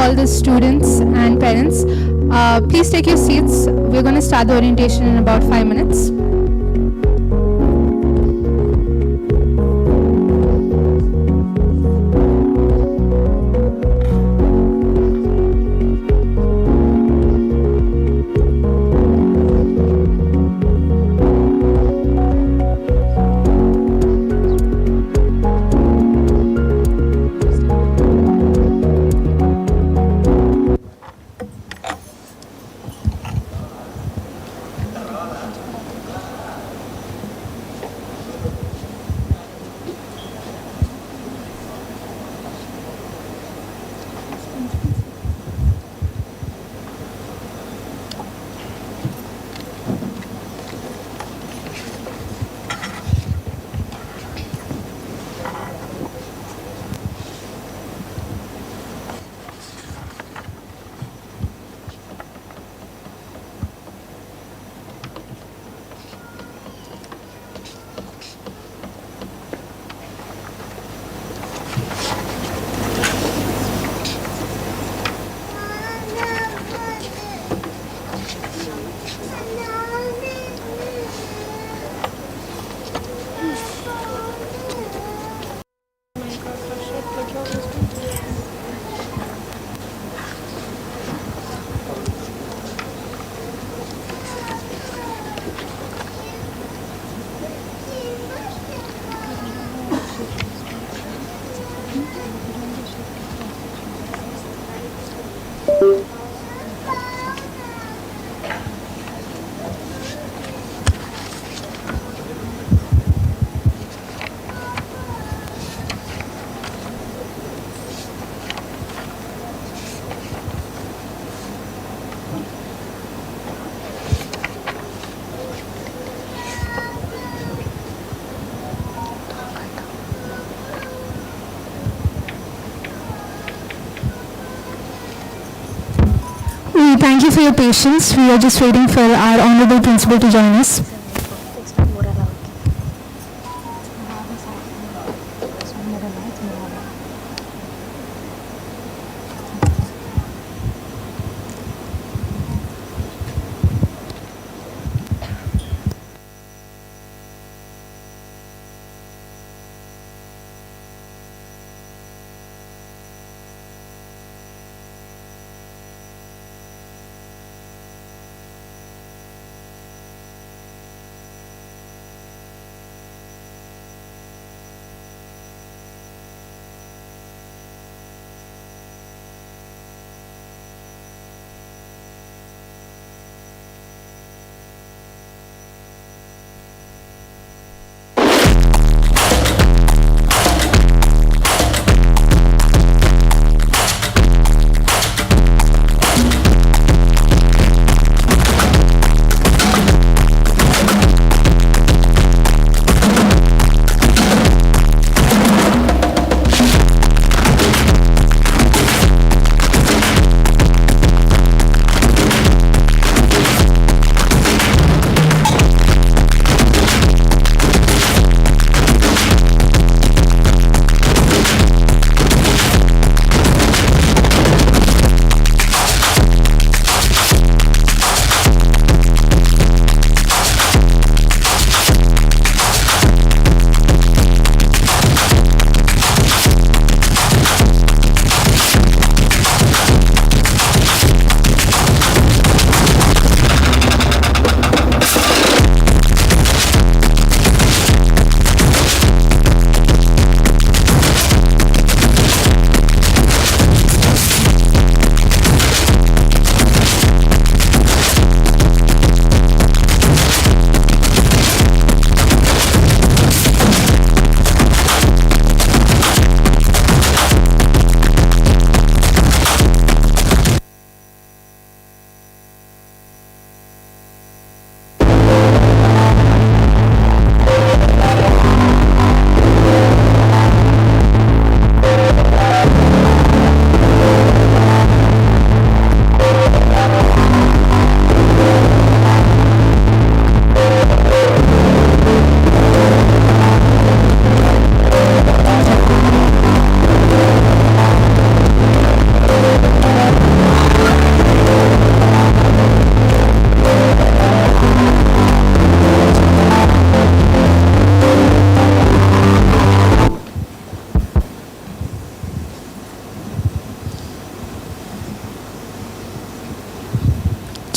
all the students and parents. Please take your seats. We're going to start the orientation in about 5 minutes. We thank you for your patience. We are just waiting for our Honorable Principal to join us.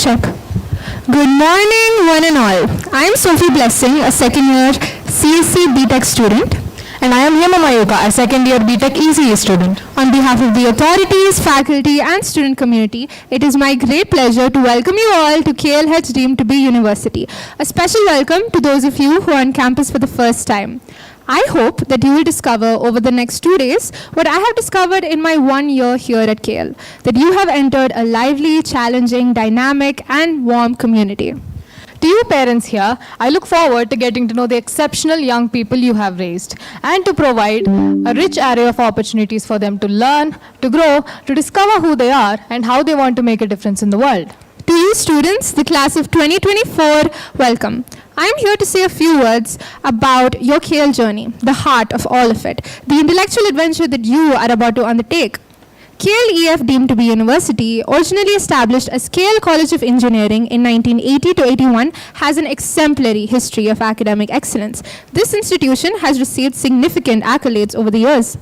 Check. Good morning, one and all. I am Sophie Blessing, a second-year CSC B.Tech student. And I am Hema Mayuka, a second-year B.Tech ECE student. On behalf of the authorities, faculty, and student community, it is my great pleasure to welcome you all to KLH Deemed to be University. A special welcome to those of you who are on campus for the first time. I hope that you will discover over the next 2 days what I have discovered in my 1 year here at KL, that you have entered a lively, challenging, dynamic, and warm community. To you parents here, I look forward to getting to know the exceptional young people you have raised and to provide a rich array of opportunities for them to learn, to grow, to discover who they are and how they want to make a difference in the world. To you students, the class of 2024, welcome. I am here to say a few words about your KL journey, the heart of all of it, the intellectual adventure that you are about to undertake. KLEF deemed to be university, originally established as KL College of Engineering in 1980 to 81, has an exemplary history of academic excellence. This institution has received significant accolades over the years.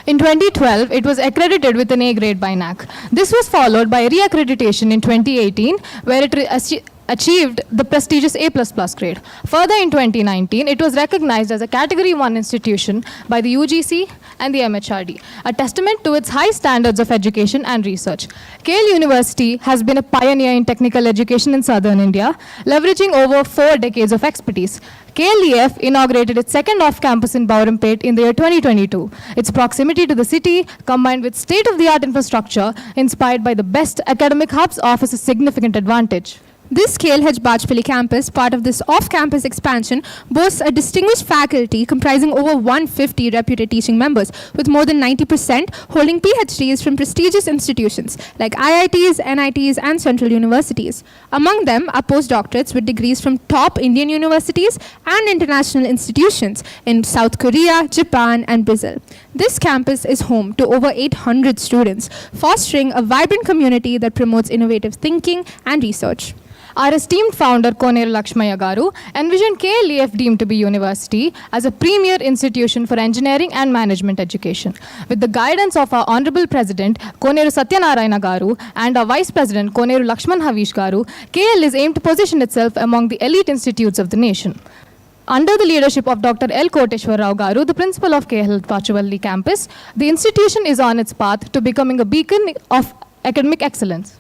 In 2012, it was accredited with an A grade by NAC. This was followed by re-accreditation in 2018, where it achieved the prestigious A++ grade. Further, in 2019, it was recognized as a Category 1 institution by the UGC and the MHRD, a testament to its high standards of education and research. KL University has been a pioneer in technical education in southern India, leveraging over 4 decades of expertise. KLEF inaugurated its second off-campus in Baurampet in the year 2022. Its proximity to the city, combined with state-of-the-art infrastructure inspired by the best academic hubs, offers a significant advantage. This KLH Bachupally campus, part of this off-campus expansion, boasts a distinguished faculty comprising over 150 reputed teaching members, with more than 90% holding PhDs from prestigious institutions like IITs, NITs, and central universities. Among them are postdoctorates with degrees from top Indian universities and international institutions in South Korea, Japan, and Brazil. This campus is home to over 800 students, fostering a vibrant community that promotes innovative thinking and research. Our esteemed founder, Cordially Invites Garu, envisioned KLEF deemed to be university as a premier institution for engineering and management education. With the guidance of our Honorable President, Koneru Satyanarayana Garu, and our Vice President, Koneru Lakshman Havish Garu, KL is aimed to position itself among the elite institutes of the nation. Under the leadership of Dr. L. Koteshwar Rao Garu, the principal of KL Bachupally campus, the institution is on its path to becoming a beacon of academic excellence.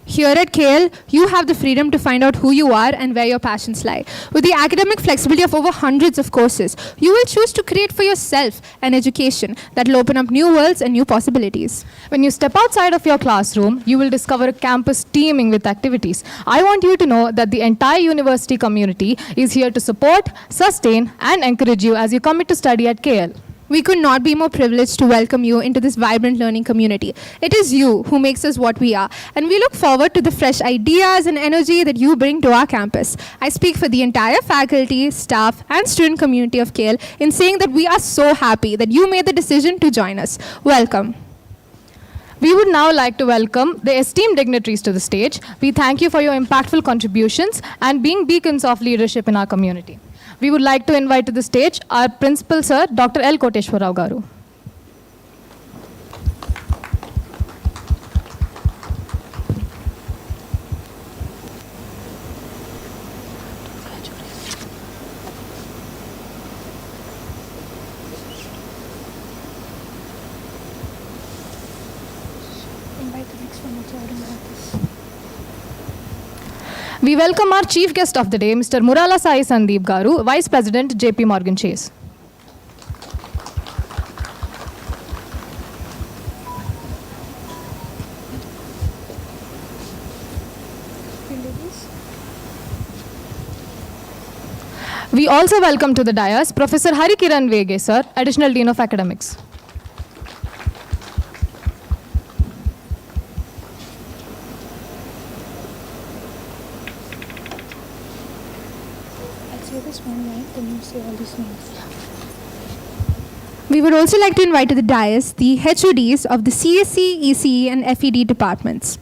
Here at KL, you have the freedom to find out who you are and where your passions lie. With the academic flexibility of over hundreds of courses, you will choose to create for yourself an education that will open up new worlds and new possibilities. When you step outside of your classroom, you will discover a campus teeming with activities. I want you to know that the entire university community is here to support, sustain, and encourage you as you commit to study at KL. We could not be more privileged to welcome you into this vibrant learning community. It is you who makes us what we are, and we look forward to the fresh ideas and energy that you bring to our campus. I speak for the entire faculty, staff, and student community of KL in saying that we are so happy that you made the decision to join us. Welcome. We would now like to welcome the esteemed dignitaries to the stage. We thank you for your impactful contributions and being beacons of leadership in our community. We would like to invite to the stage our principal, sir, Dr. L. Koteshwar Rao Garu. We welcome our chief guest of the day, Mr. Murala Sai Sandeep Garu, Vice President, JP Morgan Chase. We also welcome to the dais Professor Hari Kiran Vege, sir, Additional Dean of Academics. We would also like to invite to the dais the HODs of the CSC, ECE, and FED departments.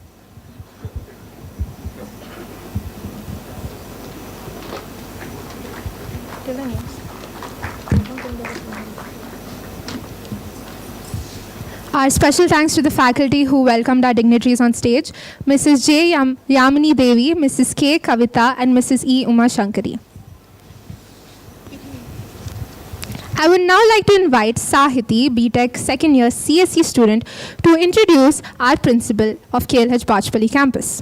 Our special thanks to the faculty who welcomed our dignitaries on stage, Mrs. J. Yamini Devi, Mrs. K. Kavita, and Mrs. E. Uma Shankari. I would now like to invite Sahiti, B.Tech second year CSE student, to introduce our principal of KLH Bachupally campus.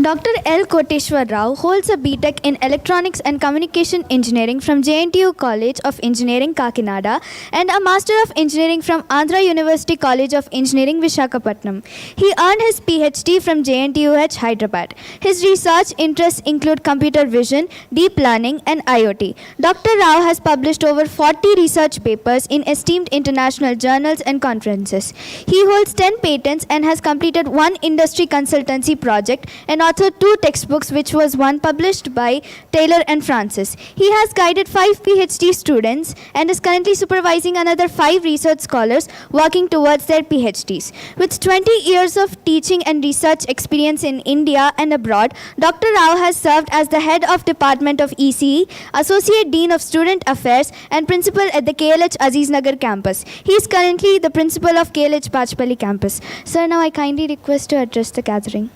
Dr. L. Koteshwar Rao holds a B.Tech in Electronics and Communication Engineering from JNTU College of Engineering, Kakinada, and a Master of Engineering from Andhra University College of Engineering, Vishakhapatnam. He earned his PhD from JNTUH, Hyderabad. His research interests include computer vision, deep learning, and IoT. Dr. Rao has published over 40 research papers in esteemed international journals and conferences. He holds 10 patents and has completed one industry consultancy project and authored 2 textbooks, which was one published by Taylor and Francis. He has guided 5 PhD students and is currently supervising another 5 research scholars working towards their PhDs. With 20 years of teaching and research experience in India and abroad, Dr. Rao has served as the head of Department of ECE, Associate Dean of Student Affairs, and Principal at the KLH Aziznagar campus. He is currently the Principal of KLH Bachupally campus. Sir, now I kindly request to address the gathering.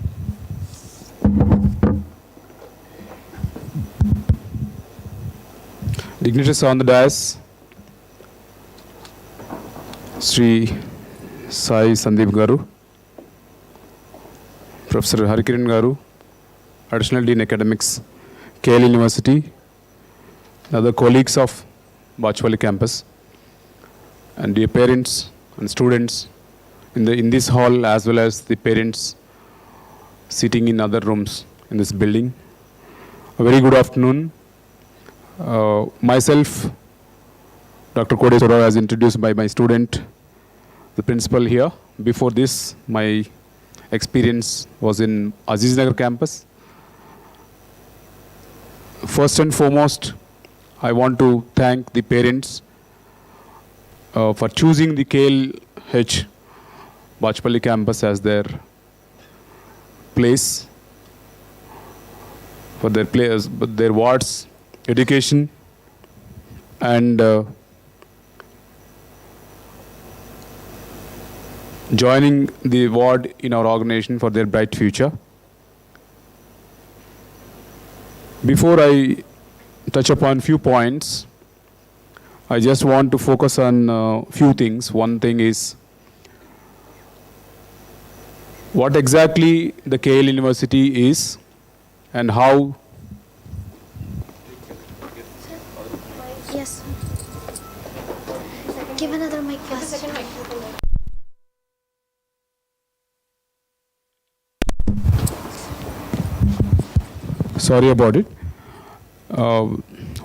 Dignitaries on the dais, Sri Sai Sandeep Garu, Professor Harikiran Garu, Additional Dean Academics, KL University, other colleagues of Bachupally campus, and dear parents and students in this hall, as well as the parents sitting in other rooms in this building. A very good afternoon. Myself, Dr. Cordially, as introduced by my student, the principal here. Before this, my experience was in Aziznagar campus. First and foremost, I want to thank the parents for choosing the KLH Bachupally campus as their place, for their wards, education, and joining the ward in our organization for their bright future. Before I touch upon few points, I just want to focus on few things. One thing is what exactly the KL University is and how Yes. Give another mic first. sorry about it.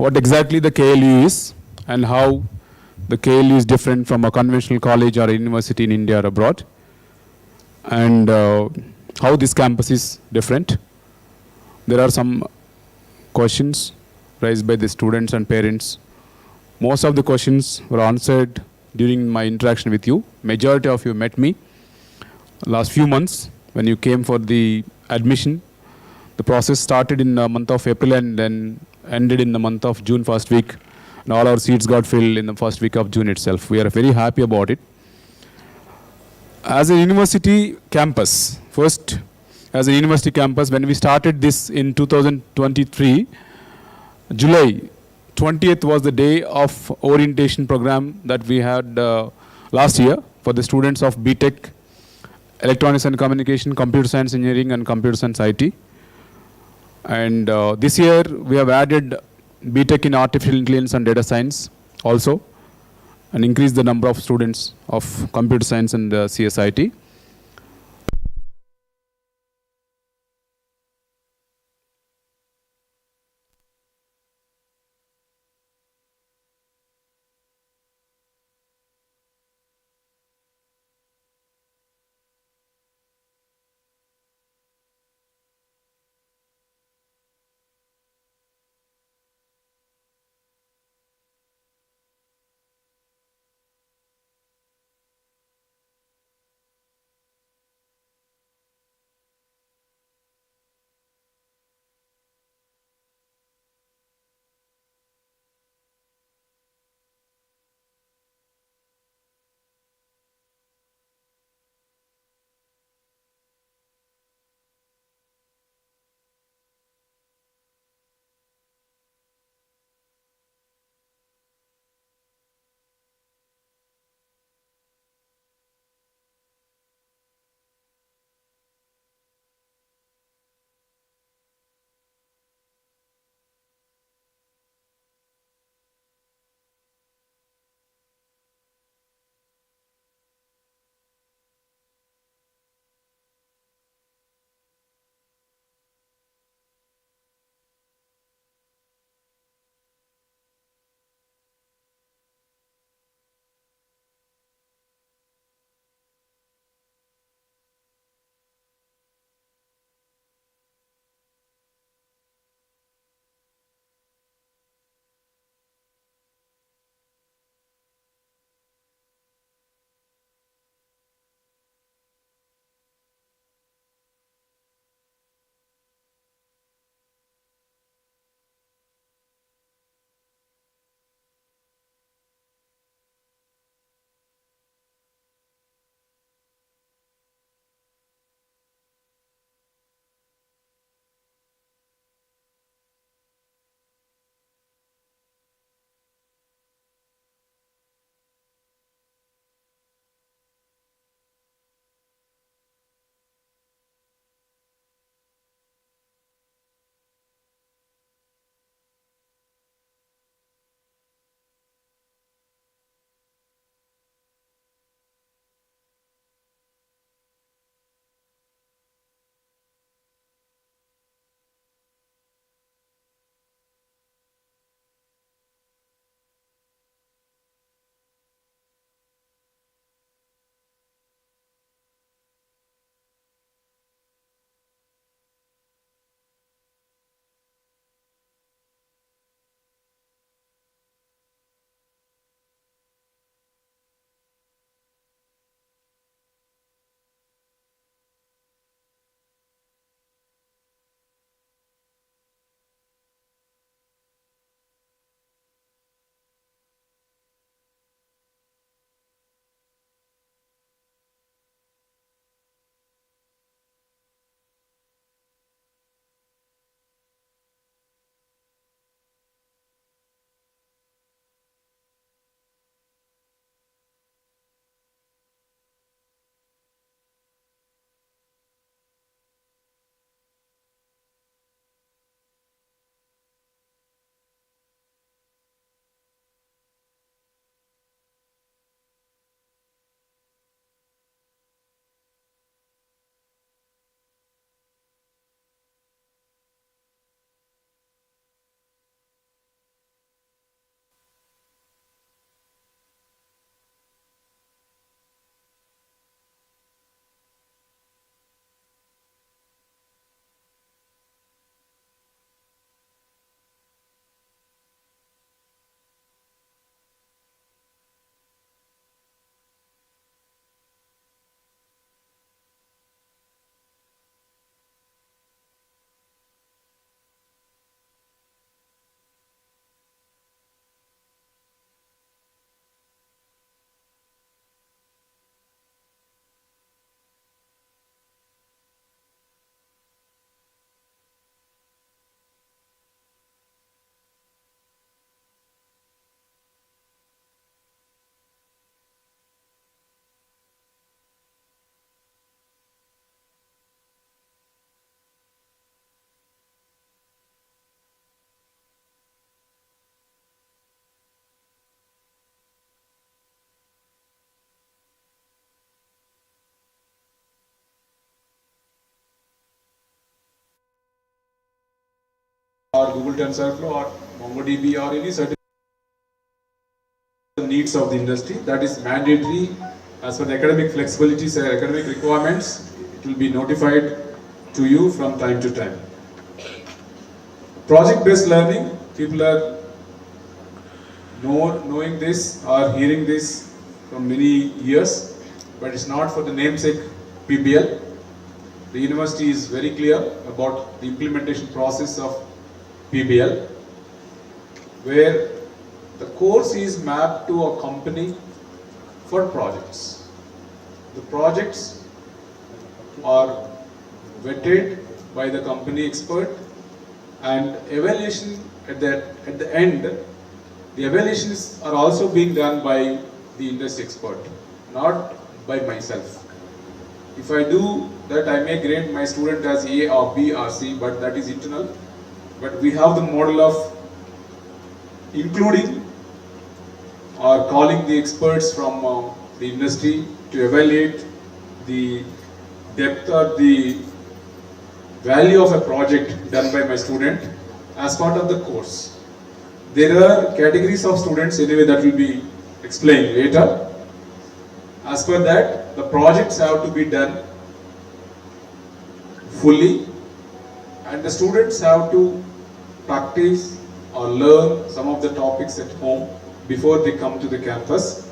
What exactly the KLU is and how the KLU is different from a conventional college or a university in India or abroad, and how this campus is different. There are some questions raised by the students and parents. Most of the questions were answered during my interaction with you. Majority of you met me last few months when you came for the admission. The process started in the month of April and then ended in the month of June first week. And all our seats got filled in the first week of June itself. We are very happy about it. As a university campus, first as a university campus, when we started this in 2023, July 20th was the day of orientation program that we had last year for the students of B.Tech, Electronics and Communication, Computer Science Engineering, and Computer Science IT. And this year we have added B.Tech in Artificial Intelligence and Data Science also, and increased the number of students of Computer Science and CSIT. or Google TensorFlow or MongoDB or any certain needs of the industry. That is mandatory as per the academic flexibilities and academic requirements. It will be notified to you from time to time. Project-based learning, people are knowing this or hearing this from many years, but it's not for the namesake PBL. The university is very clear about the implementation process of PBL, where the course is mapped to a company for projects. The projects are vetted by the company expert, and evaluation at the end, the evaluations are also being done by the industry expert, not by myself. If I do that, I may grade my student as A or B or C, but that is internal. But we have the model of including or calling the experts from the industry to evaluate the depth or the value of a project done by my student as part of the course. There are categories of students anyway that will be explained later. As per that, the projects have to be done fully, and the students have to practice or learn some of the topics at home before they come to the campus.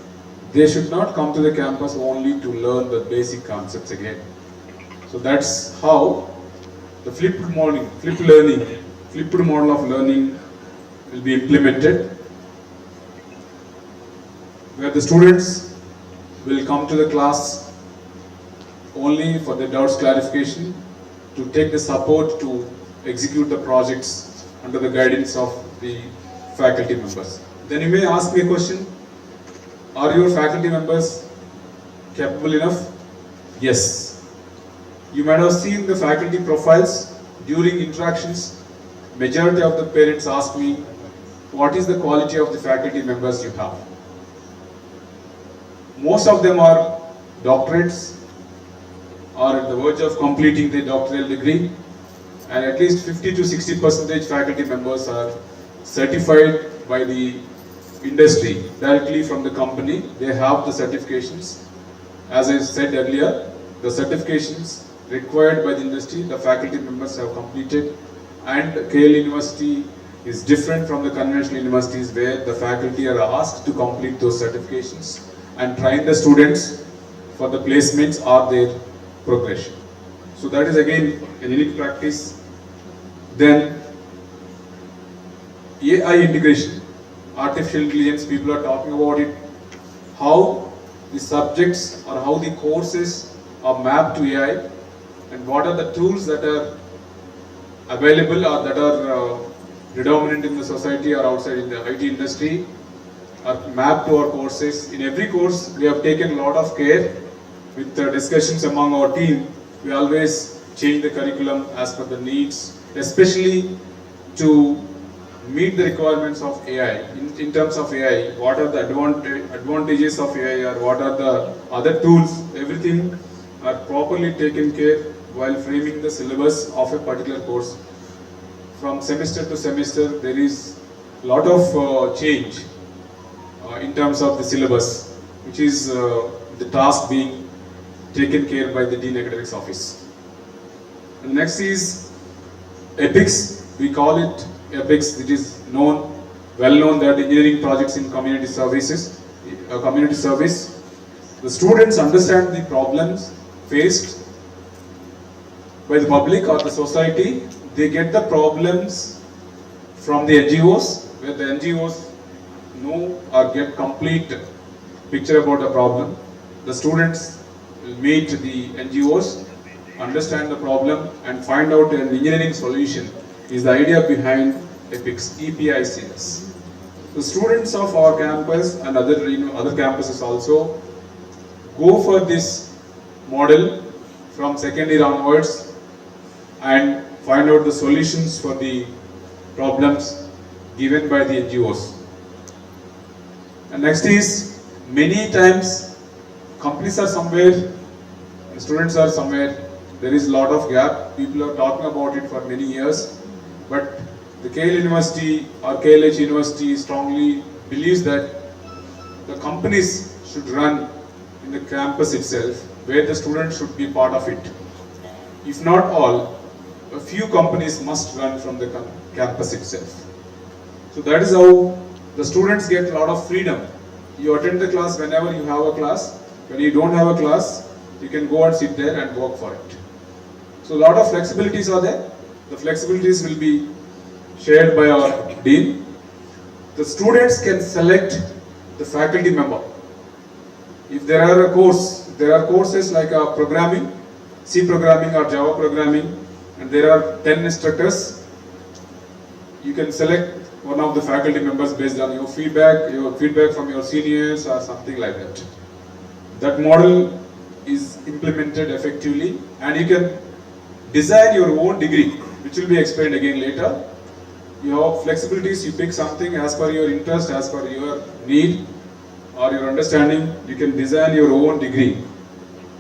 They should not come to the campus only to learn the basic concepts again. So that's how the flipped model of learning will be implemented, where the students will come to the class only for the doubts clarification, to take the support to execute the projects under the guidance of the faculty members. Then you may ask me a question, are your faculty members capable enough? Yes. You might have seen the faculty profiles during interactions. Majority of the parents ask me, what is the quality of the faculty members you have? Most of them are doctorates or at the verge of completing their doctoral degree, and at least 50 to 60% faculty members are certified by the industry directly from the company. They have the certifications. As I said earlier, the certifications required by the industry, the faculty members have completed, and KL University is different from the conventional universities where the faculty are asked to complete those certifications and train the students for the placements or their progression. So that is again a unique practice. Then AI integration, artificial intelligence, people are talking about it, how the subjects or how the courses are mapped to AI, and what are the tools that are available or that are predominant in the society or outside in the IT industry are mapped to our courses. In every course, we have taken a lot of care with the discussions among our team. We always change the curriculum as per the needs, especially to meet the requirements of AI. In terms of AI, what are the advantages of AI, or what are the other tools? Everything are properly taken care while framing the syllabus of a particular course. From semester to semester, there is a lot of change in terms of the syllabus, which is the task being taken care by the Dean Academics Office. And next is EPICS. We call it EPICS. It is well known that engineering projects in community service. The students understand the problems faced by the public or the society. They get the problems from the NGOs, where the NGOs know or get complete picture about the problem. The students will meet the NGOs, understand the problem, and find out an engineering solution is the idea behind EPICS, EPICS. The students of our campus and other campuses also go for this model from second year onwards and find out the solutions for the problems given by the NGOs. And next is, many times companies are somewhere, students are somewhere, there is a lot of gap. People are talking about it for many years, but the KL University or KLH University strongly believes that the companies should run in the campus itself, where the students should be part of it. If not all, a few companies must run from the campus itself. So that is how the students get a lot of freedom. You attend the class whenever you have a class. When you don't have a class, you can go and sit there and work for it. So a lot of flexibilities are there. The flexibilities will be shared by our dean. The students can select the faculty member. If there are courses like programming, C programming or Java programming, and there are 10 instructors, you can select one of the faculty members based on your feedback from your seniors or something like that. That model is implemented effectively, and you can design your own degree, which will be explained again later. You have flexibilities, you pick something as per your interest, as per your need or your understanding. You can design your own degree,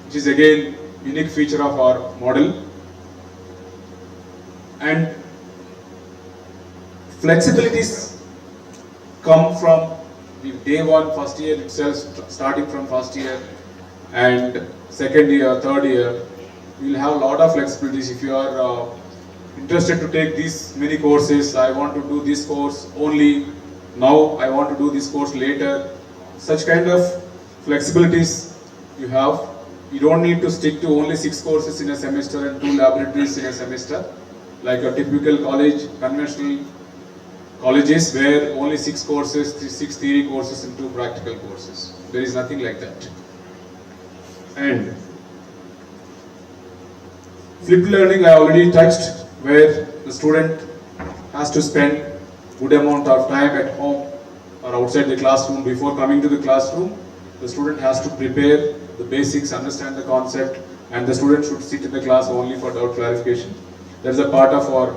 which is again unique feature of our model. And flexibilities come from the day one, first year itself, starting from first year and second year, third year. You will have a lot of flexibilities. If you are interested to take these many courses, I want to do this course only now, I want to do this course later. Such kind of flexibilities you have. You don't need to stick to only 6 courses in a semester and 2 laboratories in a semester, like a typical college, conventional colleges where only 6 courses, 6 theory courses and 2 practical courses. There is nothing like that. And flipped learning I already touched, where the student has to spend good amount of time at home or outside the classroom. Before coming to the classroom, the student has to prepare the basics, understand the concept, and the student should sit in the class only for doubt clarification. That is a part of our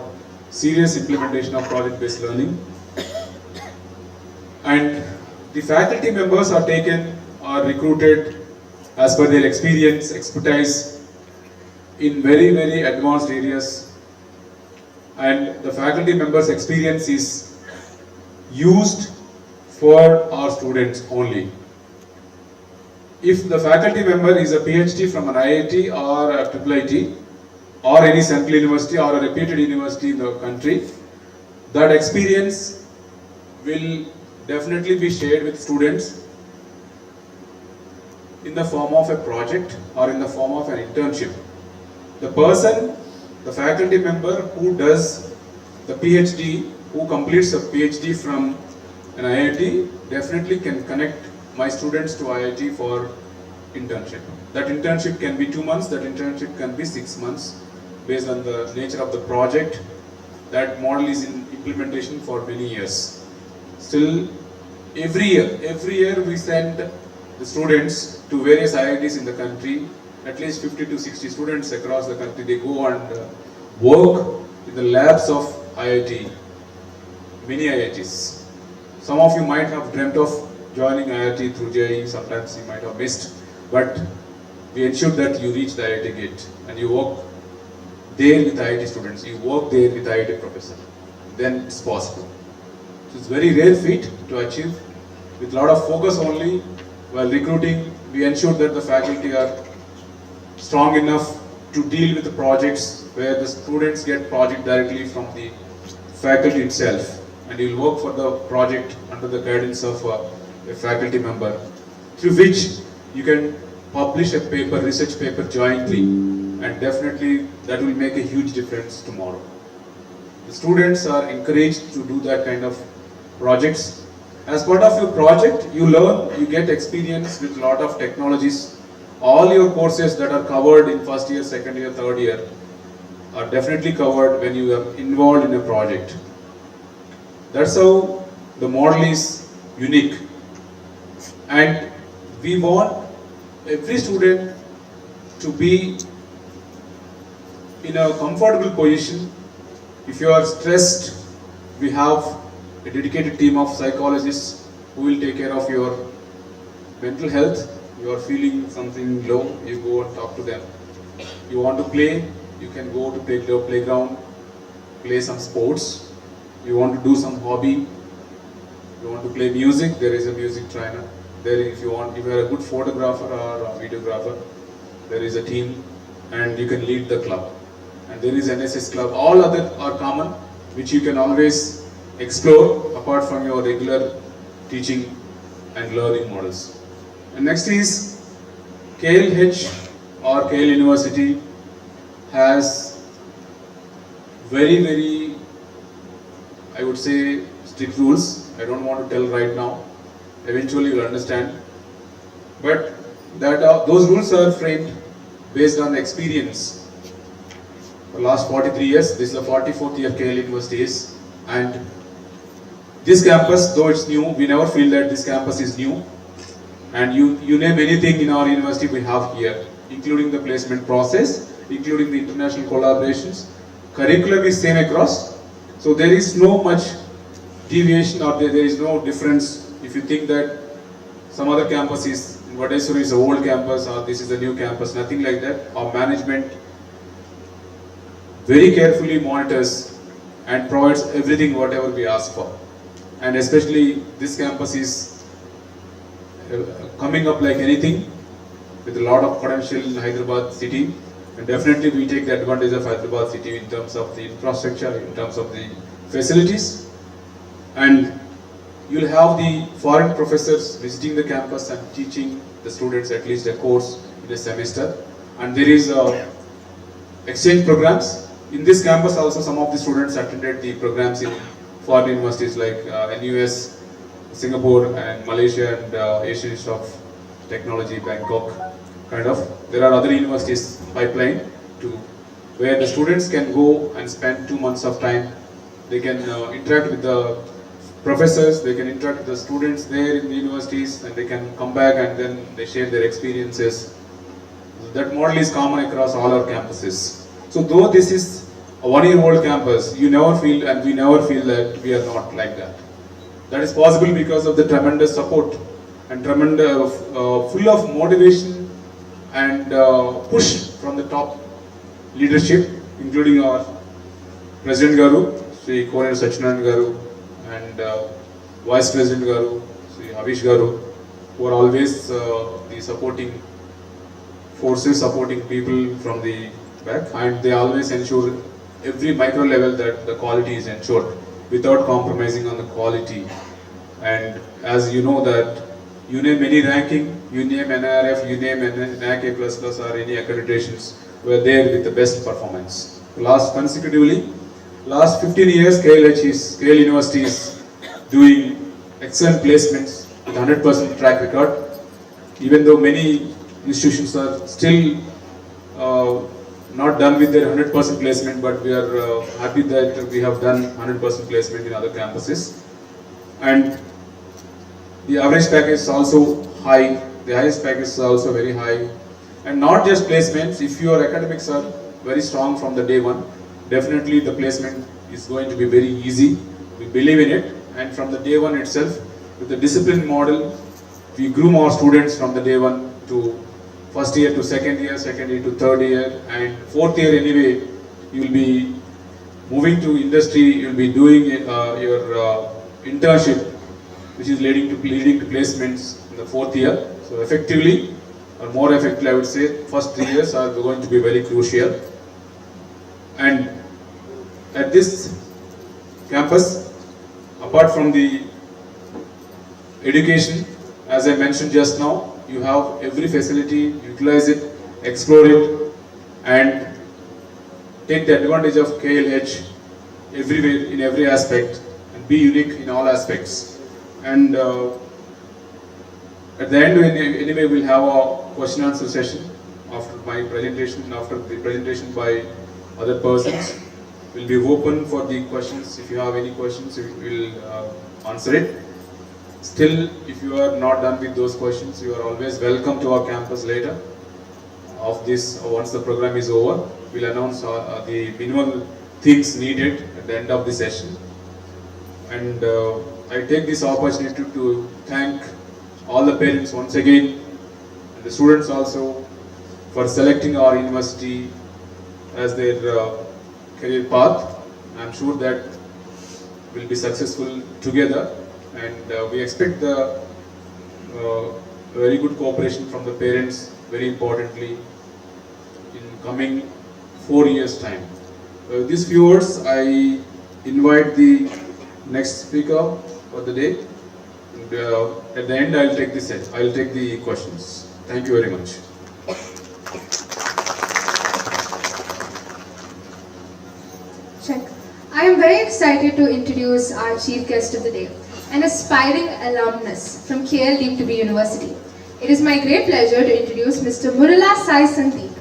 serious implementation of project-based learning. And the faculty members are recruited as per their experience, expertise in very, very advanced areas. And the faculty members' experience is used for our students only. If the faculty member is a PhD from an IIT or a IIIT or any central university or a reputed university in the country, that experience will definitely be shared with students in the form of a project or in the form of an internship. The person, the faculty member who does the PhD, who completes a PhD from an IIT, definitely can connect my students to IIT for internship. That internship can be 2 months, that internship can be 6 months, based on the nature of the project. That model is in implementation for many years. Still, every year we send the students to various IITs in the country. At least 50 to 60 students across the country, they go and work in the labs of IIT, many IITs. Some of you might have dreamt of joining IIT through JEE, sometimes you might have missed, but we ensure that you reach the IIT gate and you work there with IIT students, you work there with IIT professor, then it's possible. So it's very rare feat to achieve. With a lot of focus only, while recruiting, we ensure that the faculty are strong enough to deal with the projects where the students get project directly from the faculty itself, and you'll work for the project under the guidance of a faculty member, through which you can publish a paper, research paper jointly, and definitely that will make a huge difference tomorrow. The students are encouraged to do that kind of projects. As part of your project, you learn, you get experience with a lot of technologies. All your courses that are covered in first year, second year, third year are definitely covered when you are involved in a project. That's how the model is unique. And we want every student to be in a comfortable position. If you are stressed, we have a dedicated team of psychologists who will take care of your mental health. You are feeling something low, you go and talk to them. You want to play, you can go to playground, play some sports. you want to do some hobby, you want to play music, there is a music trainer. There, if you are a good photographer or a videographer, there is a team, and you can lead the club. And there is NSS club. All other are common, which you can always explore apart from your regular teaching and learning models. And next is KLH or KL University has very, I would say, strict rules. I don't want to tell right now. Eventually you'll understand. But those rules are framed based on experience. For the last 43 years, this is the 44th year KL University is, and this campus, though it's new, we never feel that this campus is new. And you name anything in our university we have here, including the placement process, including the international collaborations. Curriculum is same across, so there is no much deviation, or there is no difference. If you think that some other campus is, Vadesuru is the old campus or this is the new campus, nothing like that. Our management very carefully monitors and provides everything whatever we ask for. And especially this campus is coming up like anything, with a lot of potential in Hyderabad city, and definitely we take the advantage of Hyderabad city in terms of the infrastructure, in terms of the facilities. And you'll have the foreign professors visiting the campus and teaching the students at least a course in a semester. And there is exchange programs. In this campus also some of the students attended the programs in foreign universities like NUS, Singapore and Malaysia, and Asian Institute of Technology, Bangkok, kind of. There are other universities pipeline to where the students can go and spend 2 months of time. They can interact with the professors, they can interact with the students there in the universities, and they can come back and then they share their experiences. That model is common across all our campuses. So though this is a one-year-old campus, you never feel, and we never feel that we are not like that. That is possible because of the tremendous support and tremendous, full of motivation and push from the top leadership, including our President Garu, Sri Cordially Invites Garu, and Vice President Garu, Sri Havish Garu, who are always the supporting forces, supporting people from the back, and they always ensure every micro level that the quality is ensured without compromising on the quality. And as you know that you name any ranking, you name NRF, you name NAC A++ or any accreditations, we are there with the best performance. Consecutively, last 15 years, KL University is doing excellent placements with 100% track record. Even though many institutions are still not done with their 100% placement, but we are happy that we have done 100% placement in other campuses. And the average package is also high, the highest package is also very high. And not just placements, if your academics are very strong from the day one, definitely the placement is going to be very easy. We believe in it, and from the day one itself, with the discipline model, we groom our students from the day one to first year to second year to third year, and fourth year anyway, you will be moving to industry, you will be doing your internship, which is leading to placements in the fourth year. So effectively, or more effectively I would say, first 3 years are going to be very crucial. And at this campus, apart from the education, as I mentioned just now, you have every facility, utilize it, explore it, and take the advantage of KLH everywhere, in every aspect, and be unique in all aspects. And at the end, anyway, we'll have a question answer session after my presentation, after the presentation by other persons. We'll be open for the questions. If you have any questions, we will answer it. Still, if you are not done with those questions, you are always welcome to our campus later. Of this, once the program is over, we'll announce the minimal things needed at the end of the session. And I take this opportunity to thank all the parents once again, and the students also, for selecting our university as their career path. I'm sure that will be successful together, and we expect the very good cooperation from the parents, very importantly, in coming 4 years' time. These few words, I invite the next speaker for the day. And, at the end, I'll take the questions. Thank you very much. Check. I am very excited to introduce our chief guest of the day, an aspiring alumnus from KLH University. It is my great pleasure to introduce Mr. Murala Sai Sandeep.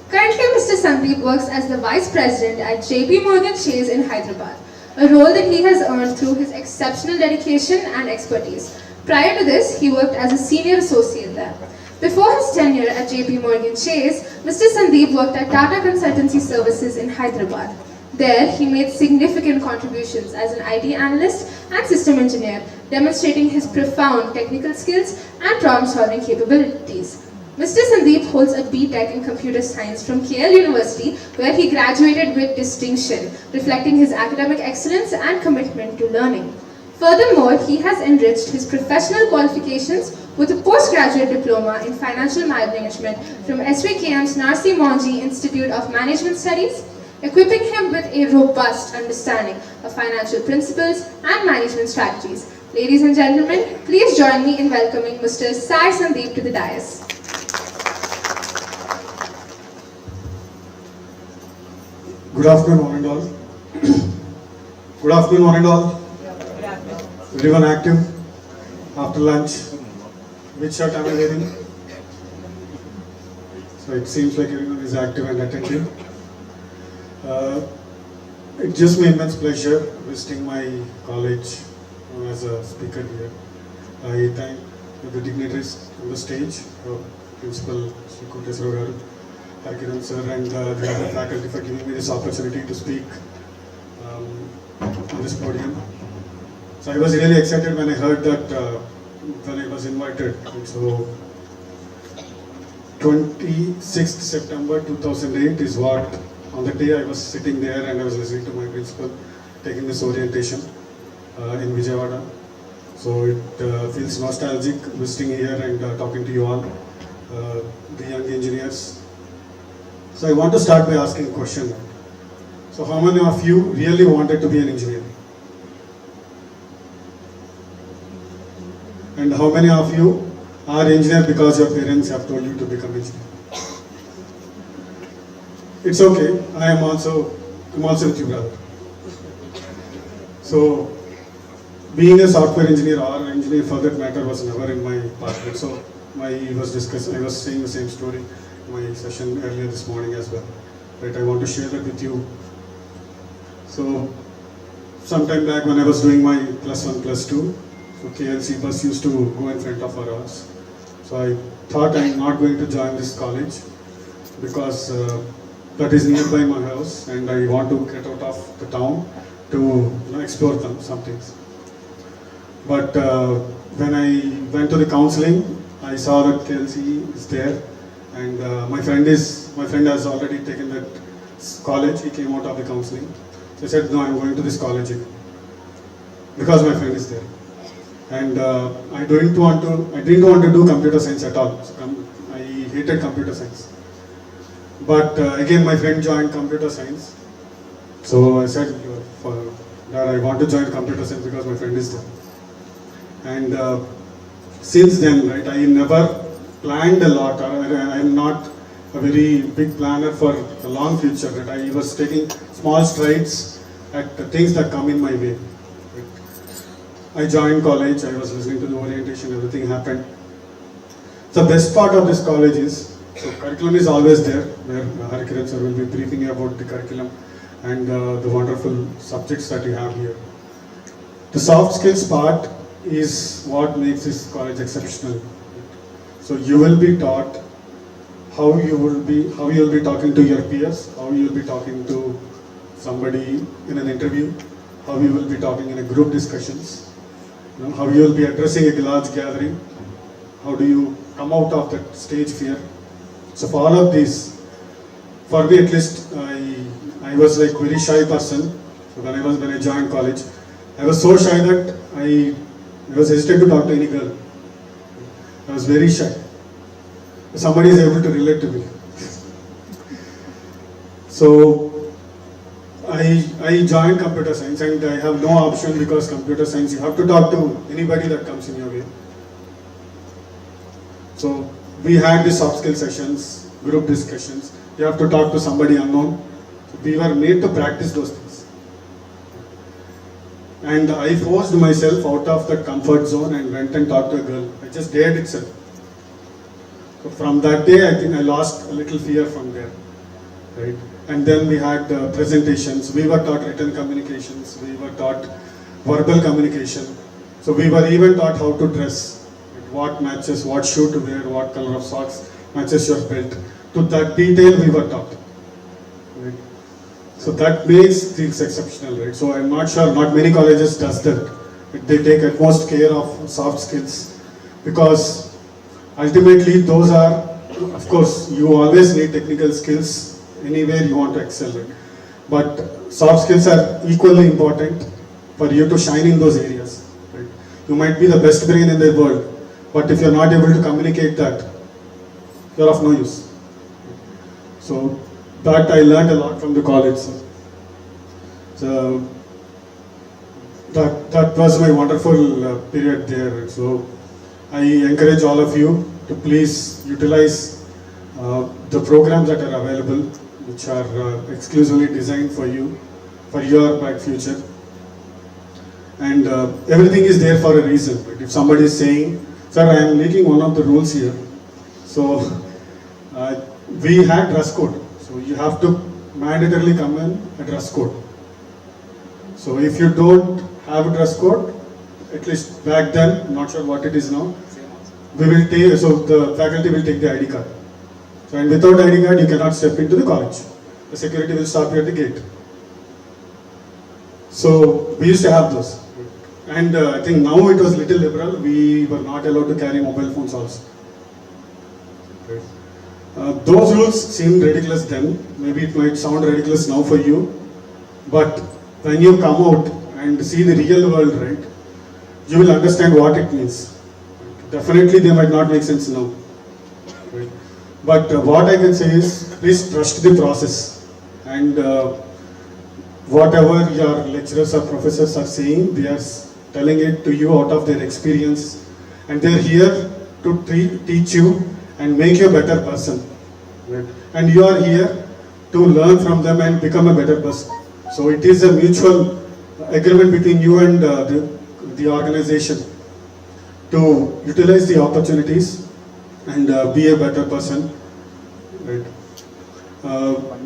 Currently, Mr. Sandeep works as the Vice President at JP Morgan Chase in Hyderabad, a role that he has earned through his exceptional dedication and expertise. Prior to this, he worked as a senior associate there. Before his tenure at JP Morgan Chase, Mr. Sandeep worked at Tata Consultancy Services in Hyderabad. There, he made significant contributions as an IT analyst and system engineer, demonstrating his profound technical skills and problem-solving capabilities. Mr. Sandeep holds a B.Tech in Computer Science from KL University, where he graduated with distinction, reflecting his academic excellence and commitment to learning. Furthermore, he has enriched his professional qualifications with a postgraduate diploma in financial management from SVKM's Narsi Monji Institute of Management Studies, equipping him with a robust understanding of financial principles and management strategies. Ladies and gentlemen, please join me in welcoming Mr. Sai Sandeep to the dais. Good afternoon, one and all. Good afternoon, one and all. Everyone active? After lunch? Which shirt am I wearing? So it seems like everyone is active and attentive. It gives me immense pleasure visiting my college as a speaker here. I thank the dignitaries on the stage, Principal Sri Cordially Garu, Harkiran sir, and the other faculty for giving me this opportunity to speak on this podium. So I was really excited when I heard that when I was invited. And so 26th September 2008 is what, on the day I was sitting there and I was listening to my principal taking this orientation in Vijayawada. So it feels nostalgic visiting here and talking to you all, the young engineers. So I want to start by asking a question. So how many of you really wanted to be an engineer? And how many of you are engineer because your parents have told you to become engineer? It's okay. I'm also with you, brother. So being a software engineer or engineer for that matter was never in my pathway. So I was saying the same story in my session earlier this morning as well. Right, I want to share that with you. So sometime back when I was doing my +1, +2, so KLC bus used to go in front of our house. So I thought I'm not going to join this college because that is nearby my house and I want to get out of the town to explore some things. But when I went to the counseling, I saw that KLC is there, and my friend has already taken that college. He came out of the counseling. So I said, no, I'm going to this college because my friend is there. And I didn't want to do computer science at all. So I hated computer science. But again, my friend joined computer science. So I said, Dad, I want to join computer science because my friend is there. And since then, right, I never planned a lot. I am not a very big planner for the long future. Right? I was taking small strides at the things that come in my way. Right? I joined college, I was listening to the orientation, everything happened. The best part of this college is, so curriculum is always there, where Harkiran sir will be briefing about the curriculum and the wonderful subjects that you have here. The soft skills part is what makes this college exceptional. So you will be taught how you will be talking to your peers, how you will be talking to somebody in an interview, how you will be talking in a group discussions, how you will be addressing a large gathering, how do you come out of that stage fear. So for all of this, for me at least, I was like very shy person. So when I joined college, I was so shy that I was hesitant to talk to any girl. I was very shy. Somebody is able to relate to me. So I joined computer science, and I have no option because computer science you have to talk to anybody that comes in your way. So we had the soft skill sessions, group discussions. You have to talk to somebody unknown. We were made to practice those things. And I forced myself out of that comfort zone and went and talked to a girl. I just dared itself. So from that day, I think I lost a little fear from there, right? And then we had presentations. We were taught written communications. We were taught verbal communication. So we were even taught how to dress, what matches, what shoe to wear, what color of socks matches your belt. To that detail, we were taught. Right? So that makes things exceptional, right? So I'm not sure, not many colleges does that. They take utmost care of soft skills because ultimately those are, of course, you always need technical skills anywhere you want to excel in. But soft skills are equally important for you to shine in those areas. Right? You might be the best brain in the world, but if you're not able to communicate that, you're of no use. So that I learned a lot from the college. So that was my wonderful period there. So I encourage all of you to please utilize the programs that are available, which are exclusively designed for you, for your bright future. And everything is there for a reason. But if somebody is saying, sir, I am making one of the rules here. So we had dress code. So you have to mandatorily come in a dress code. So if you don't have a dress code, at least back then, I'm not sure what it is now, we will take, so the faculty will take the ID card. So and without ID card, you cannot step into the college. The security will stop you at the gate. So we used to have those. And I think now it was little liberal. We were not allowed to carry mobile phones also. Those rules seemed ridiculous then. Maybe it might sound ridiculous now for you. But when you come out and see the real world, right, you will understand what it means. Definitely they might not make sense now. Right? But what I can say is, please trust the process. And whatever your lecturers or professors are saying, they are telling it to you out of their experience. And they are here to teach you and make you a better person. Right? And you are here to learn from them and become a better person. So it is a mutual agreement between you and the organization to utilize the opportunities and be a better person. Right?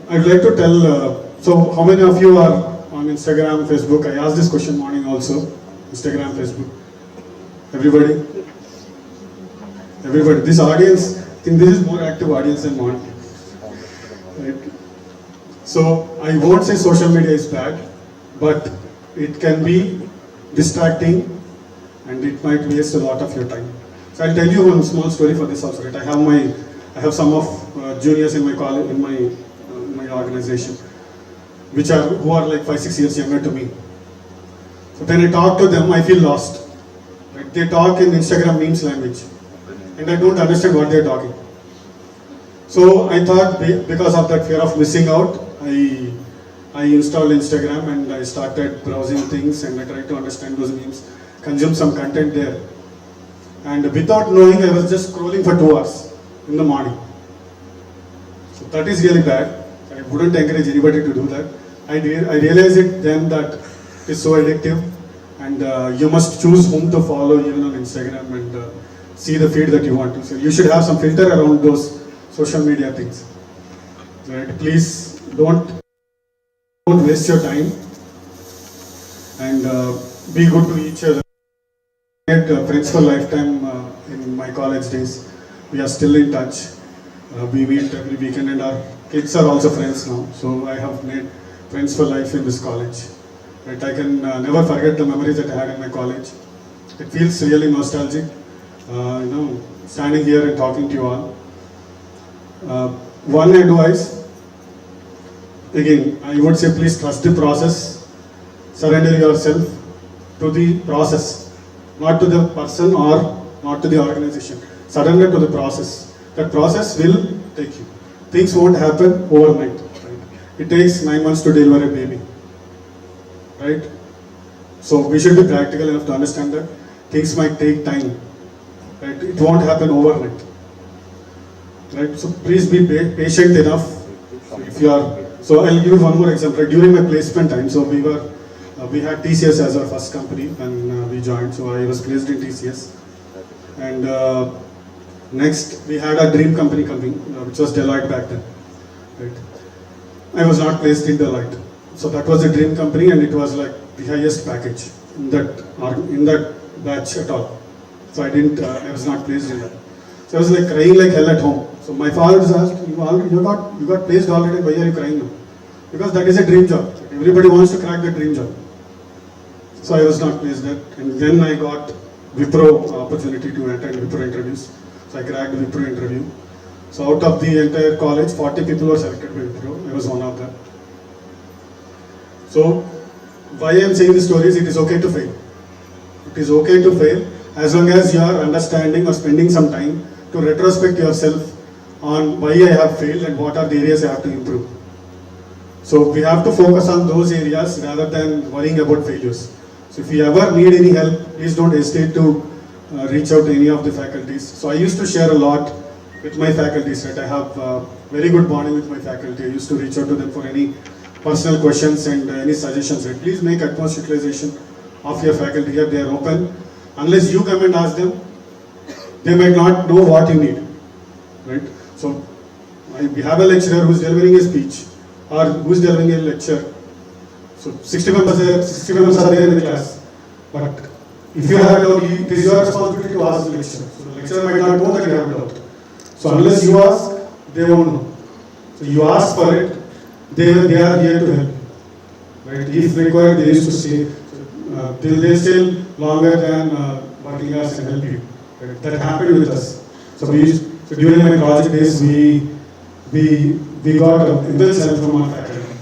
I'd like to tell, so how many of you are on Instagram, Facebook? I asked this question morning also. Instagram, Facebook. Everybody? Everybody. This audience, I think this is more active audience than morning. Right? So I won't say social media is bad, but it can be distracting and it might waste a lot of your time. So I'll tell you one small story for this also. Right? I have some of juniors in my college, in my organization, who are like 5-6 years younger to me. So when I talk to them, I feel lost. Right? They talk in Instagram memes language, and I don't understand what they're talking. So I thought, because of that fear of missing out, I installed Instagram and I started browsing things and I tried to understand those memes, consume some content there. And without knowing, I was just scrolling for 2 hours in the morning. So that is really bad. I wouldn't encourage anybody to do that. I realized it then that it's so addictive, and you must choose whom to follow even on Instagram and see the feed that you want to. So you should have some filter around those social media things. Right? Please don't waste your time and be good to each other. I had friends for lifetime in my college days. We are still in touch. We meet every weekend and our kids are also friends now. So I have made friends for life in this college. Right? I can never forget the memories that I had in my college. It feels really nostalgic, standing here and talking to you all. One advice, again, I would say please trust the process, surrender yourself, to the process, not to the person or not to the organization. Surrender to the process. That process will take you. Things won't happen overnight. Right? It takes 9 months to deliver a baby. Right? So we should be practical enough to understand that things might take time. Right? It won't happen overnight. Right? So please be patient enough. If you are, so I'll give you one more example. During my placement time, so we had TCS as our first company when we joined. So I was placed in TCS, and next we had a dream company coming, which was Deloitte back then. Right? I was not placed in Deloitte, so that was a dream company, and it was like the highest package in that batch at all. So I was not placed in that. So I was like crying like hell at home. So my father just asked, you got placed already, why are you crying now? Because that is a dream job. Everybody wants to crack that dream job. So I was not placed there. And then I got Wipro opportunity to attend Wipro interviews. So I cracked the Wipro interview. So out of the entire college, 40 people were selected by Wipro. I was one of them. So why I am saying this story is it is okay to fail. It is okay to fail as long as you are understanding or spending some time to retrospect yourself on why I have failed and what are the areas I have to improve. So we have to focus on those areas rather than worrying about failures. So if you ever need any help, please don't hesitate to reach out to any of the faculties. So I used to share a lot with my faculties. Right? I have very good bonding with my faculty. I used to reach out to them for any personal questions and any suggestions. Right? Please make utmost utilization of your faculty here. They are open. Unless you come and ask them, they might not know what you need. Right? So we have a lecturer who is delivering a speech or who is delivering a lecture. So 60 members are there in the class. But if you have a doubt, it is your responsibility to ask the lecturer. So the lecturer might not know that you have a doubt. So unless you ask, they won't know. So you ask for it, they are here to help. Right? If required, they used to stay. They stay longer than working hours and help you. Right? That happened with us. So during my project days, we got immense help from our faculty.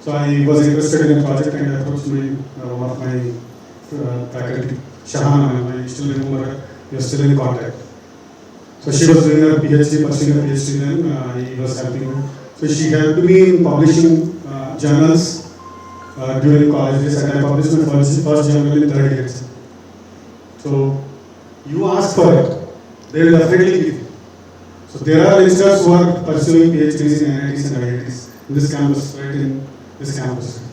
So I was interested in a project and I approached one of my faculty, Shahana, I still remember her, we are still in contact. So she was doing her PhD, pursuing her PhD then, he was helping her. So she helped me in publishing journals during college days, and I published my first journal in 3rd year. So you ask for it, they will definitely give you. So there are lecturers who are pursuing PhDs in NITs and IITs in this campus, right, in this campus.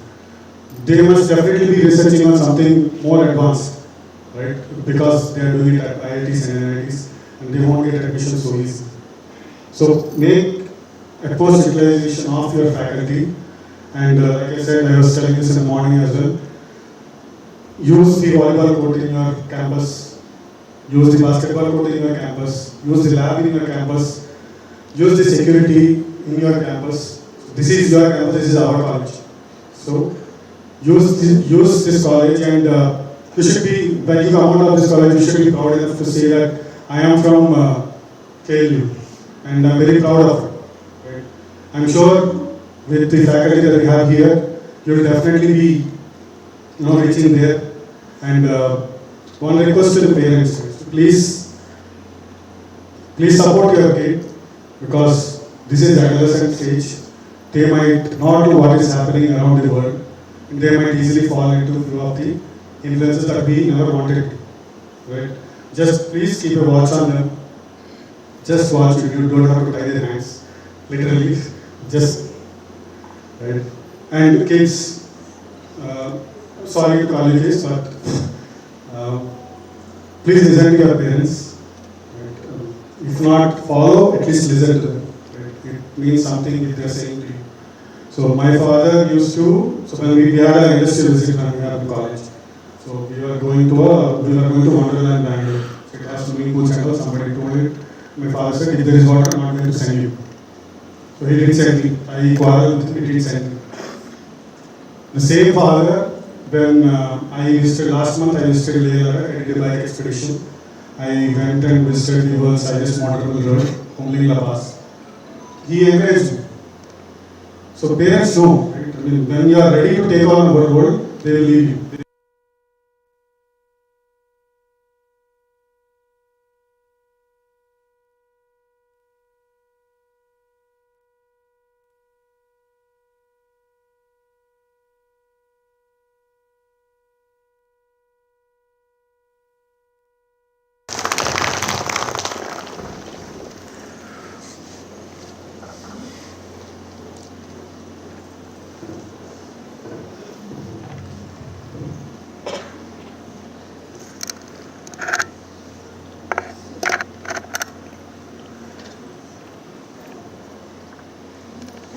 They must definitely be researching on something more advanced, right, because they are doing it at IITs and NITs and they won't get admission so easy. So make a post-utilization of your faculty, and like I said, I was telling this in the morning as well, use the volleyball court in your campus, use the basketball court in your campus, use the lab in your campus, use the security in your campus. This is your campus, this is our college. So use this college, and you should be, when you come out of this college, you should be proud enough to say that I am from KLU and I am very proud of it. Right? I am sure with the faculty that we have here, you will definitely be reaching there. And one request to the parents, please support your kid, because this is the adolescent stage. They might not know what is happening around the world, and they might easily fall into few of the influences that we never wanted. Right? Just please keep a watch on them. Just watch it. You don't have to tie their hands. Literally, just right. And kids, sorry to call you this, but please listen to your parents. Right? If not follow, at least listen to them. Right? It means something if they are saying to you. So my father used to. So when we had an industrial visit when we were in college. So we were going to Wonderland, Bangalore. So it has swimming pools and all. Somebody told it. My father said, if there is water, I'm not going to send you. So he didn't send me. I quarreled with him, he didn't send me. The same father, when I visited last month, I visited Leh, I did a bike expedition. I went and visited the world's highest motorable road, only La Paz. He encouraged me. So parents know, right? I mean, when you are ready to take on the world, they will lead you.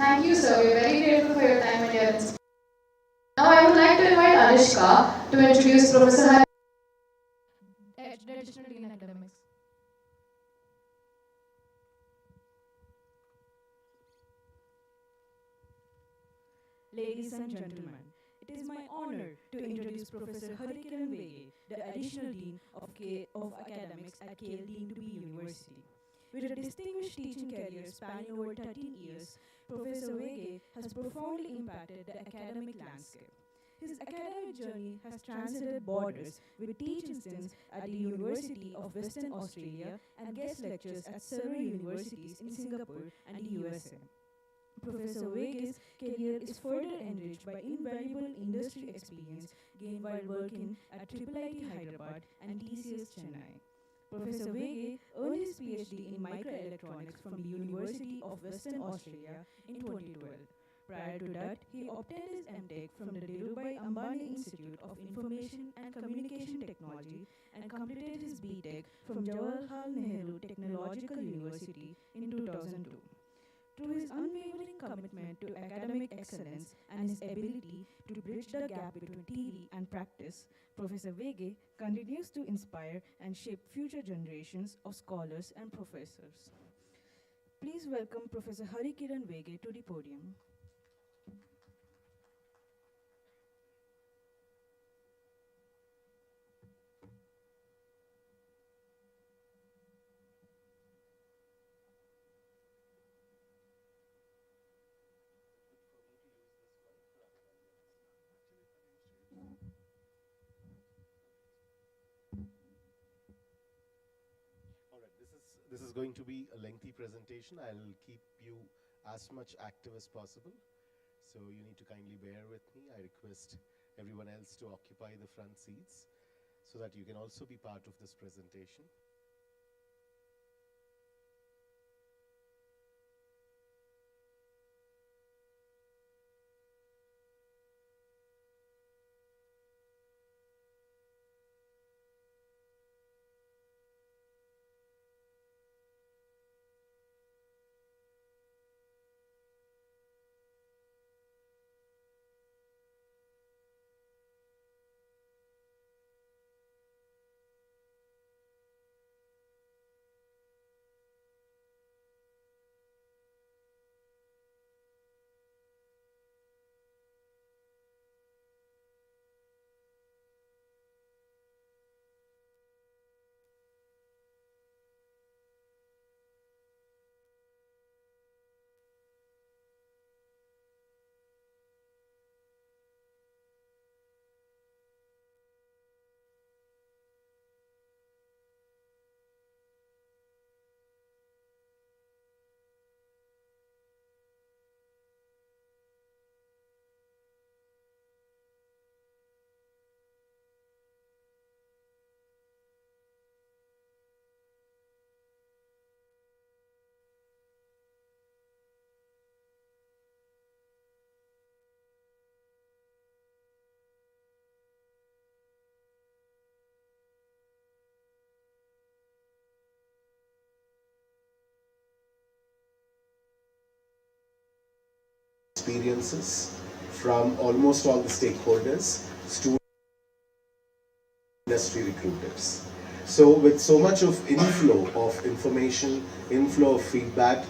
Thank you, sir. We're very grateful for your time and your inspiration. Now I would like to invite Anishka to introduce Professor Hari. Traditionally in academics. Ladies and gentlemen, it is my honor to introduce Professor Harikiran Vege, the Additional Dean of Academics at KLH University. With a distinguished teaching career spanning over 13 years, Professor Vege has profoundly impacted the academic landscape. His academic journey has transcended borders with teaching stints at the University of Western Australia and guest lectures at several universities in Singapore and the USA. Professor Vege's career is further enriched by invaluable industry experience gained while working at IIIT Hyderabad and TCS Chennai. Professor Vege earned his PhD in microelectronics from the University of Western Australia in 2012. Prior to that, he obtained his MTech from the Dhirubhai Ambani Institute of Information and Communication Technology and completed his B.Tech from Jawaharlal Nehru Technological University in 2002. Through his unwavering commitment to academic excellence and his ability to bridge the gap between theory and practice, Professor Vege continues to inspire and shape future generations of scholars and professors. Please welcome Professor Harikiran Vege to the podium. All right, this is going to be a lengthy presentation. I'll keep you as much active as possible. So you need to kindly bear with me. I request everyone else to occupy the front seats so that you can also be part of this presentation. Experiences from almost all the stakeholders, students, industry recruiters. So with so much of inflow of information, inflow of feedback,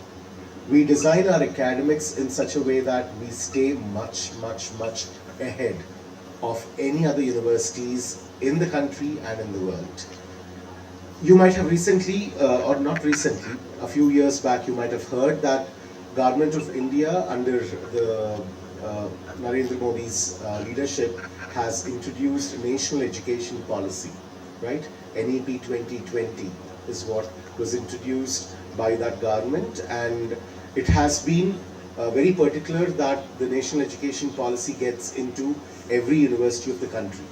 we design our academics in such a way that we stay much ahead of any other universities in the country and in the world. You might have recently, or not recently, a few years back, you might have heard that Government of India under the Narendra Modi's leadership has introduced National Education Policy, right? NEP 2020 is what was introduced by that government, and it has been very particular that the National Education Policy gets into every university of the country.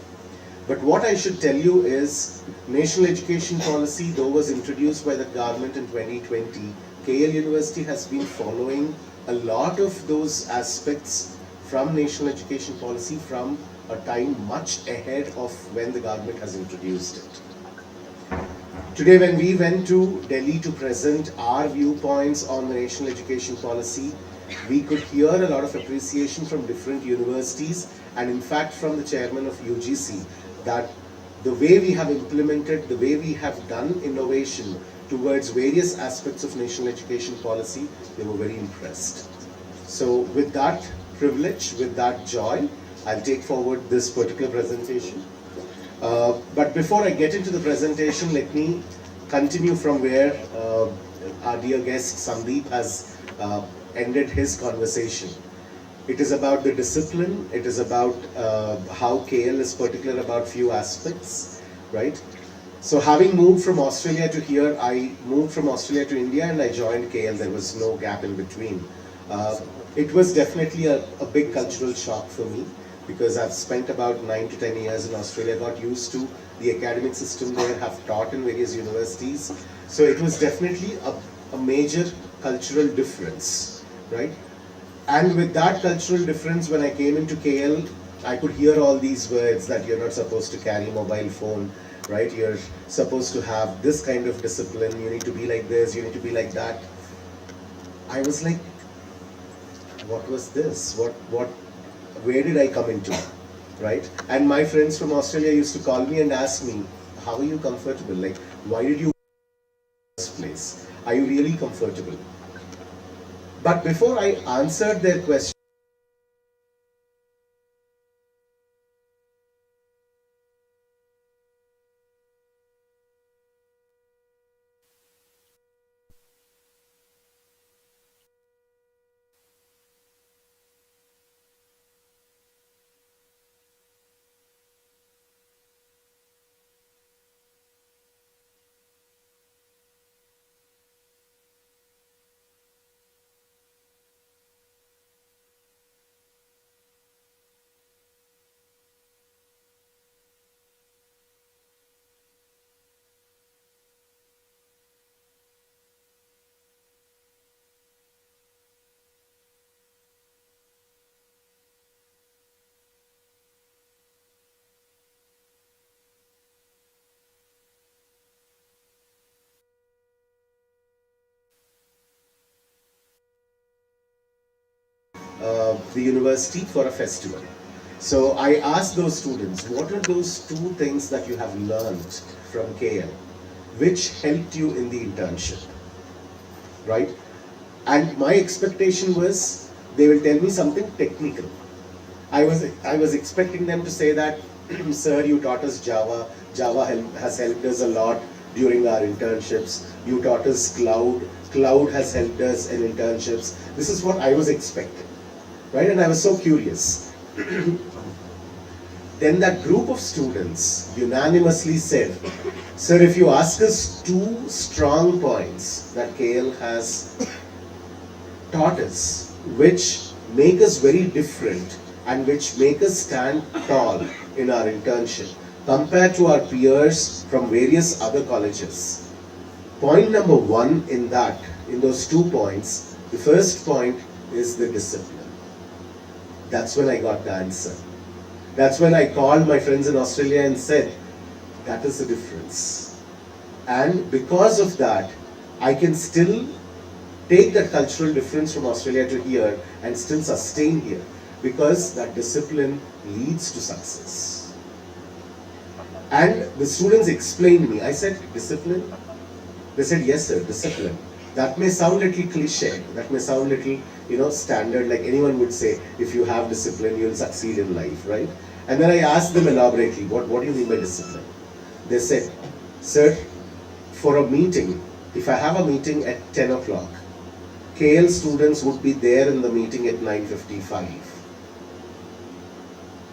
But what I should tell you is, National Education Policy, though was introduced by the government in 2020, KL University has been following a lot of those aspects from National Education Policy from a time much ahead of when the government has introduced it. Today, when we went to Delhi to present our viewpoints on the National Education Policy, we could hear a lot of appreciation from different universities and in fact from the chairman of UGC that the way we have implemented, the way we have done innovation towards various aspects of national education policy, they were very impressed. So with that privilege, with that joy, I'll take forward this particular presentation. But before I get into the presentation, let me continue from where our dear guest Sandeep has ended his conversation. It is about the discipline, it is about how KL is particular about few aspects, right? So having moved from Australia to here, I moved from Australia to India and I joined KL, there was no gap in between. It was definitely a big cultural shock for me because I've spent about 9 to 10 years in Australia, got used to the academic system there, have taught in various universities. So it was definitely a major cultural difference, right? And with that cultural difference, when I came into KL, I could hear all these words that you're not supposed to carry a mobile phone, right? You're supposed to have this kind of discipline, you need to be like this, you need to be like that. I was like, what was this? Where did I come into, right? And my friends from Australia used to call me and ask me, how are you comfortable? Like, why did you in the first place? Are you really comfortable? But before I answered their question, the university for a festival. So I asked those students, what are those two things that you have learned from KL which helped you in the internship, right? And my expectation was they will tell me something technical. I was expecting them to say that, sir, you taught us Java. Java has helped us a lot during our internships. You taught us cloud. Cloud has helped us in internships. This is what I was expecting, right? And I was so curious. Then that group of students unanimously said, sir, if you ask us two strong points that KL has taught us, which make us very different and which make us stand tall in our internship compared to our peers from various other colleges. Point number one in those 2 points, the first point is the discipline. That's when I got the answer. That's when I called my friends in Australia and said, that is the difference. And because of that, I can still take that cultural difference from Australia to here and still sustain here, because that discipline leads to success. And the students explained me. I said, discipline? They said, yes sir, discipline. That may sound a little cliche, that may sound a little, standard, like anyone would say, if you have discipline, you'll succeed in life, right? And then I asked them elaborately, what do you mean by discipline? They said, sir, for a meeting, if I have a meeting at 10 o'clock, KL students would be there in the meeting at 9:55.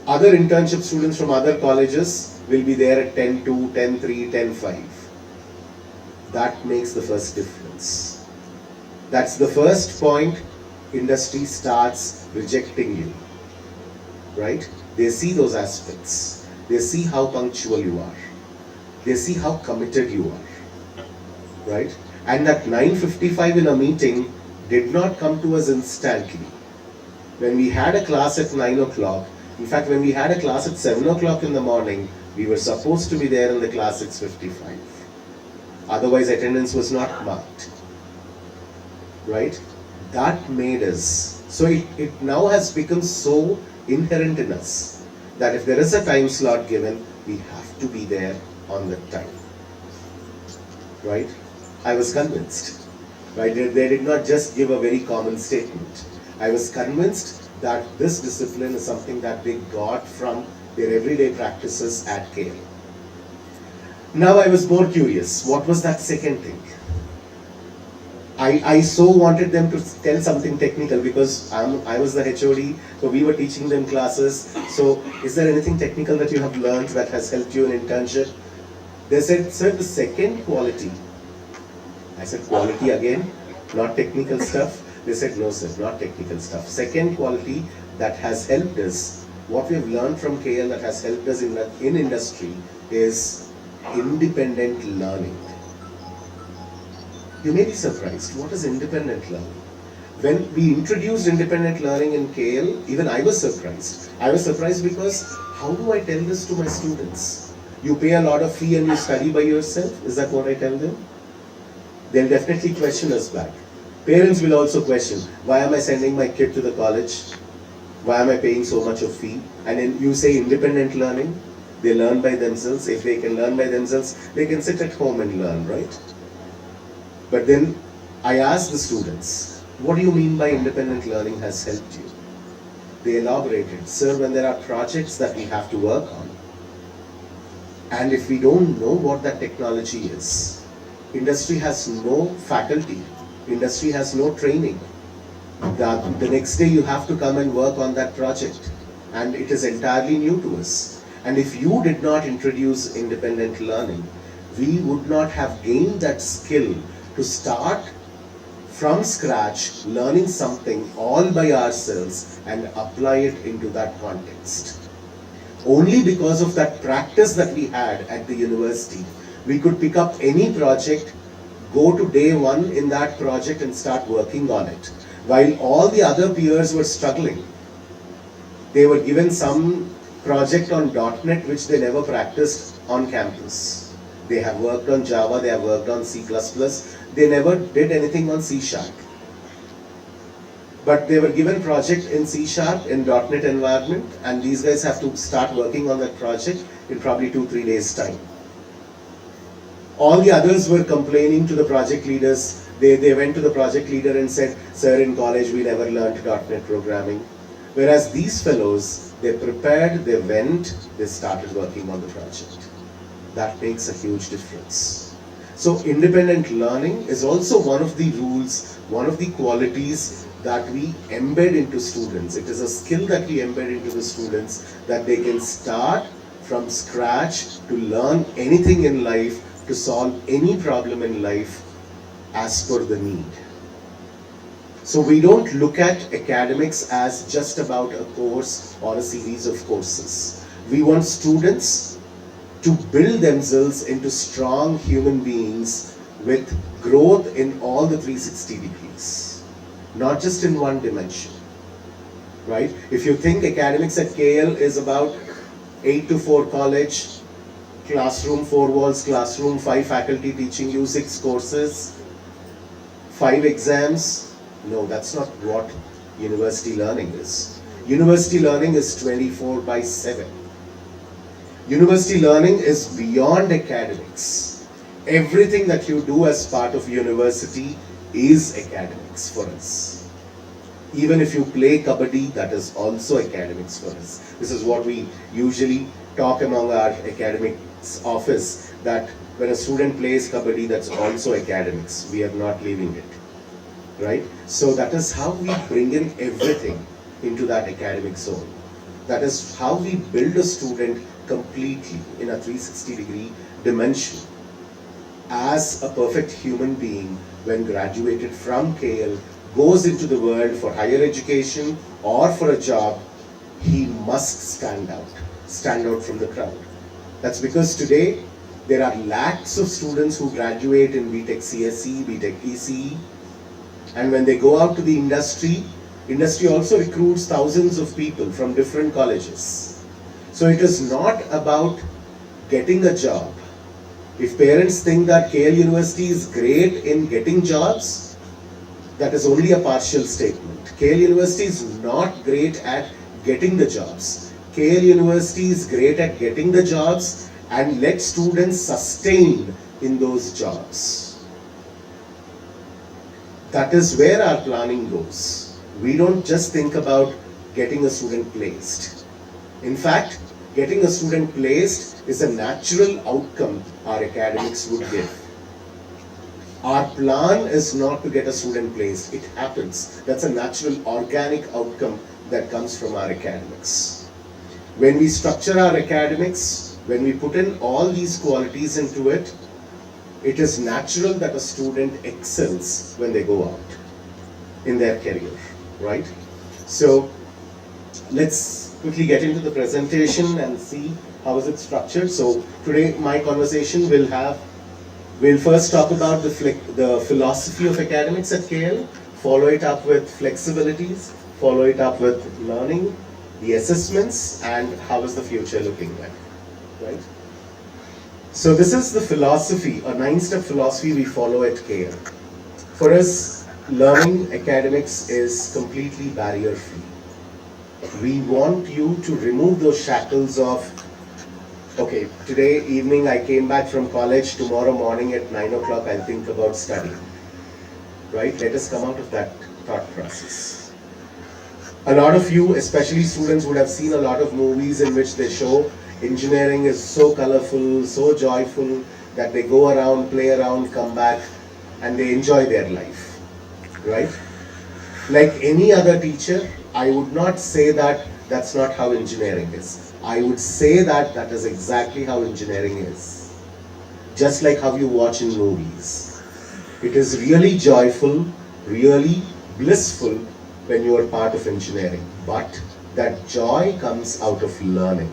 Other internship students from other colleges will be there at 10:02, 10:03, 10:05. That makes the first difference. That's the first point. Industry starts rejecting you, right? They see those aspects. They see how punctual you are. They see how committed you are, right? And that 9:55 in a meeting did not come to us instantly. When we had a class at 9 o'clock, in fact, when we had a class at 7 o'clock in the morning, we were supposed to be there in the class at 6:55. Otherwise, attendance was not marked, right? That made us, so it now has become so inherent in us that if there is a time slot given, we have to be there on the time. Right? I was convinced. Right? They did not just give a very common statement. I was convinced that this discipline is something that they got from their everyday practices at KL. Now I was more curious. What was that second thing? I so wanted them to tell something technical because I was the HOD, so we were teaching them classes. So is there anything technical that you have learned that has helped you in internship? They said, sir, the second quality. I said, quality again? Not technical stuff? They said, no sir, not technical stuff. Second quality that has helped us, what we have learned from KL that has helped us in industry is independent learning. You may be surprised, what is independent learning? When we introduced independent learning in KL, even I was surprised. I was surprised because how do I tell this to my students? You pay a lot of fee and you study by yourself? Is that what I tell them? They'll definitely question us back. Parents will also question, why am I sending my kid to the college? Why am I paying so much of fee? And then you say independent learning, they learn by themselves. If they can learn by themselves, they can sit at home and learn, right? But then I asked the students, what do you mean by independent learning has helped you? They elaborated, sir, when there are projects that we have to work on, and if we don't know what that technology is, industry has no faculty, industry has no training. The next day you have to come and work on that project, and it is entirely new to us. And if you did not introduce independent learning, we would not have gained that skill to start from scratch, learning something all by ourselves and apply it into that context. Only because of that practice that we had at the university, we could pick up any project, go to day one in that project and start working on it. While all the other peers were struggling, they were given some project on .NET which they never practiced on campus. They have worked on Java, they have worked on C++, they never did anything on C#. But they were given project in C# in .NET environment, and these guys have to start working on that project in probably 2-3 days time. All the others were complaining to the project leaders. They went to the project leader and said, sir, in college we never learned .NET programming. Whereas these fellows, they prepared, they went, they started working on the project. That makes a huge difference. So independent learning is also one of the rules, one of the qualities that we embed into students. It is a skill that we embed into the students, that they can start from scratch to learn anything in life, to solve any problem in life as per the need. So we don't look at academics as just about a course or a series of courses. We want students to build themselves into strong human beings with growth in all the 360 degrees, not just in one dimension, right? If you think academics at KL is about 8 to 4 college, classroom, 4 walls, classroom, 5 faculty teaching you 6 courses, 5 exams, no, that's not what university learning is. University learning is 24/7. University learning is beyond academics. Everything that you do as part of university is academics for us. Even if you play kabaddi, that is also academics for us. This is what we usually talk among our academics office, that when a student plays kabaddi, that's also academics. We are not leaving it, right? So that is how we bring in everything into that academic zone. That is how we build a student completely in a 360-degree dimension as a perfect human being when graduated from KL, goes into the world for higher education or for a job. He must stand out from the crowd. That's because today there are lakhs of students who graduate in B.Tech CSE, B.Tech ECE, and when they go out to the industry also recruits thousands of people from different colleges. So it is not about getting a job. If parents think that KL University is great in getting jobs, that is only a partial statement. KL University is not great at getting the jobs. KL University is great at getting the jobs and let students sustain in those jobs. That is where our planning goes. We don't just think about getting a student placed. In fact, getting a student placed is a natural outcome our academics would give. Our plan is not to get a student placed. It happens. That's a natural, organic outcome that comes from our academics. When we structure our academics, when we put in all these qualities into it, it is natural that a student excels when they go out in their career, right? So let's quickly get into the presentation and see how is it structured. So today my conversation we'll first talk about the philosophy of academics at KL, follow it up with flexibilities, follow it up with learning, the assessments, and how is the future looking like, right? So this is the philosophy, a 9-step philosophy we follow at KL. For us, learning academics is completely barrier-free. We want you to remove those shackles of, okay, today evening I came back from college, tomorrow morning at 9 o'clock I'll think about studying, right? Let us come out of that thought process. A lot of you, especially students, would have seen a lot of movies in which they show engineering is so colorful, so joyful, that they go around, play around, come back, and they enjoy their life, right? Like any other teacher, I would not say that that's not how engineering is. I would say that that is exactly how engineering is. Just like how you watch in movies. It is really joyful, really blissful when you are part of engineering. But that joy comes out of learning.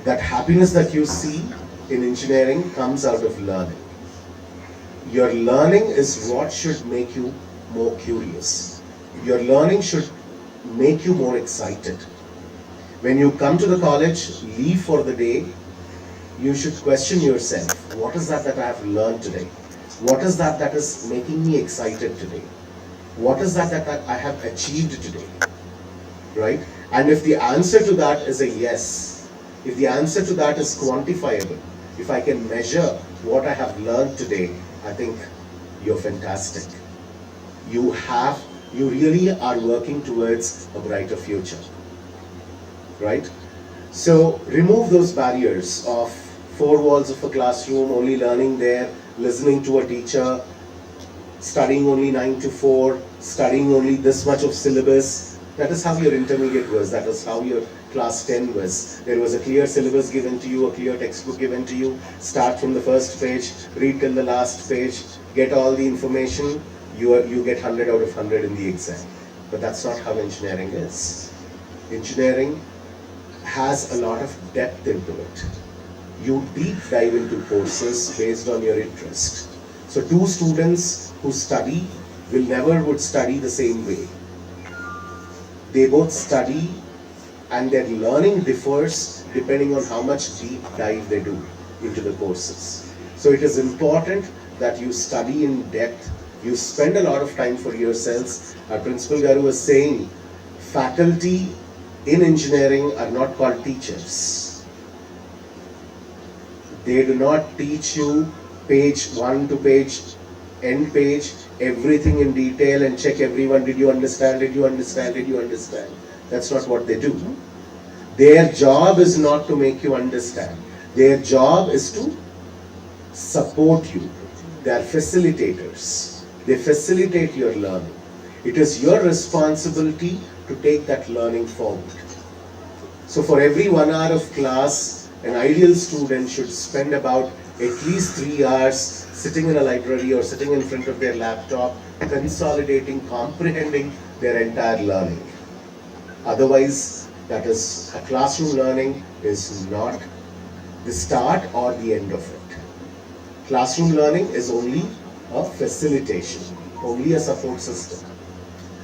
That happiness that you see in engineering comes out of learning. Your learning is what should make you more curious. Your learning should make you more excited. When you come to the college, leave for the day, you should question yourself, what is that I have learned today? What is that is making me excited today? What is that I have achieved today? Right? And if the answer to that is a yes, if the answer to that is quantifiable, if I can measure what I have learned today, I think you're fantastic. You really are working towards a brighter future, right? So remove those barriers of 4 walls of a classroom, only learning there, listening to a teacher, studying only 9 to 4, studying only this much of syllabus. That is how your intermediate was, that is how your class 10 was. There was a clear syllabus given to you, a clear textbook given to you, start from the first page, read till the last page, get all the information, you get 100 out of 100 in the exam. But that's not how engineering is. Engineering has a lot of depth into it. You deep dive into courses based on your interest. So 2 students who study would study the same way. They both study and their learning differs depending on how much deep dive they do into the courses. So it is important that you study in depth, you spend a lot of time for yourselves. Our principal Garu was saying, faculty in engineering are not called teachers. They do not teach you page 1 to page, end page, everything in detail and check everyone, did you understand, did you understand, did you understand? That's not what they do. Their job is not to make you understand. Their job is to support you. They are facilitators. They facilitate your learning. It is your responsibility to take that learning forward. So for every 1 hour of class, an ideal student should spend about at least 3 hours sitting in a library or sitting in front of their laptop, consolidating, comprehending their entire learning. Otherwise, that is, a classroom learning is not the start or the end of it. Classroom learning is only a facilitation, only a support system.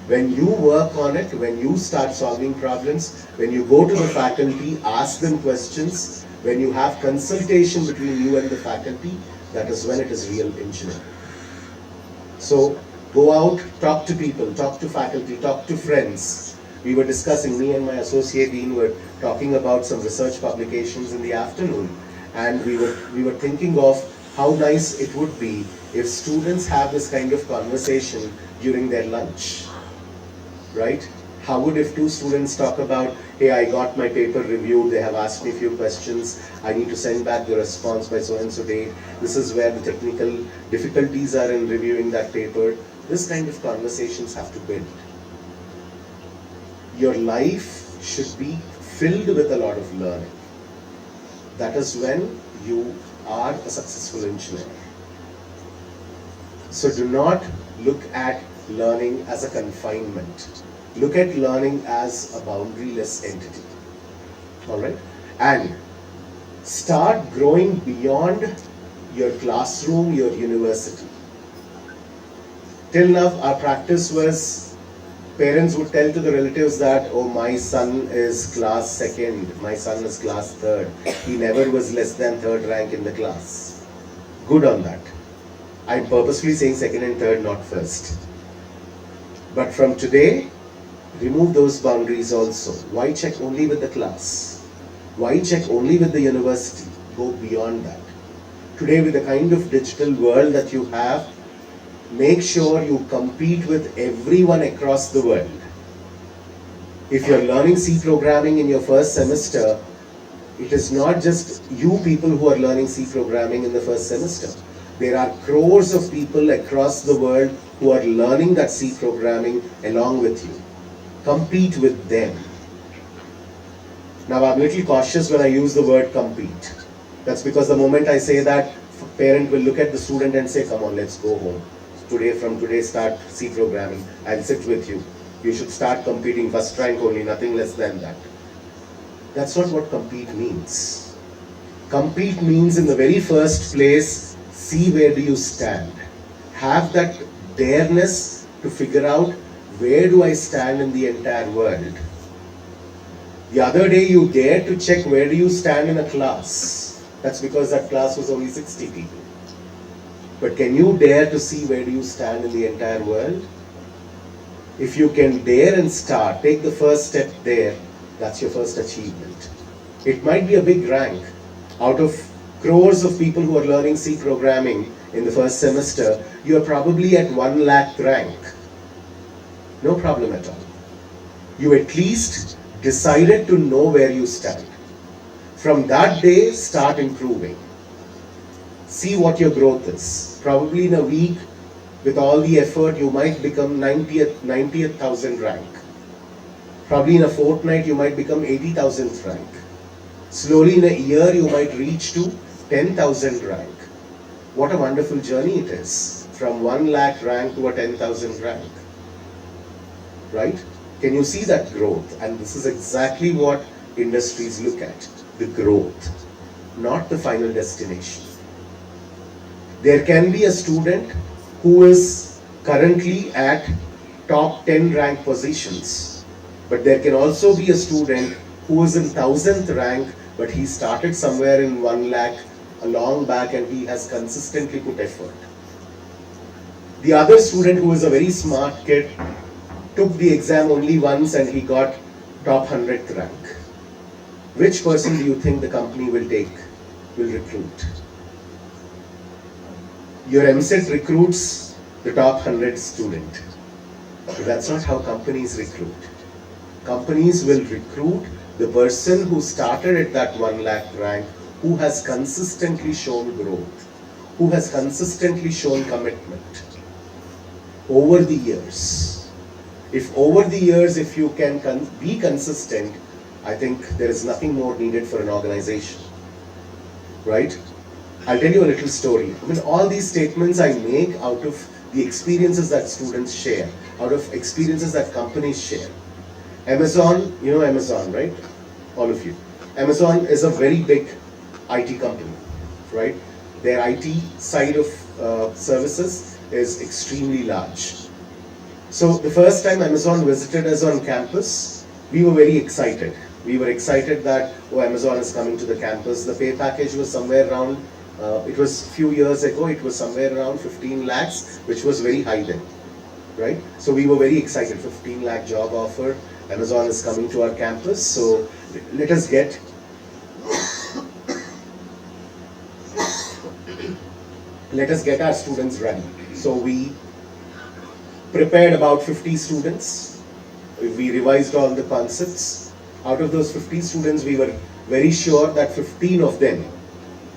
When you work on it, when you start solving problems, when you go to the faculty, ask them questions, when you have consultation between you and the faculty, that is when it is real engineering. So Go out, talk to people, talk to faculty, talk to friends. We were discussing, me and my associate dean were talking about some research publications in the afternoon, and we were thinking of how nice it would be if students have this kind of conversation during their lunch, right? How would if two students talk about, hey, I got my paper reviewed, they have asked me a few questions, I need to send back the response by so and so date, this is where the technical difficulties are in reviewing that paper. This kind of conversations have to build. Your life should be filled with a lot of learning. That is when you are a successful engineer. So do not look at learning as a confinement. Look at learning as a boundaryless entity. All right? And start growing beyond your classroom, your university. Till now, our practice was parents would tell to the relatives that, oh, my son is class second, my son is class third. He never was less than third rank in the class. Good on that. I'm purposely saying second and third, not first. But from today, remove those boundaries also. Why check only with the class? Why check only with the university? Go beyond that. Today, with the kind of digital world that you have, make sure you compete with everyone across the world. If you're learning C programming in your first semester, it is not just you people who are learning C programming in the first semester. There are crores of people across the world who are learning that C programming along with you. Compete with them. Now, I'm a little cautious when I use the word compete. That's because the moment I say that, a parent will look at the student and say, come on, let's go home. From today start C programming. I'll sit with you. You should start competing first rank only, nothing less than that. That's not what compete means. Compete means in the very first place, see where do you stand. Have that dareness to figure out where do I stand in the entire world. The other day you dared to check where do you stand in a class. That's because that class was only 60 people. But can you dare to see where do you stand in the entire world? If you can dare and start, take the first step there, that's your first achievement. It might be a big rank. Out of crores of people who are learning C programming in the first semester, you are probably at 1 lakh rank. No problem at all. You at least decided to know where you stand. From that day, start improving. See what your growth is. Probably in a week, with all the effort, you might become 90,000 rank. Probably in a fortnight, you might become 80,000th rank. Slowly in a year, you might reach to 10,000 rank. What a wonderful journey it is. From 1 lakh rank to a 10,000 rank. Right? Can you see that growth? And this is exactly what industries look at. The growth, not the final destination. There can be a student who is currently at top 10 rank positions, but there can also be a student who is in 1000th rank, but he started somewhere in 1 lakh a long back and he has consistently put effort. The other student, who is a very smart kid, took the exam only once and he got top 100th rank. Which person do you think the company will recruit? Your MSET recruits the top 100 student. But that's not how companies recruit. Companies will recruit the person who started at that 1 lakh rank, who has consistently shown growth, who has consistently shown commitment over the years. If over the years, if you can be consistent, I think there is nothing more needed for an organization, right? I'll tell you a little story. I mean, all these statements I make out of the experiences that students share, out of experiences that companies share. Amazon, you know Amazon, right? All of you. Amazon is a very big IT company, right? Their IT side of services is extremely large. So the first time Amazon visited us on campus, we were very excited. We were excited that, oh, Amazon is coming to the campus. The pay package was somewhere around, it was a few years ago, it was somewhere around 15 lakhs, which was very high then. right? So we were very excited, 15 lakh job offer, Amazon is coming to our campus, so let us get our students ready. So we prepared about 50 students, we revised all the concepts. Out of those 50 students, we were very sure that 15 of them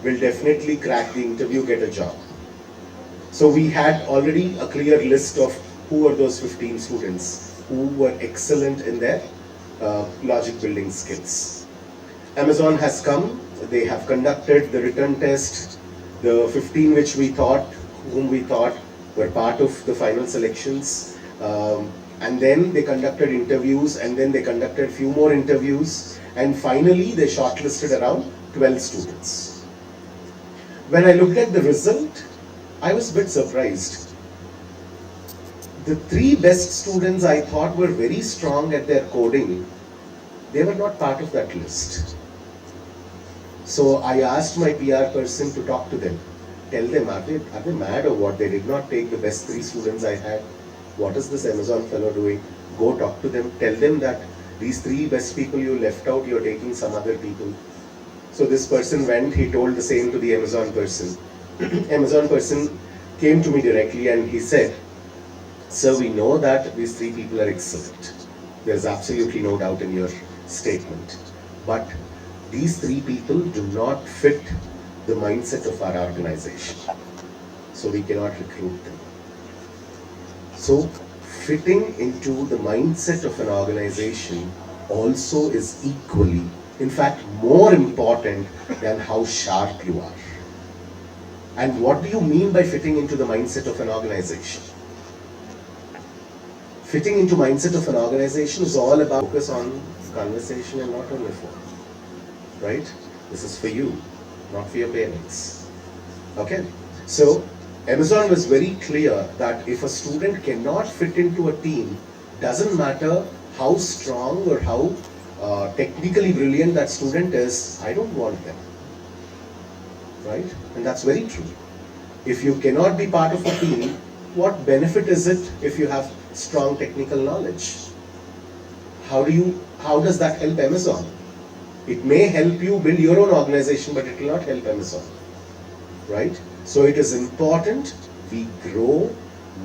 will definitely crack the interview, get a job. So we had already a clear list of who were those 15 students who were excellent in their logic building skills. Amazon has come, they have conducted the written test, the 15 whom we thought were part of the final selections, and then they conducted interviews, and then they conducted few more interviews, and finally they shortlisted around 12 students. When I looked at the result, I was a bit surprised. The 3 best students I thought were very strong at their coding, they were not part of that list. So I asked my PR person to talk to them, tell them, are they mad or what? They did not take the best 3 students I had. What is this Amazon fellow doing? Go talk to them, tell them that these 3 best people you left out, you're taking some other people. So this person went, he told the same to the Amazon person. Amazon person came to me directly and he said, sir, we know that these 3 people are excellent. There's absolutely no doubt in your statement. But these 3 people do not fit the mindset of our organization. So we cannot recruit them. So fitting into the mindset of an organization also is equally, in fact, more important than how sharp you are. And what do you mean by fitting into the mindset of an organization? Fitting into mindset of an organization is all about focus on conversation and not on your phone. Right? This is for you, not for your parents. Okay? So, Amazon was very clear that if a student cannot fit into a team, doesn't matter how strong or how technically brilliant that student is, I don't want them. Right? And that's very true. If you cannot be part of a team, what benefit is it if you have strong technical knowledge? How does that help Amazon? It may help you build your own organization, but it will not help Amazon. Right? So it is important we grow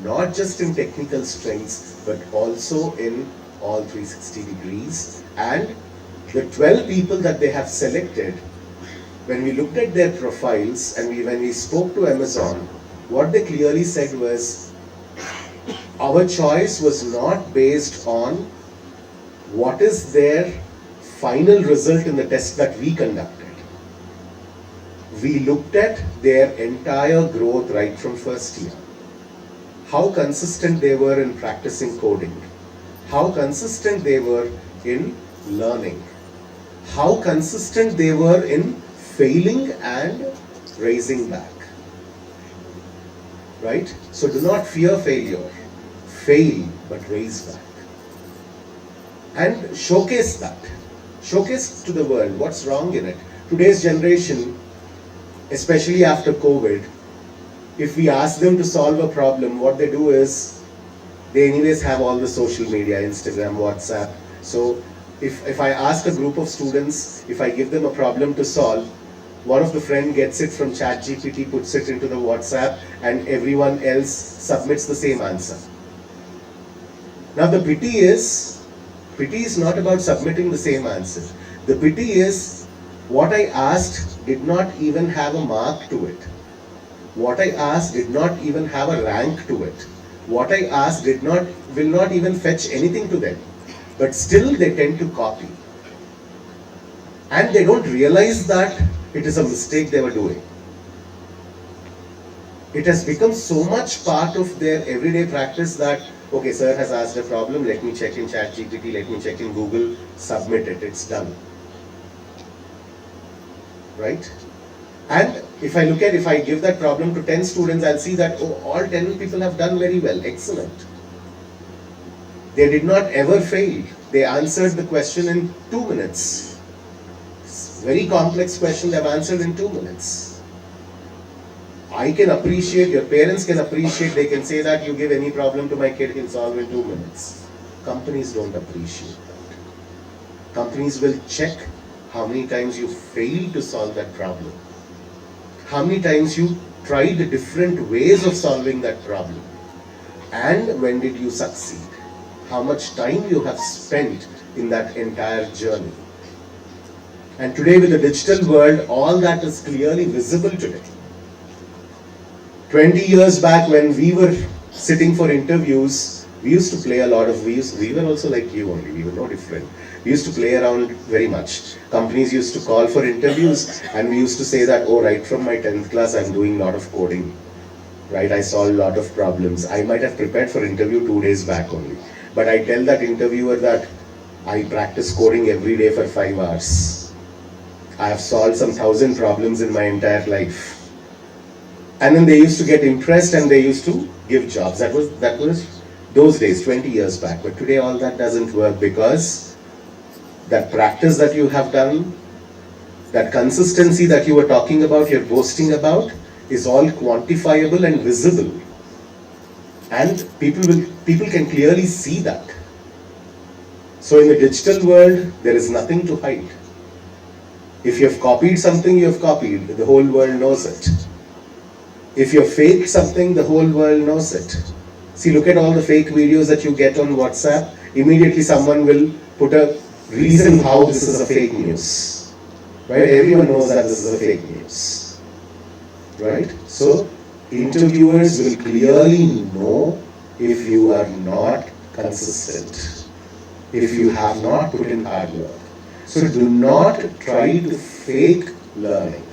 not just in technical strengths, but also in all 360 degrees. And the 12 people that they have selected, when we looked at their profiles and when we spoke to Amazon, what they clearly said was, our choice was not based on what is their final result in the test that we conducted. We looked at their entire growth right from first year. How consistent they were in practicing coding. How consistent they were in learning. How consistent they were in failing and raising back. Right? So do not fear failure. Fail, but raise back. And showcase that. Showcase to the world what's wrong in it. Today's generation, especially after COVID, if we ask them to solve a problem, what they do is, they anyways have all the social media, Instagram, WhatsApp. So if I ask a group of students, if I give them a problem to solve, one of the friend gets it from ChatGPT, puts it into the WhatsApp, and everyone else submits the same answer. Now the pity is not about submitting the same answer. The pity is, what I asked did not even have a mark to it. What I asked did not even have a rank to it. What I asked will not even fetch anything to them. But still they tend to copy. And they don't realize that it is a mistake they were doing. It has become so much part of their everyday practice that, okay, sir has asked a problem, let me check in ChatGPT, let me check in Google, submit it, it's done. Right? And if I give that problem to 10 students, I'll see that, oh, all 10 people have done very well, excellent. They did not ever fail. They answered the question in 2 minutes. Very complex question they've answered in 2 minutes. I can appreciate, your parents can appreciate, they can say that you give any problem to my kid, he'll solve in 2 minutes. Companies don't appreciate that. Companies will check how many times you failed to solve that problem. How many times you tried different ways of solving that problem. And when did you succeed? How much time you have spent in that entire journey. And today with the digital world, all that is clearly visible today. 20 years back when we were sitting for interviews, we used to play a lot of, we were also like you only, we were no different. We used to play around very much. Companies used to call for interviews and we used to say that, oh, right from my 10th class, I'm doing a lot of coding. Right, I solve a lot of problems. I might have prepared for interview 2 days back only. But I tell that interviewer that I practice coding every day for 5 hours. I have solved some 1,000 problems in my entire life. And then they used to get impressed and they used to give jobs. That was those days, 20 years back. But today all that doesn't work because that practice that you have done, that consistency that you were talking about, you're boasting about, is all quantifiable and visible. And people can clearly see that. So in the digital world, there is nothing to hide. If you have copied something, you have copied. The whole world knows it. If you have faked something, the whole world knows it. See, look at all the fake videos that you get on WhatsApp. Immediately someone will put a reason how this is a fake news. Right? Everyone knows that this is a fake news. Right? So, interviewers will clearly know if you are not consistent, if you have not put in hard work. So, do not try to fake learning.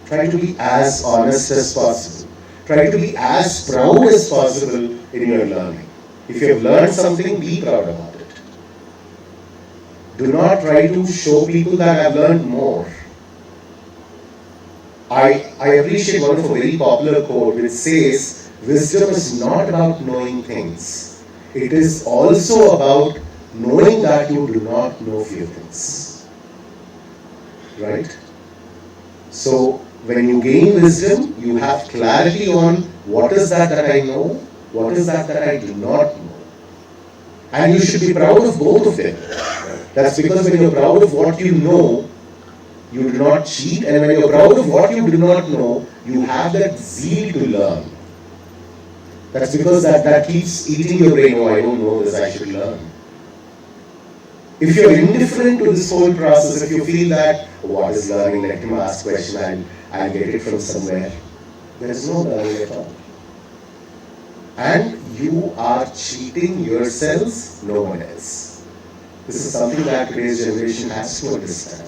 Try to be as honest as possible. Try to be as proud as possible in your learning. If you have learned something, be proud about it. Do not try to show people that I have learned more. I appreciate one of a very popular quote which says, wisdom is not about knowing things. It is also about knowing that you do not know few things. Right? So, when you gain wisdom, you have clarity on what is that I know, what is that I do not know. And you should be proud of both of them. That's because when you're proud of what you know, you do not cheat, and when you're proud of what you do not know, you have that zeal to learn. That's because that keeps eating your brain. Oh, I don't know this, I should learn. If you're indifferent to this whole process, if you feel that, oh, what is learning, let him ask question, I'll get it from somewhere, there is no learning at all. And you are cheating yourselves, no one else. This is something that today's generation has to understand.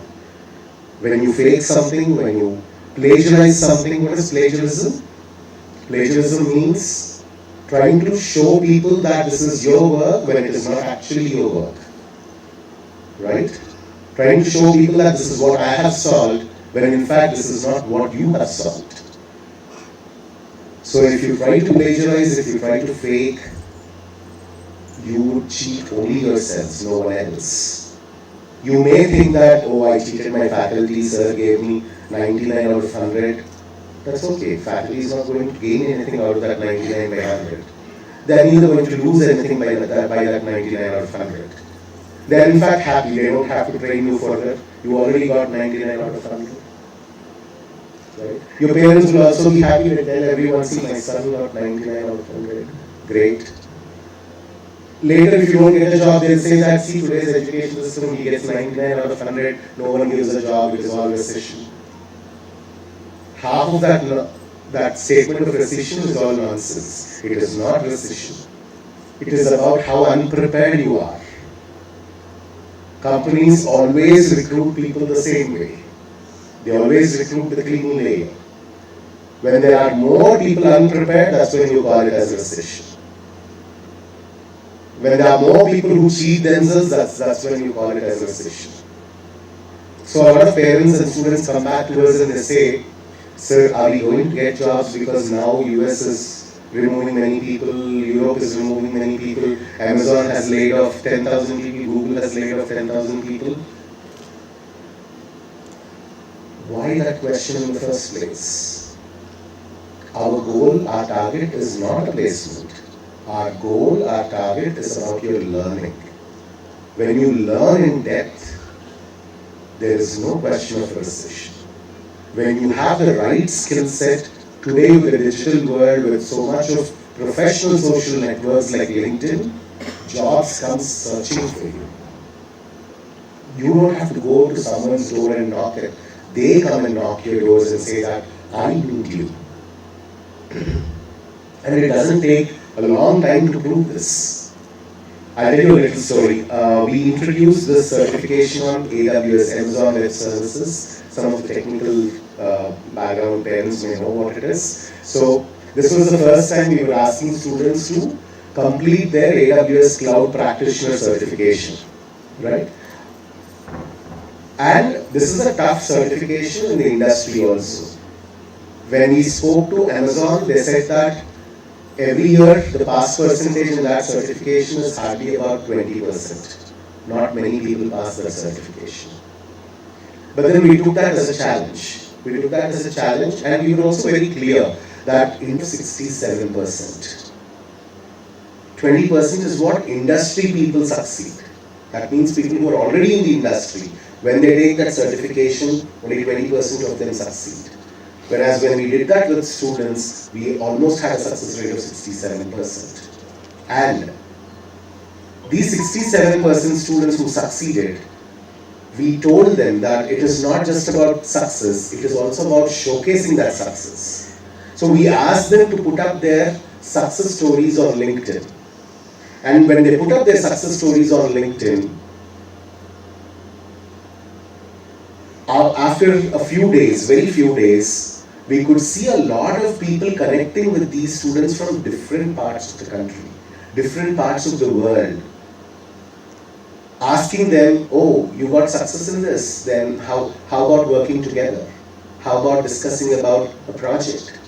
When you fake something, when you plagiarize something, what is plagiarism? Plagiarism means trying to show people that this is your work when it is not actually your work. Right? Trying to show people that this is what I have solved when in fact this is not what you have solved. So if you try to plagiarize, if you try to fake, you would cheat only yourselves, no one else. You may think that, oh, I cheated my faculty, sir gave me 99 out of 100. That's okay. Faculty is not going to gain anything out of that 99 by 100. They are neither going to lose anything by that 99 out of 100. They are in fact happy. They don't have to train you further. You already got 99 out of 100. Right? Your parents will also be happy to tell everyone, see, my son got 99 out of 100. Great. Later, if you don't get a job, they'll say that, see, today's education system, he gets 99 out of 100, no one gives a job, it is all recession. Half of that statement of recession is all nonsense. It is not recession. It is about how unprepared you are. Companies always recruit people the same way. They always recruit the clean layer. When there are more people unprepared, that's when you call it as recession. When there are more people who cheat themselves, that's when you call it as recession. So a lot of parents and students come back to us and they say, sir, are we going to get jobs because now US is removing many people, Europe is removing many people, Amazon has laid off 10,000 people, Google has laid off 10,000 people? Why that question in the first place? Our goal, our target is not a placement. Our goal, our target is about your learning. When you learn in depth, there is no question of recession. When you have the right skill set, today with the digital world, with so much of professional social networks like LinkedIn, jobs come searching for you. You don't have to go to someone's door and knock it. They come and knock your doors and say that, I need you. And it doesn't take a long time to prove this. I'll tell you a little story. We introduced this certification on AWS, Amazon Web Services. Some of the technical background parents may know what it is. So this was the first time we were asking students to complete their AWS Cloud Practitioner certification, right? And this is a tough certification in the industry also. When we spoke to Amazon, they said that every year the pass percentage in that certification is hardly about 20%. Not many people pass that certification. But then we took that as a challenge. We took that as a challenge, and we were also very clear that in 67%, 20% is what industry people succeed. That means people who are already in the industry, when they take that certification, only 20% of them succeed. Whereas when we did that with students, we almost had a success rate of 67%. And these 67% students who succeeded, we told them that it is not just about success, it is also about showcasing that success. So we asked them to put up their success stories on LinkedIn. And when they put up their success stories on LinkedIn, after a few days, very few days, we could see a lot of people connecting with these students from different parts of the country, different parts of the world, asking them, oh, you got success in this, then how about working together? How about discussing about a project?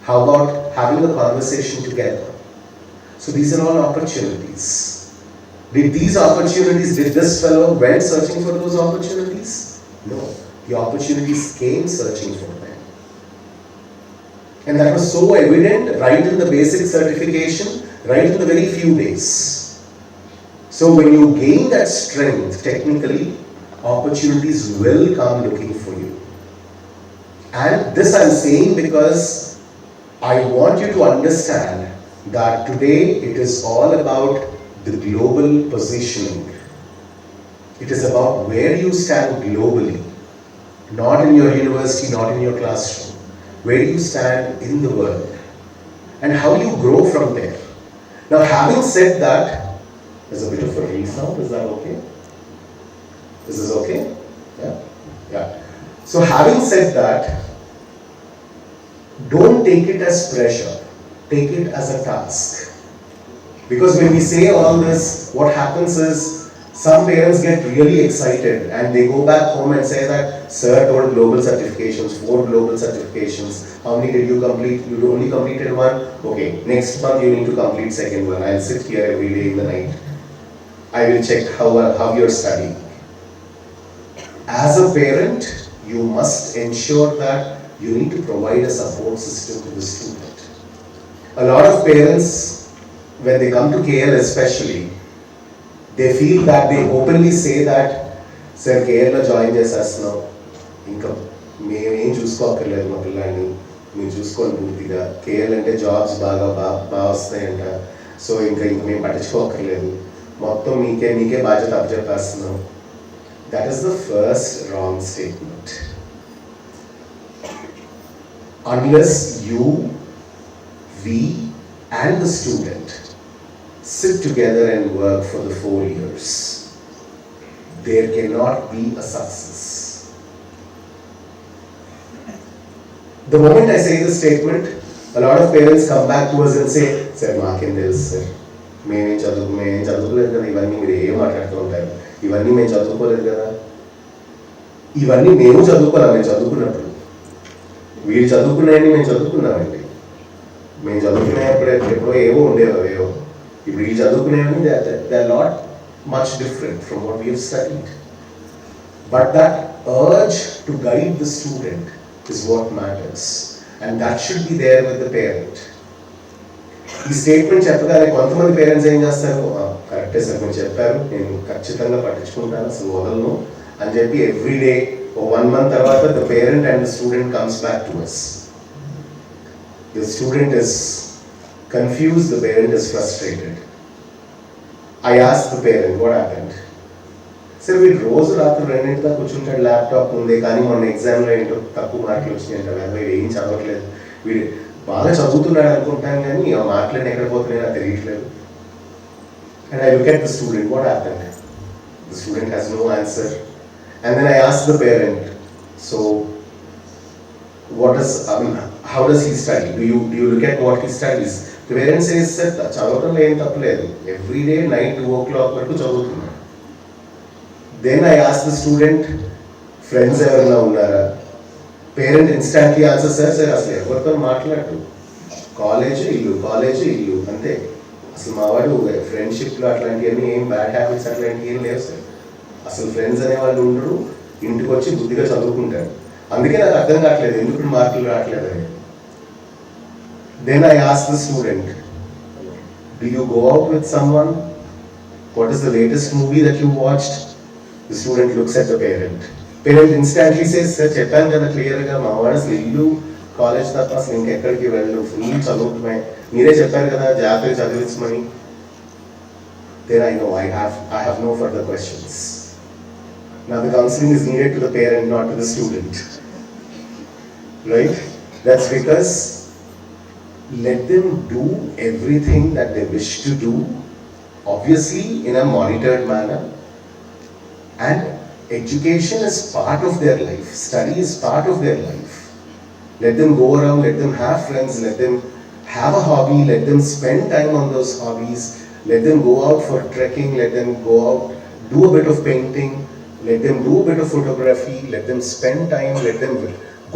How about having a conversation together? So these are all opportunities. Did this fellow went searching for those opportunities? No, the opportunities came searching for them. And that was so evident right in the basic certification, right in the very few days. So when you gain that strength technically, opportunities will come looking for you. And this I'm saying because I want you to understand that today it is all about the global positioning. It is about where you stand globally, not in your university, not in your classroom. Where you stand in the world and how you grow from there. Now, having said that, there's a bit of a resound. Is that okay? Is this okay? Yeah. So, having said that, don't take it as pressure. Take it as a task. Because when we say all this, what happens is some parents get really excited and they go back home and say that, sir told global certifications, 4 global certifications. How many did you complete? You only completed 1? Okay, next month you need to complete second one. I'll sit here every day in the night. I will check how you're studying. As a parent, you must ensure that you need to provide a support system to the student. A lot of parents, when they come to KL especially, they feel that they openly say that, sir, KL lo join chesastunnav, inka మేము చూసుకోకర్లేదు మా పిల్లాన్ని, మేము చూసుకొని పూర్తిగా KL అంటే jobs బాగా వస్తాయంట, so ఇంకా మేము పట్టించుకోకర్లేదు, మొత్తం మీకే బాధ్యత అప్పచెప్పేస్తున్నాం. That is the first wrong statement. Unless you, we and the student sit together and work for the 4 years, there cannot be a success. The moment I say this statement, a lot of parents come back to us and say, sir, maakem telusu sir, మేము చదువుకోలేదు కదా, ఇవన్నీ మీరు ఏం మాట్లాడుతూ ఉంటారు, ఇవన్నీ మేము చదువుకోలేదు కదా. ఇవన్నీ మేము చదువుకోలేము, మేము చదువుకున్నప్పుడు. వీళ్ళు చదువుకున్నాయని మేము చదువుకున్నామండి. మేము చదువుకునేప్పుడు ఎప్పుడో ఏవో ఉండేవో ఏవో. ఇప్పుడు వీళ్ళు చదువుకునేవని they are not much different from what we have studied. But that urge to guide the student is what matters. and that should be there with the parent. ఈ స్టేట్మెంట్ చెప్పగానే కొంతమంది పేరెంట్స్ ఏం చేస్తారు, కరెక్టే సార్ మీరు చెప్పారు, నేను ఖచ్చితంగా పట్టించుకుంటాను, అసలు వదలను అని చెప్పి ఎవ్రీడే 1 month తర్వాత the parent and the student comes back to us. The student is confused, the parent is frustrated. I asked the parent, what happened? Sir, వీడు రోజు రాత్రి 2 దాకా కూర్చుంటాడు, ల్యాప్టాప్ ఉంది, కానీ మొన్న ఎగ్జామ్లో ఏంటో తక్కువ మార్కులు వచ్చినాయంట, వీడు ఏం చదవట్లేదు, వీడు బాగా చదువుతున్నాడు అనుకుంటాను కానీ ఆ మార్కులను ఎక్కడ పోతున్నాయో నాకు తెలియట్లేదు. And I look at the student, what happened? The student has no answer. And then I ask the parent, so how does he study? Do you look at what he studies? The parent says, sir, చదవటంలో ఏం తప్పలేదు, every day night 2 o'clock వరకు చదువుతున్నాడు. Then I ask the student, friends ఎవరైనా ఉన్నారా? Parent instantly answers, sir అసలు ఎవరితో మాట్లాడు, college ఇల్లు అంతే, అసలు మా వాడు ఫ్రెండ్షిప్లో అట్లాంటివన్నీ ఏం బ్యాడ్ హ్యాబిట్స్ అట్లాంటివి ఏం లేవు సార్, అసలు ఫ్రెండ్స్ అనే వాళ్ళు ఉండరు, ఇంటికి వచ్చి బుద్ధిగా చదువుకుంటారు, అందుకే నాకు అర్థం కావట్లేదు ఎందుకు మార్కులు రావట్లేదు అని. Then I ask the student, do you go out with someone? What is the latest movie that you watched? The student looks at the parent. Parent instantly says, sir చెప్పాను కదా క్లియర్గా, మా వాడు అసలు ఇల్లు కాలేజ్ తప్ప అసలు ఇంకెక్కడికి వెళ్ళు, ఫుల్ చదువుతున్నాయి, మీరే చెప్పారు కదా జాగ్రత్తగా చదివించమని. Then I know I have no further questions. Now the counseling is needed to the parent, not to the student. Right? That's because let them do everything that they wish to do, obviously in a monitored manner. And education is part of their life, study is part of their life. Let them go around, let them have friends, let them have a hobby, let them spend time on those hobbies, let them go out for trekking, let them go out, do a bit of painting, let them do a bit of photography, let them spend time, let them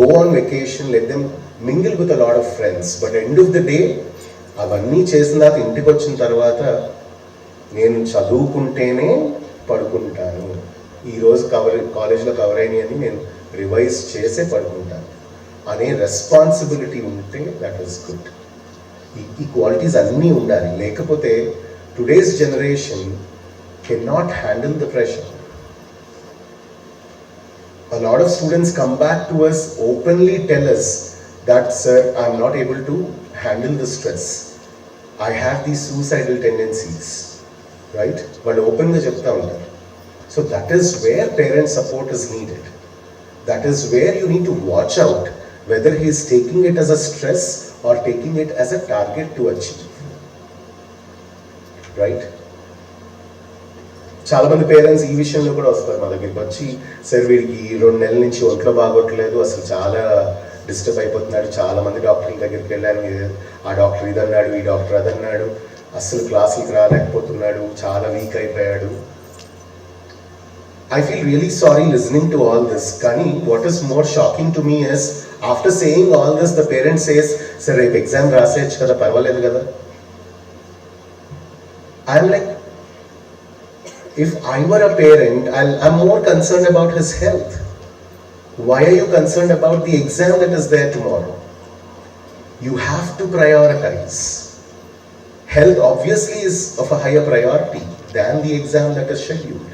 go on vacation, let them mingle with a lot of friends. But end of the day, అవన్నీ చేసిన దాకా ఇంటికి వచ్చిన తర్వాత నేను చదువుకుంటేనే పడుకుంటాను, ఈరోజు కాలేజ్లో కవర్ అయినాయని నేను రివైజ్ చేసే పడుకుంటాను అనే రెస్పాన్సిబిలిటీ ఉంటే దట్ ఈస్ గుడ్. ఈ క్వాలిటీస్ అన్నీ ఉండాలి, లేకపోతే today's generation can not handle the pressure. A lot of students come back to us, openly tell us that, sir, I am not able to handle the stress, I have these suicidal tendencies, right? But open ga chepta untaru. So that is where parent support is needed. That is where you need to watch out whether he is taking it as a stress or taking it as a target to achieve, right? చాలా మంది parents ఈ విషయంలో కూడా వస్తారు మా దగ్గరికి వచ్చి, sir వీడికి 2 నెలల నుంచి ఒంట్లో బాగోట్లేదు, అసలు చాలా డిస్టర్బ్ అయిపోతున్నాడు, చాలా మంది డాక్టర్ల దగ్గరికి వెళ్ళాను, ఆ డాక్టర్ ఇదన్నాడు, ఈ డాక్టర్ అదన్నాడు, అసలు క్లాసులకు రాలేకపోతున్నాడు, చాలా వీక్ అయిపోయాడు. I feel really sorry listening to all this. Kani, what is more shocking to me is, after saying all this, the parent says, sir, if exam rasechu kada, parvaledu kada. I am like, if I were a parent, I'm more concerned about his health. Why are you concerned about the exam that is there tomorrow? You have to prioritize. Health obviously is of a higher priority than the exam that is scheduled.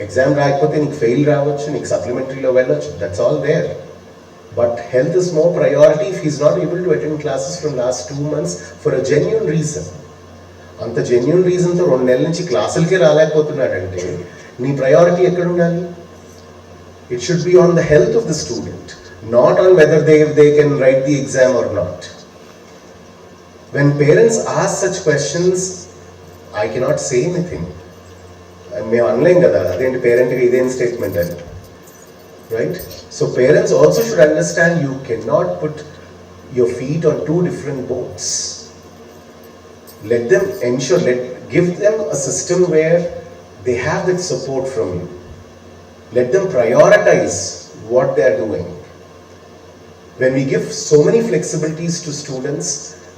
Exam రాకపోతే నీకు fail రావచ్చు, నీకు సప్లిమెంటరీలో వెళ్ళొచ్చు, that's all there. But health is more priority if he's not able to attend classes from last 2 months for a genuine reason. అంత genuine రీజన్తో 2 నెలల నుంచి క్లాసులకే రాలేకపోతున్నాడంటే నీ ప్రయారిటీ ఎక్కడ ఉండాలి? It should be on the health of the student, not on whether they can write the exam or not. When parents ask such questions, I cannot say anything. మేము అనలేం కదా అదేంటి పేరెంట్గా ఇదేం స్టేట్మెంట్ అని, right? So parents also should understand you can not put your feet on 2 different boats. Let them ensure, give them a system where they have that support from you. Let them prioritize what they are doing. When we give so many flexibilities to students,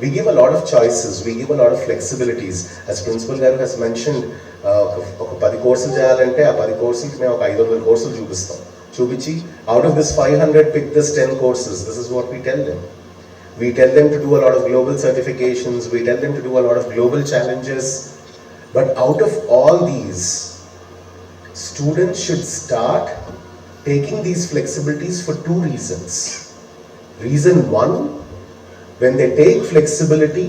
we give a lot of choices, we give a lot of flexibilities. As Principal Garu has mentioned, ఒక 10 కోర్సులు చేయాలంటే ఆ 10 కోర్సులకి మేము ఒక 500 కోర్సులు చూపిస్తాం. చూపించి out of this 500 pick this 10 courses. This is what we tell them. We tell them to do a lot of global certifications, we tell them to do a lot of global challenges. But out of all these, students should start taking these flexibilities for two reasons. Reason one, when they take flexibility,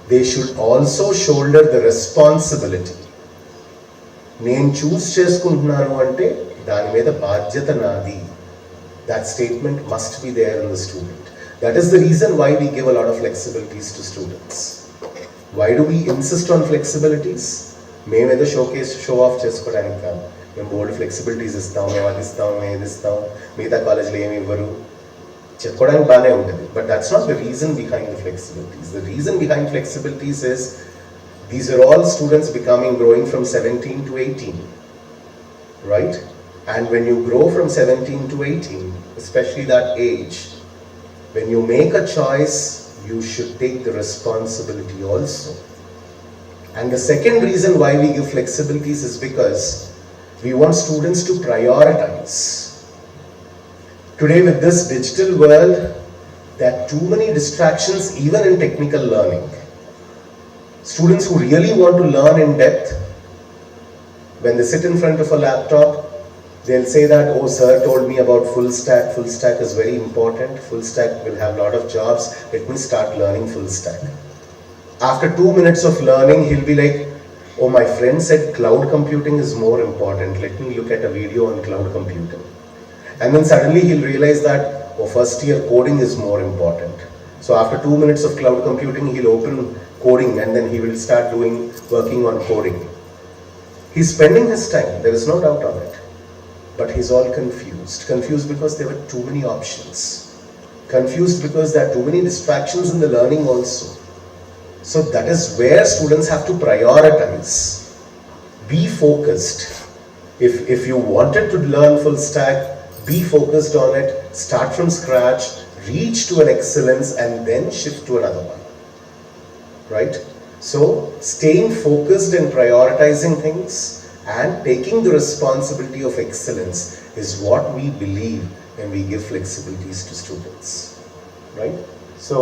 they should also shoulder the responsibility. నేను చూస్ చేసుకుంటున్నాను అంటే దాని మీద బాధ్యత నాది. That statement must be there in the student. That is the reason why we give a lot of flexibilities to students. Why do we insist on flexibilities? మేము ఏదో show off చేసుకోవడానికి కాదు. మేము బోల్డ్ ఫ్లెక్సిబిలిటీస్ ఇస్తాం, మేము అది ఇస్తాం, మేము ఇది ఇస్తాం, మిగతా కాలేజీలో ఏమి ఇవ్వరు చెప్పుకోవడానికి బాగానే ఉంటుంది. But that's not the reason behind the flexibilities. The reason behind flexibilities is these are all students growing from 17 to 18, right? And when you grow from 17 to 18, especially that age, when you make a choice, you should take the responsibility also. And the second reason why we give flexibilities is because we want students to prioritize. Today with this digital world, there are too many distractions even in technical learning. Students who really want to learn in depth, when they sit in front of a laptop, they'll say that, oh, sir told me about full stack is very important, full stack will have a lot of jobs, let me start learning full stack. After 2 minutes of learning, he'll be like, oh, my friend said cloud computing is more important, let me look at a video on cloud computing. And then suddenly he'll realize that, oh, first year coding is more important. So after 2 minutes of cloud computing, he'll open coding and then he will start working on coding. He's spending his time, there is no doubt on it. But he's all confused. Confused because there were too many options. Confused because there are too many distractions in the learning also. So that is where students have to prioritize. Be focused. If you wanted to learn full stack, be focused on it, start from scratch, reach to an excellence and then shift to another one. Right? So staying focused and prioritizing things and taking the responsibility of excellence is what we believe when we give flexibilities to students. Right? So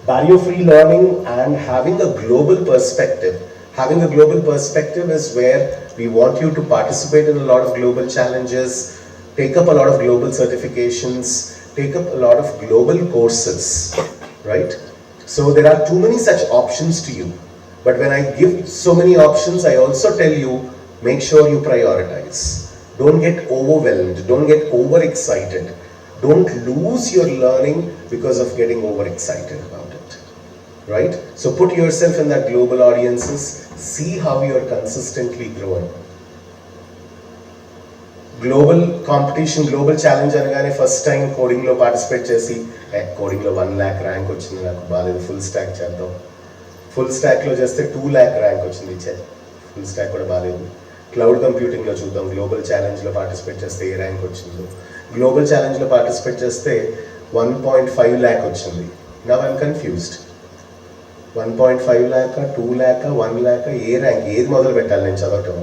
barrier-free learning and having a global perspective. Having a global perspective is where we want you to participate in a lot of global challenges, take up a lot of global certifications, take up a lot of global courses, right? So there are too many such options to you. But when I give so many options, I also tell you, make sure you prioritize. Don't get overwhelmed, don't get overexcited. Don't lose your learning because of getting overexcited about it, right? So put yourself in that global audiences, see how you are consistently growing. Global competition, global challenge అనగానే first time కోడింగ్లో participate చేసి కోడింగ్లో 1 lakh rank వచ్చింది, నాకు బాగాలేదు, full stock చేద్దాం. Full స్టాక్లో చేస్తే 2 lakh rank వచ్చింది, full stock కూడా బాగాలేదు. క్లౌడ్ కంప్యూటింగ్లో చూద్దాం, గ్లోబల్ ఛాలెంజ్లో పార్టిసిపేట్ చేస్తే ఏ ర్యాంక్ వచ్చిందో. గ్లోబల్ ఛాలెంజ్లో పార్టిసిపేట్ చేస్తే 1.5 lakh వచ్చింది. Now I'm confused. 1.5 lakh, 2 lakh, 1 lakh, A rank, ఏది మొదలు పెట్టాలి నేను చదవటం?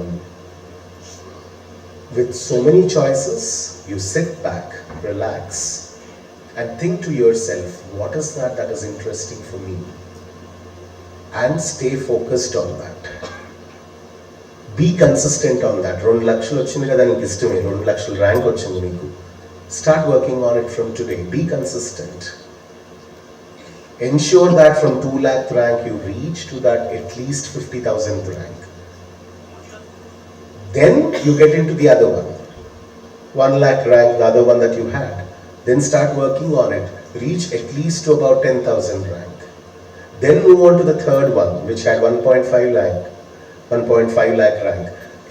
With so many choices, you sit back, relax, and think to yourself, what is that is interesting for me? And stay focused on that. Be consistent on that. 2 lakhs వచ్చింది కదా నీకు ఇష్టమే, 2 lakhs rank వచ్చింది నీకు. Start working on it from today. Be consistent. Ensure that from 2 lakh rank you reach to that at least 50,000th rank. Then you get into the other one, 1 lakh rank, the other one that you had. Then start working on it, reach at least to about 10,000 rank. Then move on to the third one, which had 1.5 lakh rank.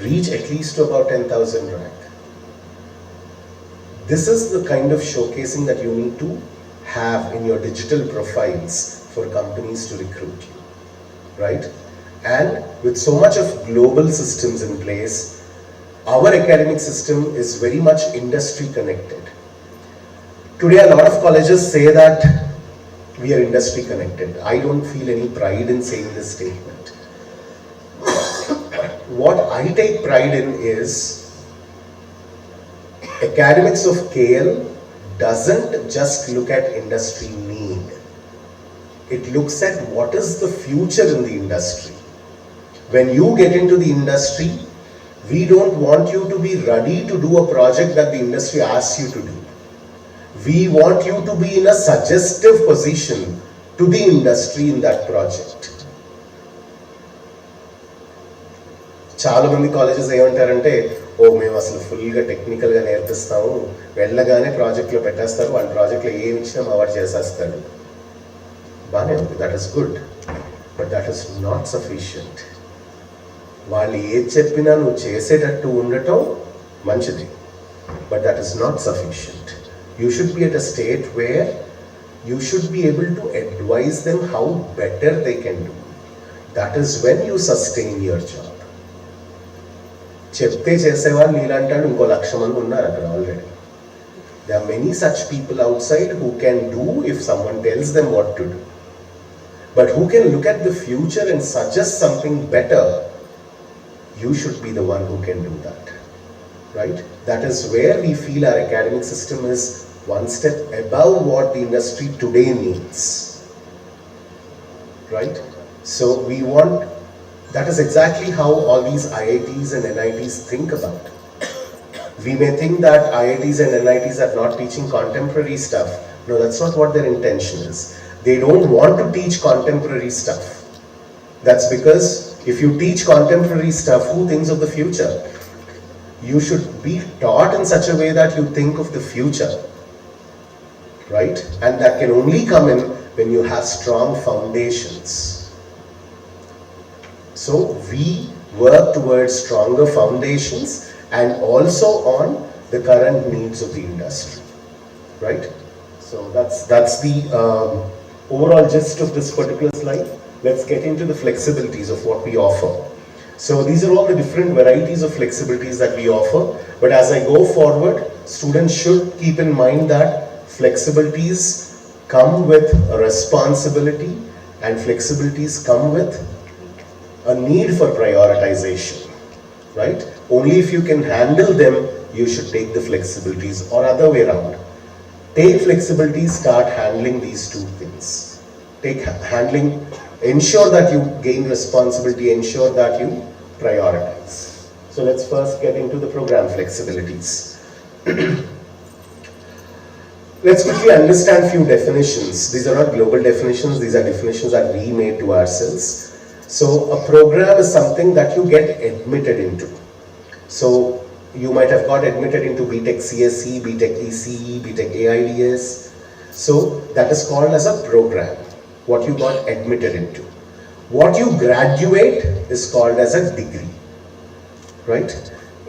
Reach at least to about 10,000 rank. This is the kind of showcasing that you need to have in your digital profiles for companies to recruit you, right? And with so much of global systems in place, our academic system is very much industry connected. Today a lot of colleges say that we are industry connected. I don't feel any pride in saying this statement. What I take pride in is academics of KL doesn't just look at industry need. It looks at what is the future in the industry. When you get into the industry, we don't want you to be ready to do a project that the industry asks you to do. We want you to be in a suggestive position to the industry in that project. చాలా మంది colleges ఏమంటారంటే ఓ మేము అసలు ఫుల్గా టెక్నికల్గా నేర్పిస్తాము, వెళ్ళగానే ప్రాజెక్ట్లో పెట్టేస్తారు, వాళ్ళ ప్రాజెక్ట్లో ఏమి ఇచ్చినా మా వాడు చేసేస్తాడు. బాగానే ఉంది, that is good, but that is not sufficient. వాళ్ళు ఏది చెప్పినా నువ్వు చేసేటట్టు ఉండటం మంచిది, but that is not sufficient. You should be at a state where you should be able to advise them how better they can do. That is when you sustain your job. చెప్తే చేసేవాళ్ళు నీలాంటాడు ఇంకో 1,00,000 మంది ఉన్నారు అక్కడ already. There are many such people outside who can do if someone tells them what to do. But who can look at the future and suggest something better, you should be the one who can do that. Right? That is where we feel our academic system is one step above what the industry today needs. Right? So we want, that is exactly how all these IITs and NITs think about. We may think that IITs and NITs are not teaching contemporary stuff. No, that's not what their intention is. They don't want to teach contemporary stuff. That's because if you teach contemporary stuff, who thinks of the future? You should be taught in such a way that you think of the future. Right? And that can only come in when you have strong foundations. So we work towards stronger foundations and also on the current needs of the industry, right? So that's the overall gist of this particular slide. Let's get into the flexibilities of what we offer. So these are all the different varieties of flexibilities that we offer, but as I go forward, students should keep in mind that flexibilities come with a responsibility and flexibilities come with a need for prioritization, right? Only if you can handle them, you should take the flexibilities, or other way around. Take flexibilities, start handling these two things. Ensure that you gain responsibility, ensure that you prioritize. So let's first get into the program flexibilities. Let's quickly understand few definitions. These are not global definitions, these are definitions that we made to ourselves. So a program is something that you get admitted into. So you might have got admitted into B.Tech CSE, B.Tech ECE, B.Tech AIDS. So that is called as a program, what you got admitted into. What you graduate is called as a degree, right?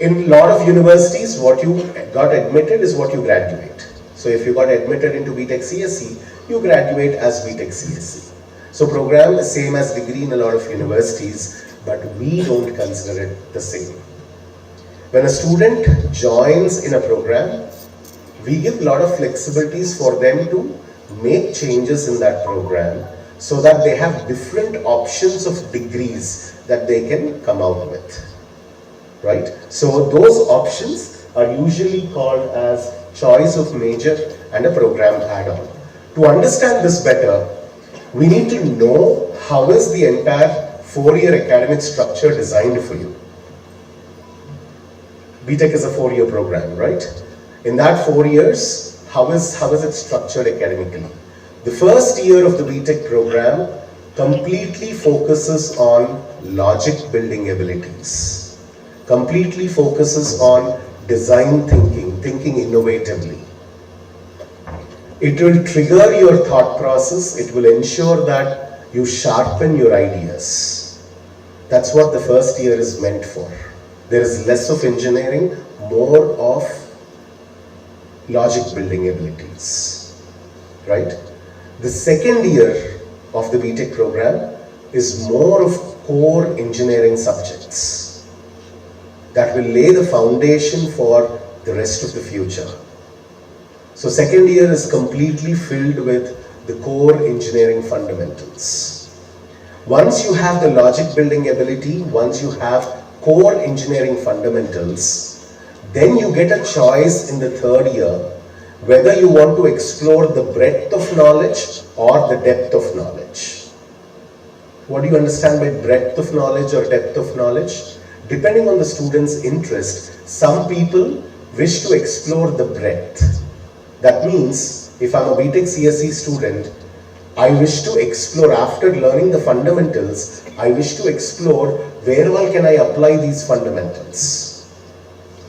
In a lot of universities, what you got admitted is what you graduate. So if you got admitted into B.Tech CSE, you graduate as B.Tech CSE. So program is same as degree in a lot of universities, but we don't consider it the same. When a student joins in a program, we give a lot of flexibilities for them to make changes in that program so that they have different options of degrees that they can come out with, right? So those options are usually called as choice of major and a program add-on. To understand this better, we need to know how is the entire 4-year academic structure designed for you. B.Tech is a 4-year program, right? In that 4 years, how is it structured academically? The first year of the B.Tech program completely focuses on logic building abilities, completely focuses on design thinking innovatively. It will trigger your thought process, it will ensure that you sharpen your ideas. That's what the first year is meant for. There is less of engineering, more of logic building abilities, right? The second year of the B.Tech program is more of core engineering subjects that will lay the foundation for the rest of the future. So second year is completely filled with the core engineering fundamentals. Once you have the logic building ability, once you have core engineering fundamentals, then you get a choice in the third year whether you want to explore the breadth of knowledge or the depth of knowledge. What do you understand by breadth of knowledge or depth of knowledge? Depending on the student's interest, some people wish to explore the breadth. That means, if I'm a B.Tech CSE student, I wish to explore, after learning the fundamentals, I wish to explore where all can I apply these fundamentals.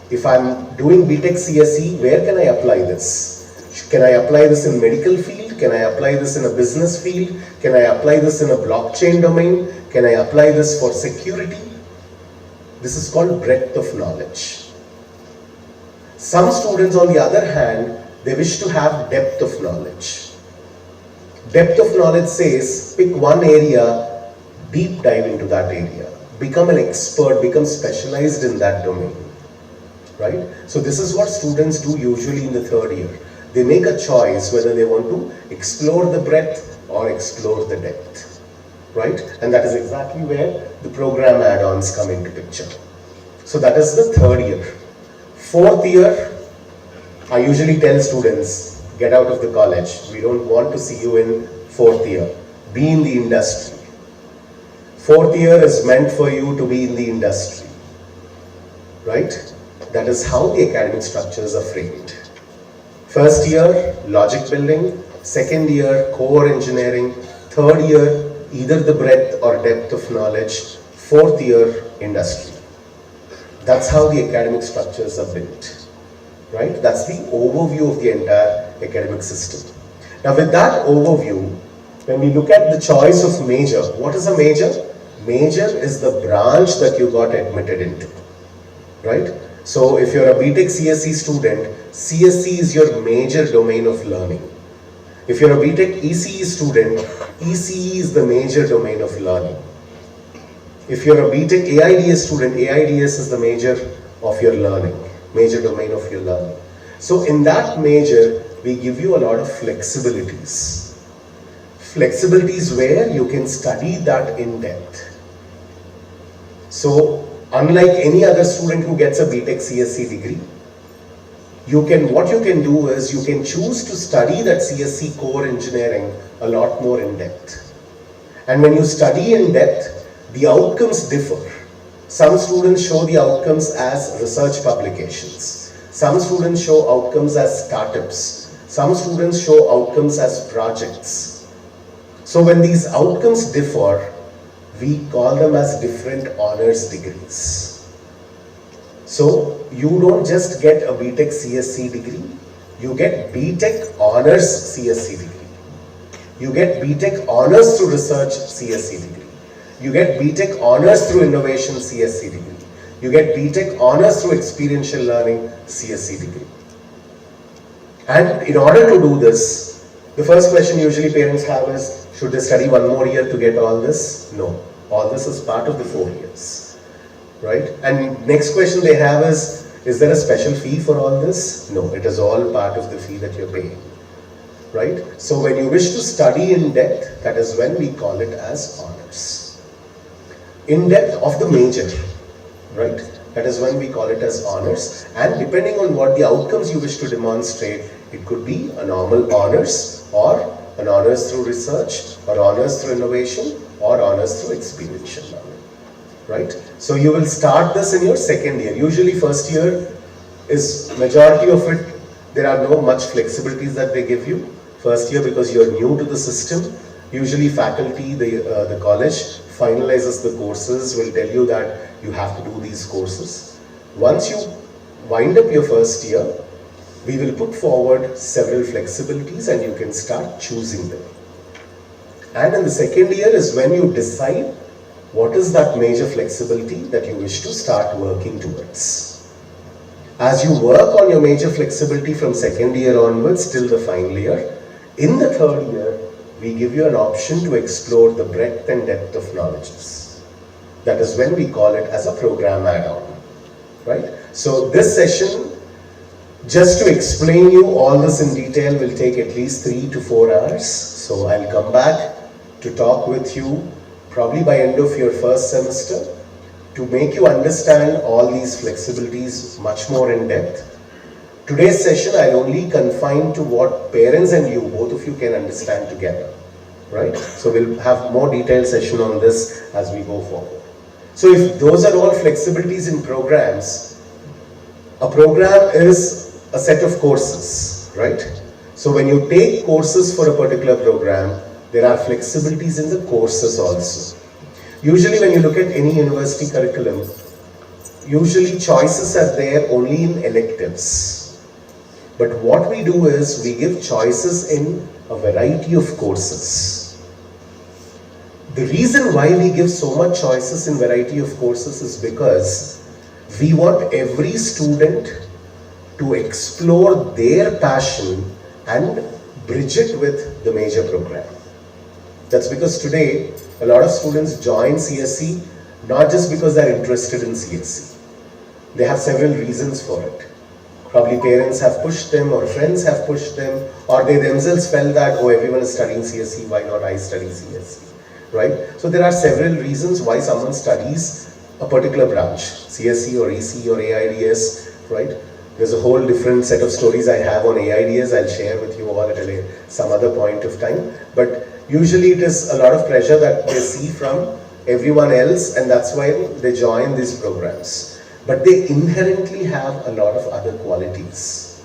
If I'm doing B.Tech CSE, where can I apply this? Can I apply this in medical field? Can I apply this in a business field? Can I apply this in a blockchain domain? Can I apply this for security? This is called breadth of knowledge. Some students, on the other hand, they wish to have depth of knowledge. Depth of knowledge says, pick one area, deep dive into that area, become an expert, become specialized in that domain, right? So this is what students do usually in the third year. They make a choice whether they want to explore the breadth or explore the depth, right? And that is exactly where the program add-ons come into picture. So that is the third year. Fourth year, I usually tell students, get out of the college. We don't want to see you in fourth year. Be in the industry. Fourth year is meant for you to be in the industry, right? That is how the academic structures are framed. First year, logic building. Second year, core engineering. Third year, either the breadth or depth of knowledge. Fourth year, industry. That's how the academic structures are built, right? That's the overview of the entire academic system. Now with that overview, when we look at the choice of major, what is a major? Major is the branch that you got admitted into, right? So if you're a B.Tech CSE student, CSE is your major domain of learning. If you're a B.Tech ECE student, ECE is the major domain of learning. If you're a B.Tech AIDS student, AIDS is the major of your learning, major domain of your learning. So in that major, we give you a lot of flexibilities. Flexibilities where you can study that in depth. So unlike any other student who gets a B.Tech CSE degree, what you can do is you can choose to study that CSE core engineering a lot more in depth. And when you study in depth, the outcomes differ. Some students show the outcomes as research publications. Some students show outcomes as startups. Some students show outcomes as projects. So when these outcomes differ, we call them as different honors degrees. So you don't just get a B.Tech CSE degree, you get B.Tech honors CSE degree. You get B.Tech honors through research CSE degree. You get B.Tech honors through innovation CSE degree. You get B.Tech honors through experiential learning CSE degree. And in order to do this, the first question usually parents have is, should they study one more year to get all this? No. All this is part of the 4 years, right? And next question they have is there a special fee for all this? No, it is all part of the fee that you're paying, right? So when you wish to study in depth, that is when we call it as honors. In depth of the major, right? That is when we call it as honors. And depending on what the outcomes you wish to demonstrate, it could be a normal honors or an honors through research or honors through innovation or honors through experiential learning, right? So you will start this in your second year. Usually first year is majority of it, there are no much flexibilities that they give you. First year because you're new to the system, usually faculty, the college finalizes the courses, will tell you that you have to do these courses. Once you wind up your first year, we will put forward several flexibilities and you can start choosing them. And in the second year is when you decide what is that major flexibility that you wish to start working towards. As you work on your major flexibility from second year onwards till the final year, in the third year, we give you an option to explore the breadth and depth of knowledges. That is when we call it as a program add-on, right? So this session, just to explain you all this in detail, will take at least 3 to 4 hours. So I'll come back to talk with you probably by end of your first semester to make you understand all these flexibilities much more in depth. Today's session I'll only confine to what parents and you, both of you, can understand together, right? So we'll have more detailed session on this as we go forward. So if those are all flexibilities in programs, a program is a set of courses, right? So when you take courses for a particular program, there are flexibilities in the courses also. Usually when you look at any university curriculum, usually choices are there only in electives. But what we do is we give choices in a variety of courses. The reason why we give so much choices in variety of courses is because we want every student to explore their passion and bridge it with the major program. That's because today a lot of students join CSE not just because they're interested in CSE. They have several reasons for it. Probably parents have pushed them, or friends have pushed them, or they themselves felt that, oh, everyone is studying CSE, why not I study CSE, right? So there are several reasons why someone studies a particular branch, CSE or EC or AIDS, right? There's a whole different set of stories I have on AIDS. I'll share with you all at some other point of time. But usually it is a lot of pressure that they see from everyone else, and that's why they join these programs. But they inherently have a lot of other qualities.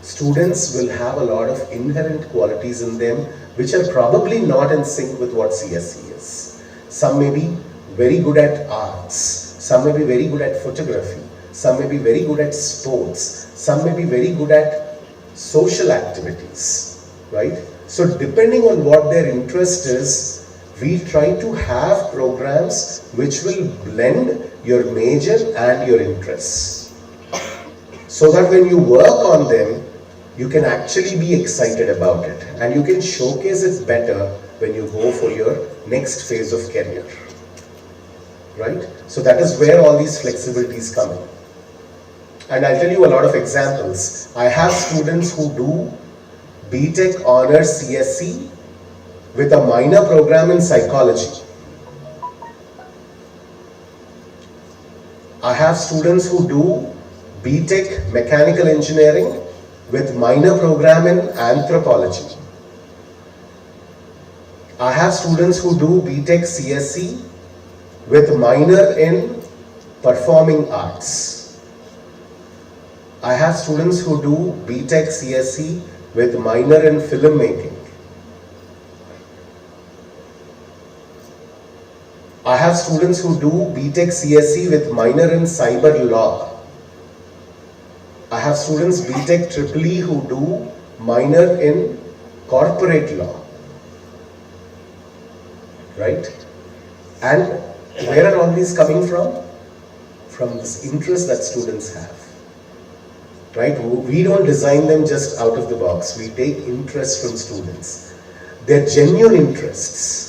Students will have a lot of inherent qualities in them which are probably not in sync with what CSE is. Some may be very good at arts, some may be very good at photography, some may be very good at sports, some may be very good at social activities, right? So depending on what their interest is, we try to have programs which will blend your major and your interests, so that when you work on them, you can actually be excited about it and you can showcase it better when you go for your next phase of career, right? So that is where all these flexibilities come in. And I'll tell you a lot of examples. I have students who do B.Tech Honors CSE with a minor program in psychology. I have students who do B.Tech Mechanical Engineering with minor program in anthropology. I have students who do B.Tech CSE with minor in performing arts. I have students who do B.Tech CSE with minor in filmmaking. I have students who do B.Tech CSE with minor in cyber law. I have students B.Tech EEE who do minor in corporate law, right? And where are all these coming from? From this interest that students have, right? We don't design them just out of the box. We take interest from students. They're genuine interests,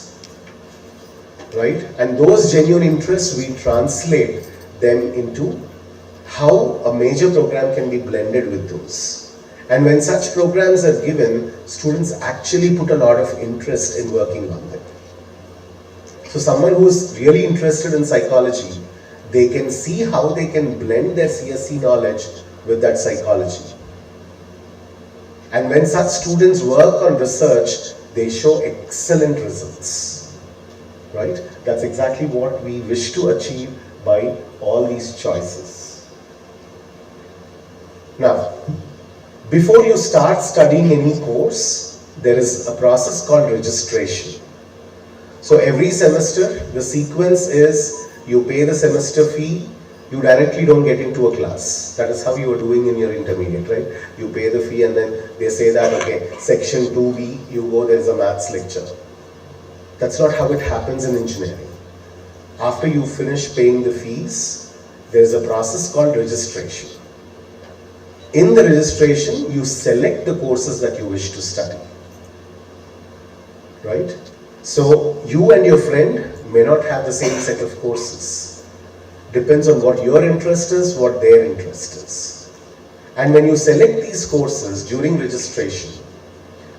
right? And those genuine interests, we translate them into how a major program can be blended with those. And when such programs are given, students actually put a lot of interest in working on them. So someone who is really interested in psychology, they can see how they can blend their CSE knowledge with that psychology. And when such students work on research, they show excellent results, right? That's exactly what we wish to achieve by all these choices. Now, before you start studying any course, there is a process called registration. So every semester, the sequence is you pay the semester fee, you directly don't get into a class. That is how you are doing in your intermediate, right? You pay the fee and then they say that, okay, section 2B, you go, there's a maths lecture. That's not how it happens in engineering. After you finish paying the fees, there's a process called registration. In the registration, you select the courses that you wish to study, right? So you and your friend may not have the same set of courses. Depends on what your interest is, what their interest is. And when you select these courses during registration,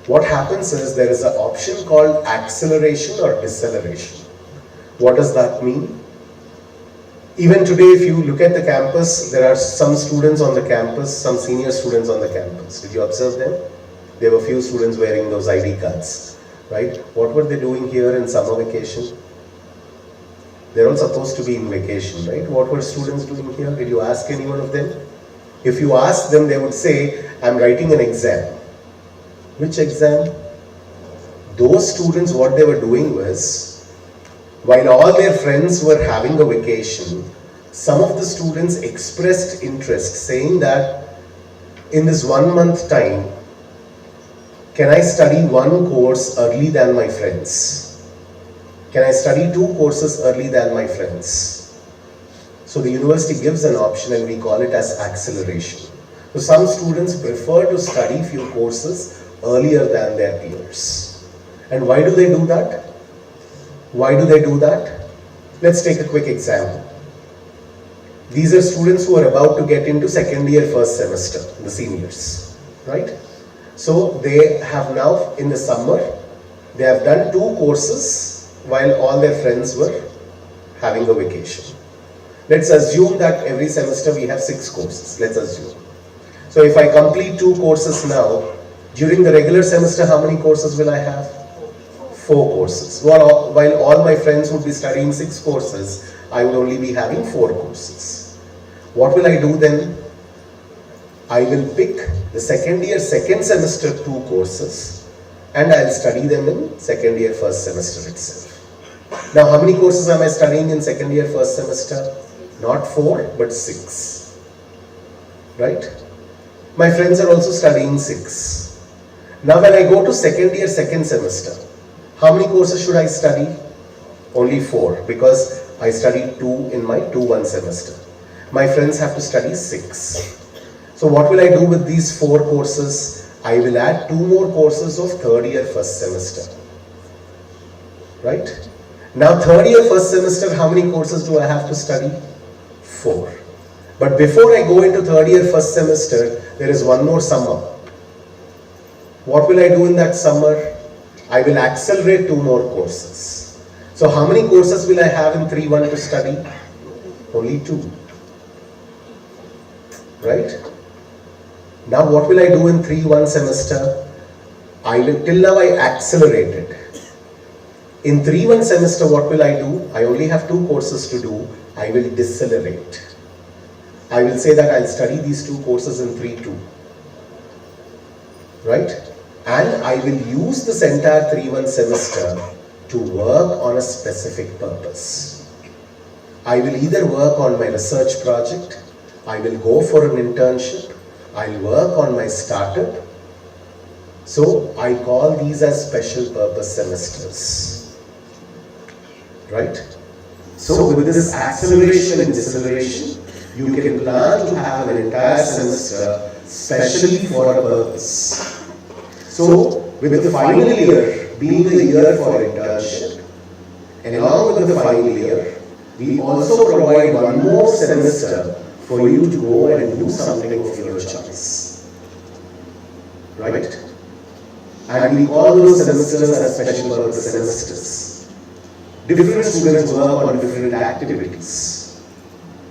what happens is there is an option called acceleration or deceleration. What does that mean? Even today, if you look at the campus, there are some students on the campus, some senior students on the campus. Did you observe them? There were few students wearing those ID cards, right? What were they doing here in summer vacation? They're all supposed to be in vacation, right? What were students doing here? Did you ask any one of them? If you ask them, they would say, I'm writing an exam. Which exam? Those students, what they were doing was, while all their friends were having a vacation, some of the students expressed interest, saying that in this 1 month time, can I study one course early than my friends? Can I study 2 courses early than my friends? So the university gives an option and we call it as acceleration. So some students prefer to study few courses earlier than their peers. And why do they do that? Why do they do that? Let's take a quick example. These are students who are about to get into second year first semester, the seniors, right? So they have now, in the summer, they have done 2 courses while all their friends were having a vacation. Let's assume that every semester we have 6 courses, let's assume. So if I complete 2 courses now, during the regular semester, how many courses will I have? 4 courses. While all my friends would be studying 6 courses, I would only be having 4 courses. What will I do then? I will pick the second year, second semester 2 courses and I'll study them in second year, first semester itself. Now, how many courses am I studying in second year, first semester? Not 4, but 6. Right? My friends are also studying 6. Now, when I go to second year, second semester, how many courses should I study? Only 4, because I studied 2 in my 2-1 semester. My friends have to study 6. So what will I do with these 4 courses? I will add 2 more courses of third year first semester. Right? Now third year first semester, how many courses do I have to study? 4. But before I go into third year first semester, there is one more summer. What will I do in that summer? I will accelerate 2 more courses. So how many courses will I have in 3-1 to study? Only 2. Right? Now what will I do in 3-1 semester? Till now I accelerated. In 3-1 semester, what will I do? I only have 2 courses to do. I will decelerate. I will say that I'll study these 2 courses in 3-2. Right? And I will use this entire 3-1 semester to work on a specific purpose. I will either work on my research project, I will go for an internship, I'll work on my startup. So I call these as special purpose semesters. Right? So with this acceleration and deceleration, you can plan to have an entire semester specially for a purpose. So with the final year being the year for internship, and along with the final year, we also provide one more semester for you to go and do something of your choice. Right? And we call those semesters as special purpose semesters. Different students work on different activities.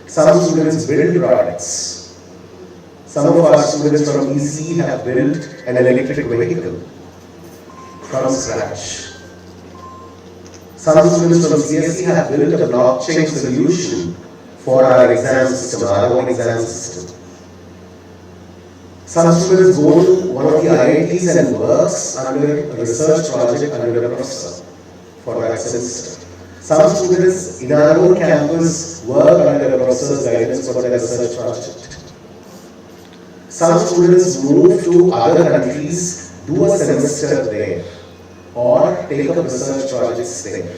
Some students build products. Some of our students from EC have built an electric vehicle from scratch. Some students from CSE have built a blockchain solution for our exam system, our own exam system. Some students go to one of the IITs and works under a research project under a professor for that semester. Some students in our own campus work under a professor's guidance for their research project. Some students move to other countries, do a semester there, or take up research projects there.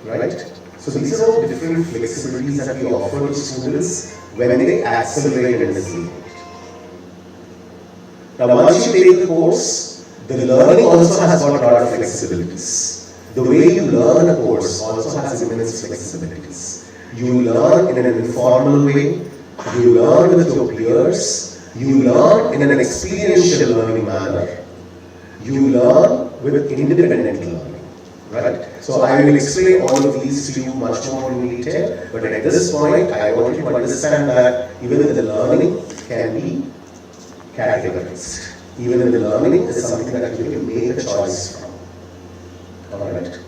Right? So these are all different flexibilities that we offer to students when they accelerate and decelerate. Now once you take the course, the learning also has got a lot of flexibilities. The way you learn a course also has immense flexibilities. You learn in an informal way, you learn with your peers, you learn in an experiential learning manner, you learn with independent learning. Right? So I will explain all of these to you much more in detail, but at this point I want you to understand that even the learning can be categorized. Even in the learning is something that you can make a choice from. Alright.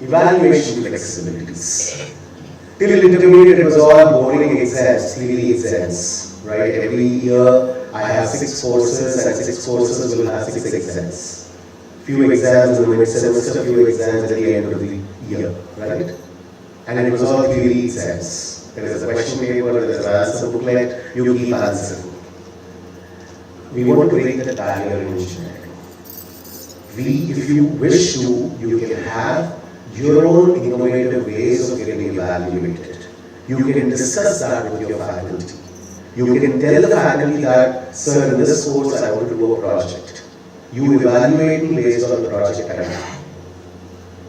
Evaluation flexibilities. Till intermediate it was all boring exams, theory exams, right? Every year I have 6 courses and 6 courses will have 6 exams. Few exams in the mid-semester, few exams at the end of the year, right? And it was all theory exams. There is a question paper, there is an answer booklet, you keep answering. We want to break the barrier in engineering. If you wish to, you can have your own innovative ways of getting evaluated. You can discuss that with your faculty. You can tell the faculty that, sir, in this course I want to do a project. You evaluate me based on the project I have.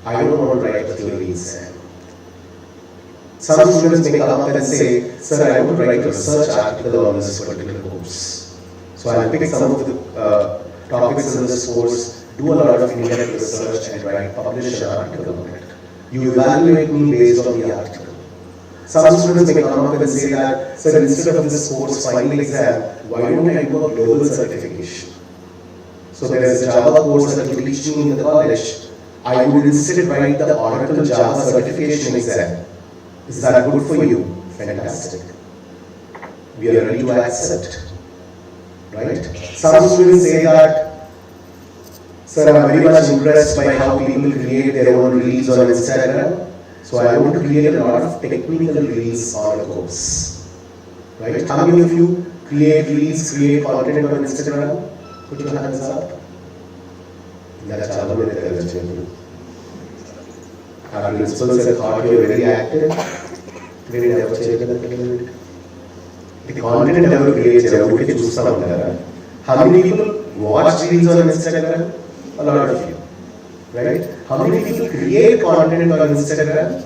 I don't want to write the theory exam. Some students may come up and say, sir, I want to write a research article on this particular course. So I'll pick some of the topics in this course, do a lot of in-depth research and publish an article on it. You evaluate me based on the article. Some students may come up and say that, sir, instead of this course final exam, why don't I do a global certification? So there is a Java course that you teach me in the college. I would instead write the Oracle Java certification exam. Is that good for you? Fantastic. We are ready to accept. Right? Some students say that, sir, I'm very much impressed by how people create their own reels on Instagram. So I want to create a lot of technical reels on a course. Right? How many of you create reels, create content on Instagram? Put your hands up. That's our our principals have thought you are very active. They never check the content never creates how many people watch reels on Instagram? A lot of you. Right? How many people create content on Instagram?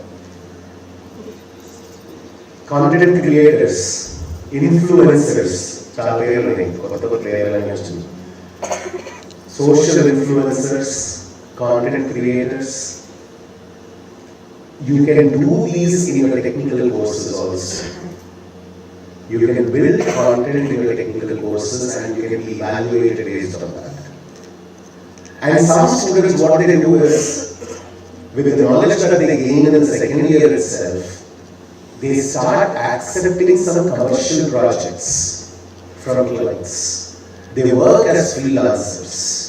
Content creators, influencers, social influencers, content creators. You can do these in your technical courses also. You can build content in your technical courses and you can be evaluated based on that. And some students, what they do is, with the knowledge that they gain in the second year itself, they start accepting some commercial projects from clients. They work as freelancers.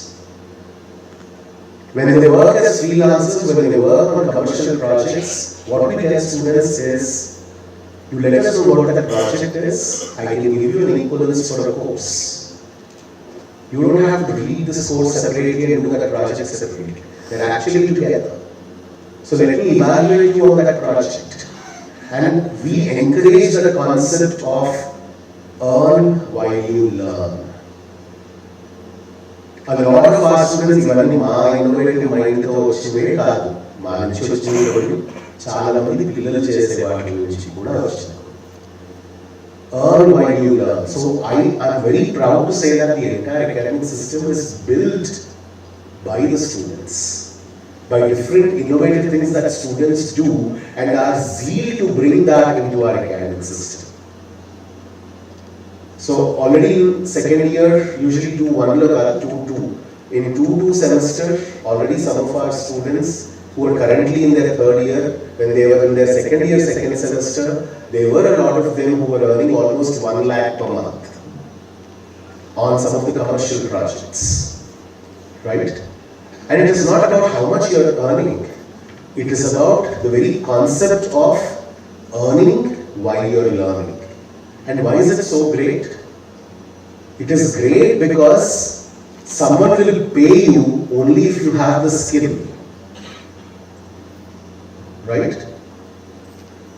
When they work as freelancers, when they work on commercial projects, what we tell students is, you let us know what that project is, I can give you an equivalence for a course. You don't have to read this course separately and do that project separately. They're actually together. So let me evaluate you on that project. And we encourage the concept of earn while you learn. A lot of our students, even my innovative mind, earn while you learn. So I am very proud to say that the entire academic system is built by the students, by different innovative things that students do, and our zeal to bring that into our academic system. So already in second year, usually in 2-2 semester, already some of our students who are currently in their third year, when they were in their second year, second semester, there were a lot of them who were earning almost 1 lakh per month on some of the commercial projects, right? And it is not about how much you are earning. It is about the very concept of earning while you are learning. And why is it so great? It is great because someone will pay you only if you have the skill. Right?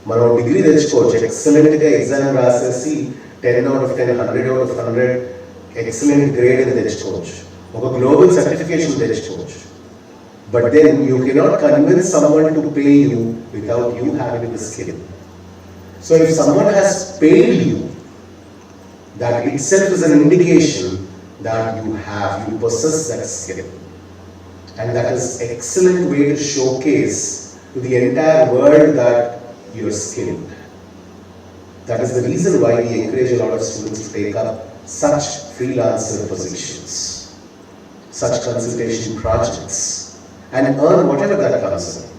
Mano degree techukochu, excellent exam rasesi 10 out of 10, 100 out of 100, excellent grade in techukochu. Oka global certification techukochu. But then you cannot convince someone to pay you without you having the skill. So if someone has paid you, that itself is an indication that you possess that skill. And that is an excellent way to showcase to the entire world that you're skilled. That is the reason why we encourage a lot of students to take up such freelancer positions, such consultation projects, and earn whatever that comes in.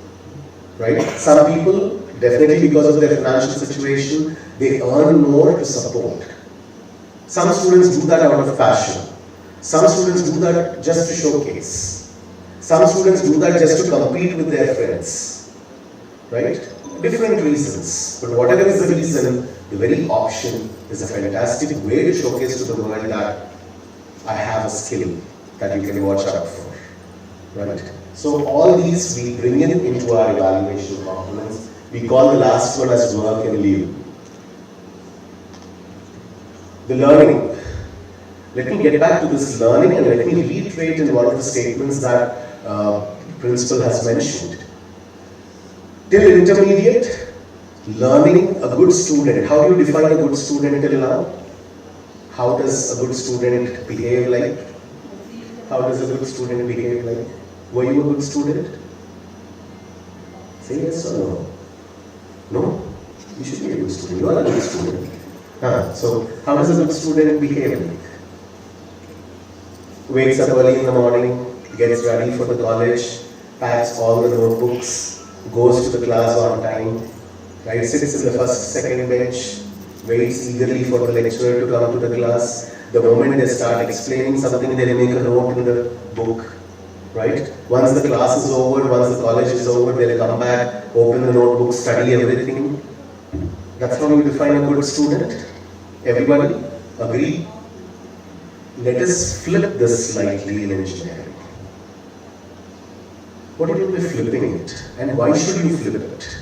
Right? Some people, definitely because of their financial situation, they earn more to support. Some students do that out of passion. Some students do that just to showcase. Some students do that just to compete with their friends. Right? Different reasons. But whatever is the reason, the very option is a fantastic way to showcase to the world that I have a skill that you can watch out for. Right? So all these we bring into our evaluation components. We call the last one as work and leave. The learning. Let me get back to this learning and let me reiterate in one of the statements that principal has mentioned. Till intermediate, learning a good student. How do you define a good student till now? How does a good student behave like? How does a good student behave like? Were you a good student? Say yes or no? No? You should be a good student. You are a good student. So, how does a good student behave like? Wakes up early in the morning, gets ready for the college, packs all the notebooks, goes to the class on time, right? Sits in the first, second bench, waits eagerly for the lecturer to come to the class. The moment they start explaining something, they make a note in the book, right? Once the class is over, once the college is over, they'll come back, open the notebook, study everything. That's how you define a good student. Everybody agree? Let us flip this slightly in engineering. What do you mean by flipping it? And why should you flip it?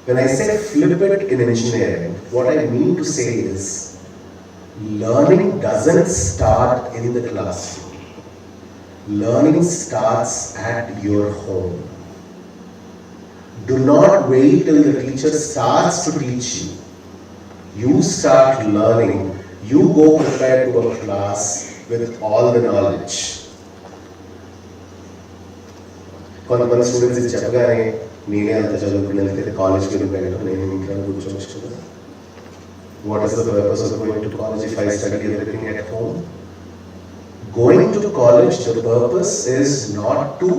When I say flip it in engineering, what I mean to say is, learning doesn't start in the classroom. Learning starts at your home. Do not wait till the teacher starts to teach you. You start learning. You go prepared to a class with all the knowledge. కొంతమంది students ఇది చెప్పగానే నేనే అంత చదువుకుని వెళ్తే కాలేజ్కి వెళ్ళిపోయాను నేను ఇంకా కూర్చోవచ్చు కదా. What is the purpose of going to college if I study everything at home? Going to college, the purpose is not to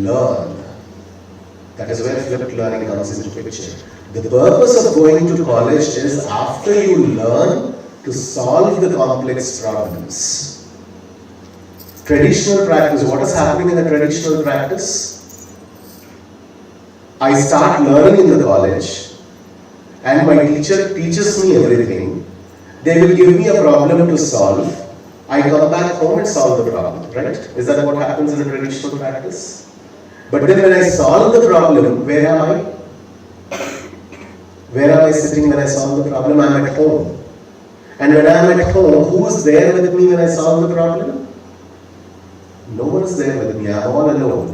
learn. That is where flipped learning comes into picture. The purpose of going to college is after you learn to solve the complex problems. Traditional practice, what is happening in the traditional practice? I start learning in the college and my teacher teaches me everything. They will give me a problem to solve. I come back home and solve the problem, right? Is that what happens in the traditional practice? But then when I solve the problem, where am I? Where am I sitting when I solve the problem? I am at home. And when I am at home, who is there with me when I solve the problem? No one is there with me. I am all alone.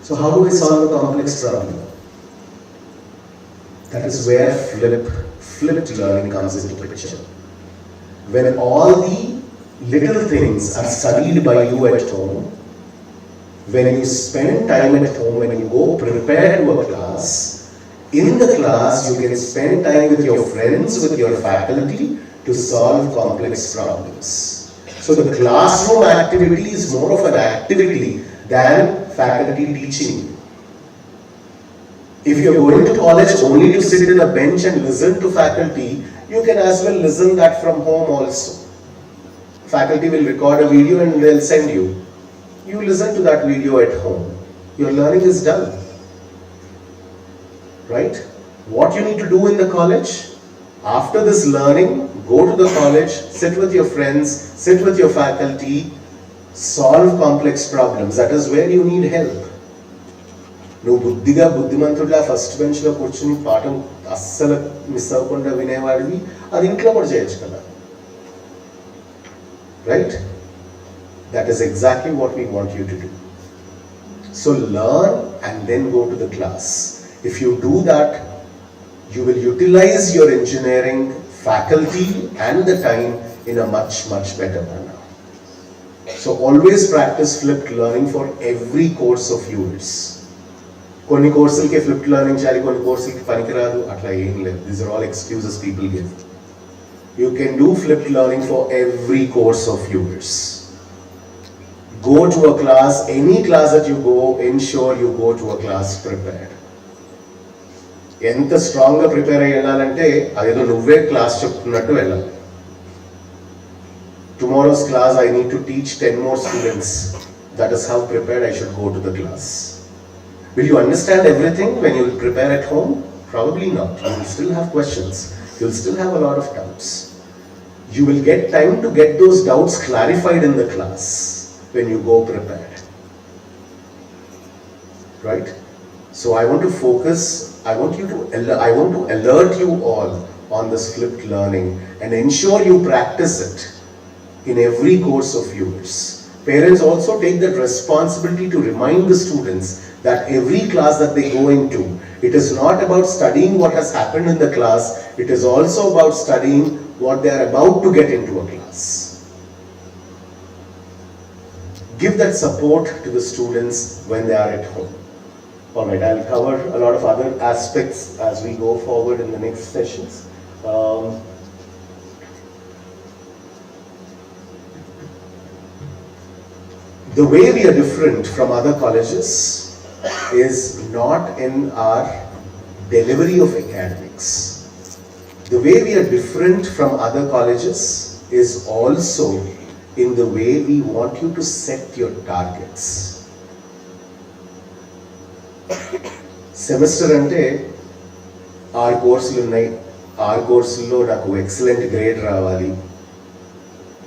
So how do I solve a complex problem? That is where flipped learning comes into picture. When all the little things are studied by you at home, when you spend time at home, when you go prepare to a class, in the class you can spend time with your friends, with your faculty to solve complex problems. So the classroom activity is more of an activity than faculty teaching. If you are going to college only to sit in a bench and listen to faculty, you can as well listen that from home also. Faculty will record a video and they'll send you. You listen to that video at home. Your learning is done. Right? What you need to do in the college? After this learning, go to the college, sit with your friends, sit with your faculty, solve complex problems. That is where you need help. నువ్వు బుద్ధిగా బుద్ధిమంతుడిగా first బెంచ్లో కూర్చుని పాఠం అస్సలు miss అవ్వకుండా వినేవాడివి అది ఇంట్లో కూడా చేయొచ్చు కదా. Right? That is exactly what we want you to do. So learn and then go to the class. If you do that, you will utilize your engineering faculty and the time in a much, much better manner. So always practice flipped learning for every course of yours. కొన్ని కోర్సులకి flipped learning చేయాలి, కొన్ని కోర్సులకి పనికిరాదు, అట్లా ఏం లేదు. These are all excuses people give. You can do flipped learning for every course of yours. Go to a class, any class that you go, ensure you go to a class prepared. ఎంత స్ట్రాంగ్గా prepare అయ్యి వెళ్ళాలంటే అదేదో నువ్వే class చెప్తున్నట్టు వెళ్ళాలి. Tomorrow's class I need to teach 10 more students. That is how prepared I should go to the class. Will you understand everything when you prepare at home? Probably not. You will still have questions. You will still have a lot of doubts. You will get time to get those doubts clarified in the class when you go prepared. Right? So I want to focus, I want to alert you all on this flipped learning and ensure you practice it in every course of yours. Parents also take that responsibility to remind the students that every class that they go into, it is not about studying what has happened in the class, it is also about studying what they are about to get into a class. Give that support to the students when they are at home. Alright, I'll cover a lot of other aspects as we go forward in the next sessions. The way we are different from other colleges is not in our delivery of academics. The way we are different from other colleges is also in the way we want you to set your targets. Semester అంటే 6 కోర్సులు ఉన్నాయి, 6 కోర్సుల్లో నాకు excellent grade రావాలి,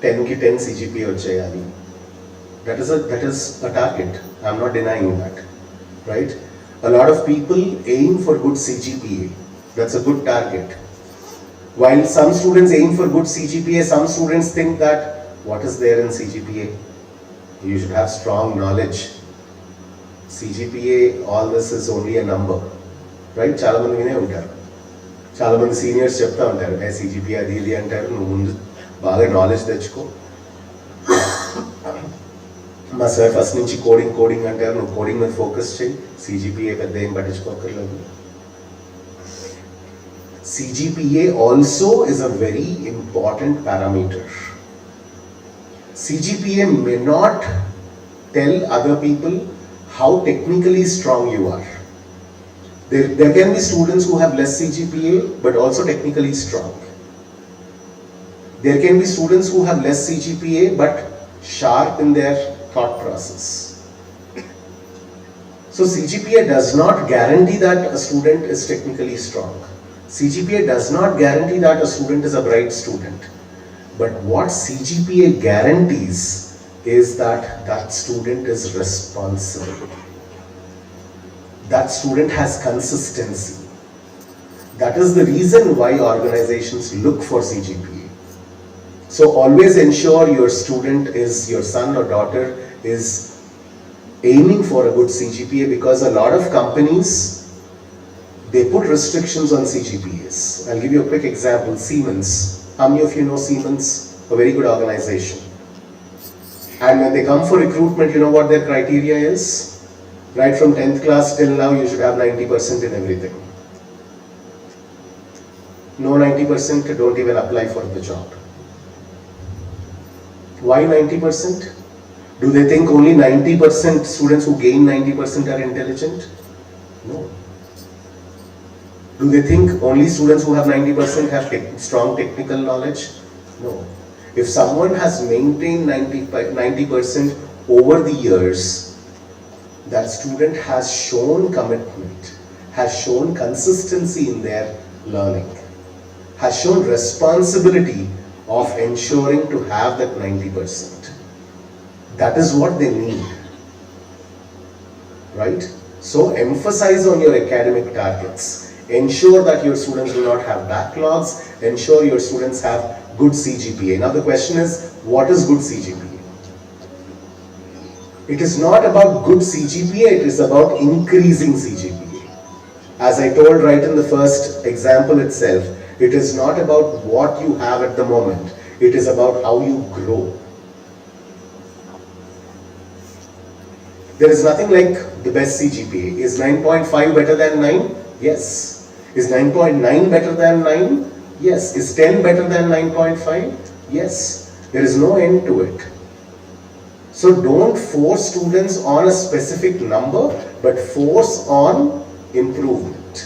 10కి 10 CGPA వచ్చేయాలి. That is a target. I'm not denying that, right? A lot of people aim for good CGPA. That's a good target. While some students aim for good CGPA, some students think that what is there in CGPA? You should have strong knowledge. CGPA, all this is only a number, right? చాలా మంది వినే ఉంటారు, చాలా మంది seniors చెప్తా ఉంటారు, CGPA అది ఇది అంటారు, నువ్వు ముందు బాగా నాలెడ్జ్ తెచ్చుకో. మా సార్ ఫస్ట్ నుంచి కోడింగ్ అంటారు, నువ్వు కోడింగ్ మీద ఫోకస్ చేయి, CGPA పెద్ద ఏం పట్టించుకోకర్లేదు. CGPA also is a very important parameter. CGPA may not tell other people how technically strong you are. There can be students who have less CGPA but also technically strong. There can be students who have less CGPA but sharp in their thought process. So CGPA does not guarantee that a student is technically strong. CGPA does not guarantee that a student is a bright student. But what CGPA guarantees is that that student is responsible. That student has consistency. That is the reason why organizations look for CGPA. So always ensure your student is, your son or daughter is aiming for a good CGPA, because a lot of companies, they put restrictions on CGPAs. I'll give you a quick example. Siemens. How many of you know Siemens? A very good organization. And when they come for recruitment, you know what their criteria is? Right from 10th class till now, you should have 90% in everything. No 90%, don't even apply for the job. Why 90%? Do they think only 90% students who gain 90% are intelligent? No. Do they think only students who have 90% have strong technical knowledge? No. If someone has maintained 90% over the years, that student has shown commitment, has shown consistency in their learning, has shown responsibility of ensuring to have that 90%. That is what they need, right? So emphasize on your academic targets. Ensure that your students do not have backlogs. Ensure your students have good CGPA. Now the question is, what is good CGPA? It is not about good CGPA, it is about increasing CGPA. As I told right in the first example itself, it is not about what you have at the moment, it is about how you grow. There is nothing like the best CGPA. Is 9.5 better than 9? Yes. Is 9.9 better than 9? Yes. Is 10 better than 9.5? Yes. There is no end to it. So don't force students on a specific number, but force on improvement.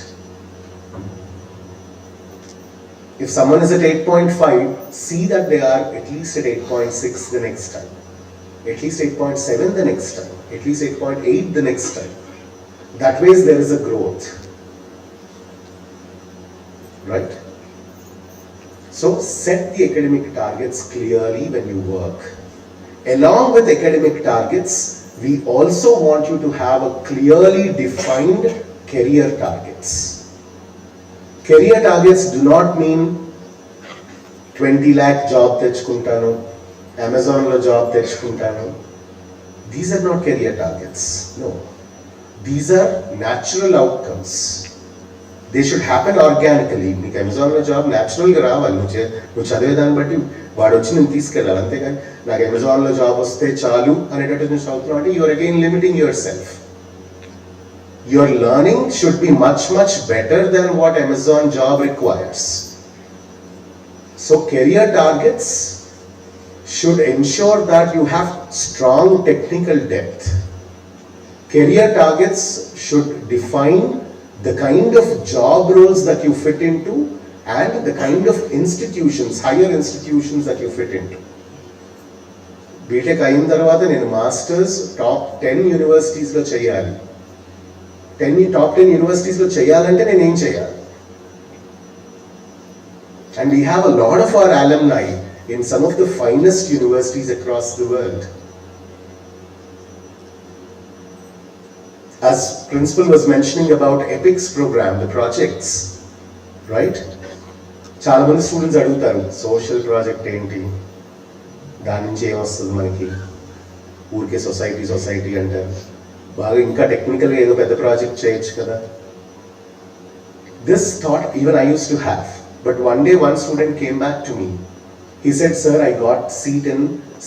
If someone is at 8.5, see that they are at least at 8.6 the next time, at least 8.7 the next time, at least 8.8 the next time. That way there is a growth, right? So set the academic targets clearly when you work. Along with academic targets, we also want you to have a clearly defined career targets. Career targets do not mean 20 lakh job techukuntanu, Amazon lo job techukuntanu. These are not career targets. No. These are natural outcomes. They should happen organically. Meeku Amazon lo job natural ga raavali. Nuvu chadivedani batti vaadu vachi nenu teeskelali. Antega naaku Amazon lo job vaste chalu anetattu nu chaduvtunnavu ante you are again limiting yourself. Your learning should be much better than what Amazon job requires. So career targets should ensure that you have strong technical depth. Career targets should define the kind of job roles that you fit into and the kind of institutions, higher institutions that you fit into. B.Tech అయిన తర్వాత నేను masters top 10 యూనివర్సిటీస్లో చేయాలి. top 10 యూనివర్సిటీస్లో చేయాలంటే నేను ఏం చేయాలి? And we have a lot of our alumni in some of the finest universities across the world. As principal was mentioning about EPICS program, the projects, right? చాలా మంది స్టూడెంట్స్ అడుగుతారు social project ఏంటి, దాని నుంచి ఏమొస్తుంది మనకి, ఊరికే సొసైటీ అంటారు, బాగా ఇంకా టెక్నికల్గా ఏదో పెద్ద ప్రాజెక్ట్ చేయొచ్చు కదా. This thought even I used to have, but one day one student came back to me. He said, sir, I got seat in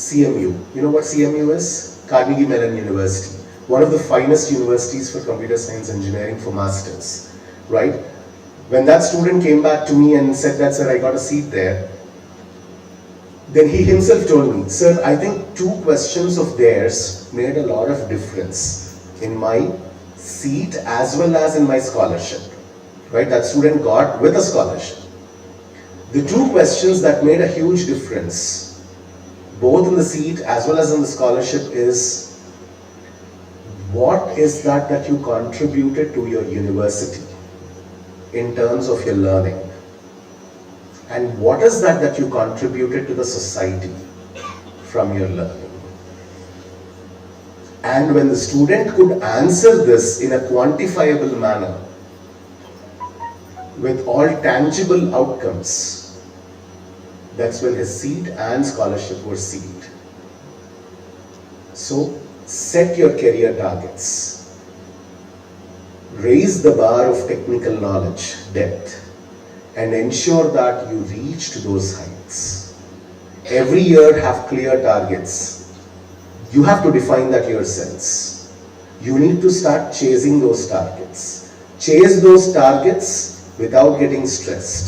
CMU. You know what CMU is? Carnegie Mellon University, one of the finest universities for computer science engineering for masters, right? When that student came back to me and said that, sir, I got a seat there, then he himself told me, sir, I think 2 questions of theirs made a lot of difference in my seat as well as in my scholarship, right? That student got with a scholarship. The 2 questions that made a huge difference, both in the seat as well as in the scholarship, is what is that you contributed to your university in terms of your learning, and what is that you contributed to the society from your learning. And when the student could answer this in a quantifiable manner with all tangible outcomes, that's when his seat and scholarship were sealed. So set your career targets. Raise the bar of technical knowledge, depth, and ensure that you reach to those heights. Every year have clear targets. You have to define that yourselves. You need to start chasing those targets. Chase those targets without getting stressed.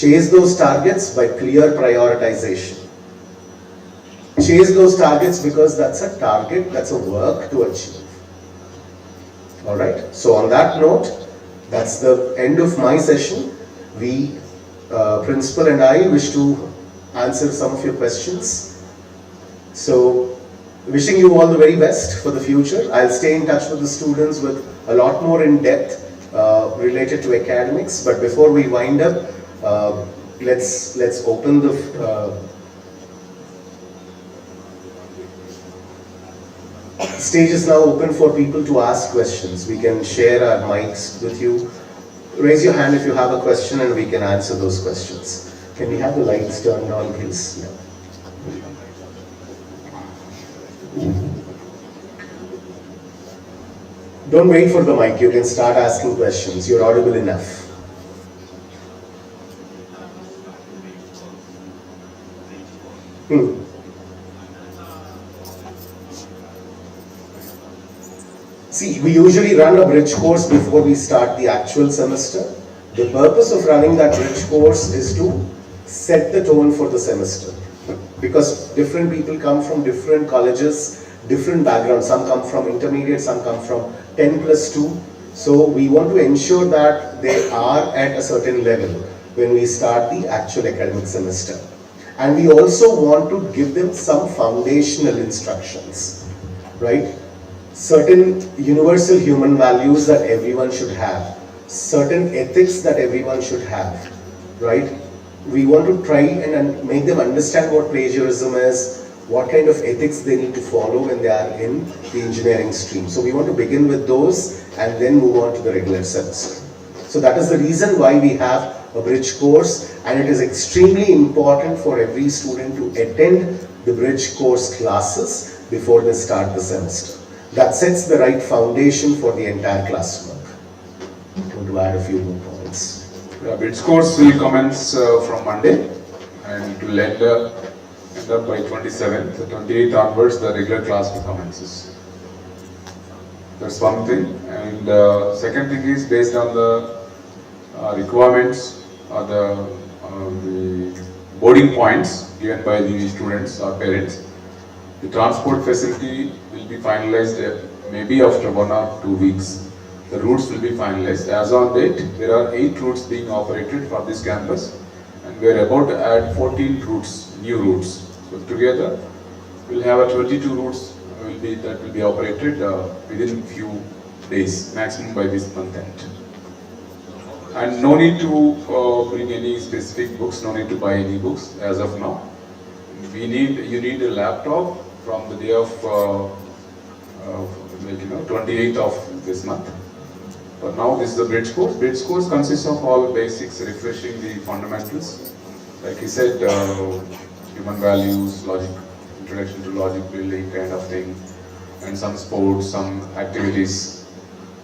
Chase those targets by clear prioritization. Chase those targets because that's a target, that's a work to achieve. Alright, so on that note, that's the end of my session. We, principal and I, wish to answer some of your questions. So, wishing you all the very best for the future. I'll stay in touch with the students with a lot more in depth related to academics. But before we wind up, let's open the stage is now open for people to ask questions. We can share our mics with you. Raise your hand if you have a question and we can answer those questions. Can we have the lights turned on, please? Yeah. Don't wait for the mic, you can start asking questions. You're audible enough. See, we usually run a bridge course before we start the actual semester. The purpose of running that bridge course is to set the tone for the semester. Because different people come from different colleges, different backgrounds. Some come from intermediate, some come from 10+2. So we want to ensure that they are at a certain level when we start the actual academic semester. And we also want to give them some foundational instructions, right? Certain universal human values that everyone should have, certain ethics that everyone should have, right? We want to try and make them understand what plagiarism is, what kind of ethics they need to follow when they are in the engineering stream. So we want to begin with those and then move on to the regular semester. So that is the reason why we have a bridge course, and it is extremely important for every student to attend the bridge course classes before they start the semester. That sets the right foundation for the entire classwork. I'm going to add a few more points. The bridge course will commence from Monday and to end up by 27th. The 28th onwards, the regular class will commences. That's one thing. And second thing is based on the requirements or the boarding points given by the students or parents. The transport facility will be finalized maybe after 1 or 2 weeks. The routes will be finalized. As on date, there are 8 routes being operated for this campus, and we are about to add 14 routes, new routes. So together, we'll have 22 routes that will be operated within a few days, maximum by this month end. And no need to bring any specific books, no need to buy any books as of now. You need a laptop from the day of 28th of this month. But now this is the bridge course. Bridge course consists of all basics, refreshing the fundamentals. Like he said, human values, logic, introduction to logic building kind of thing, and some sports, some activities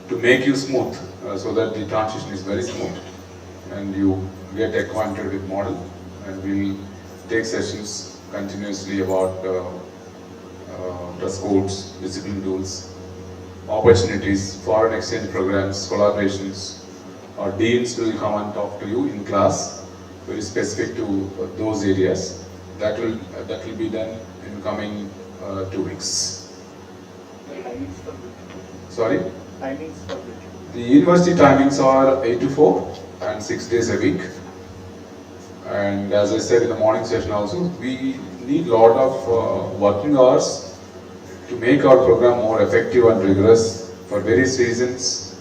to make you smooth, so that the transition is very smooth and you get acquainted with model. And we'll take sessions continuously about dress codes, discipline rules, opportunities, foreign exchange programs, collaborations. Our deans will come and talk to you in class, very specific to those areas. That will be done in coming 2 weeks. Sorry? Timings for The university timings are 8 to 4 and 6 days a week. And as I said in the morning session also, we need a lot of working hours to make our program more effective and rigorous. For various reasons,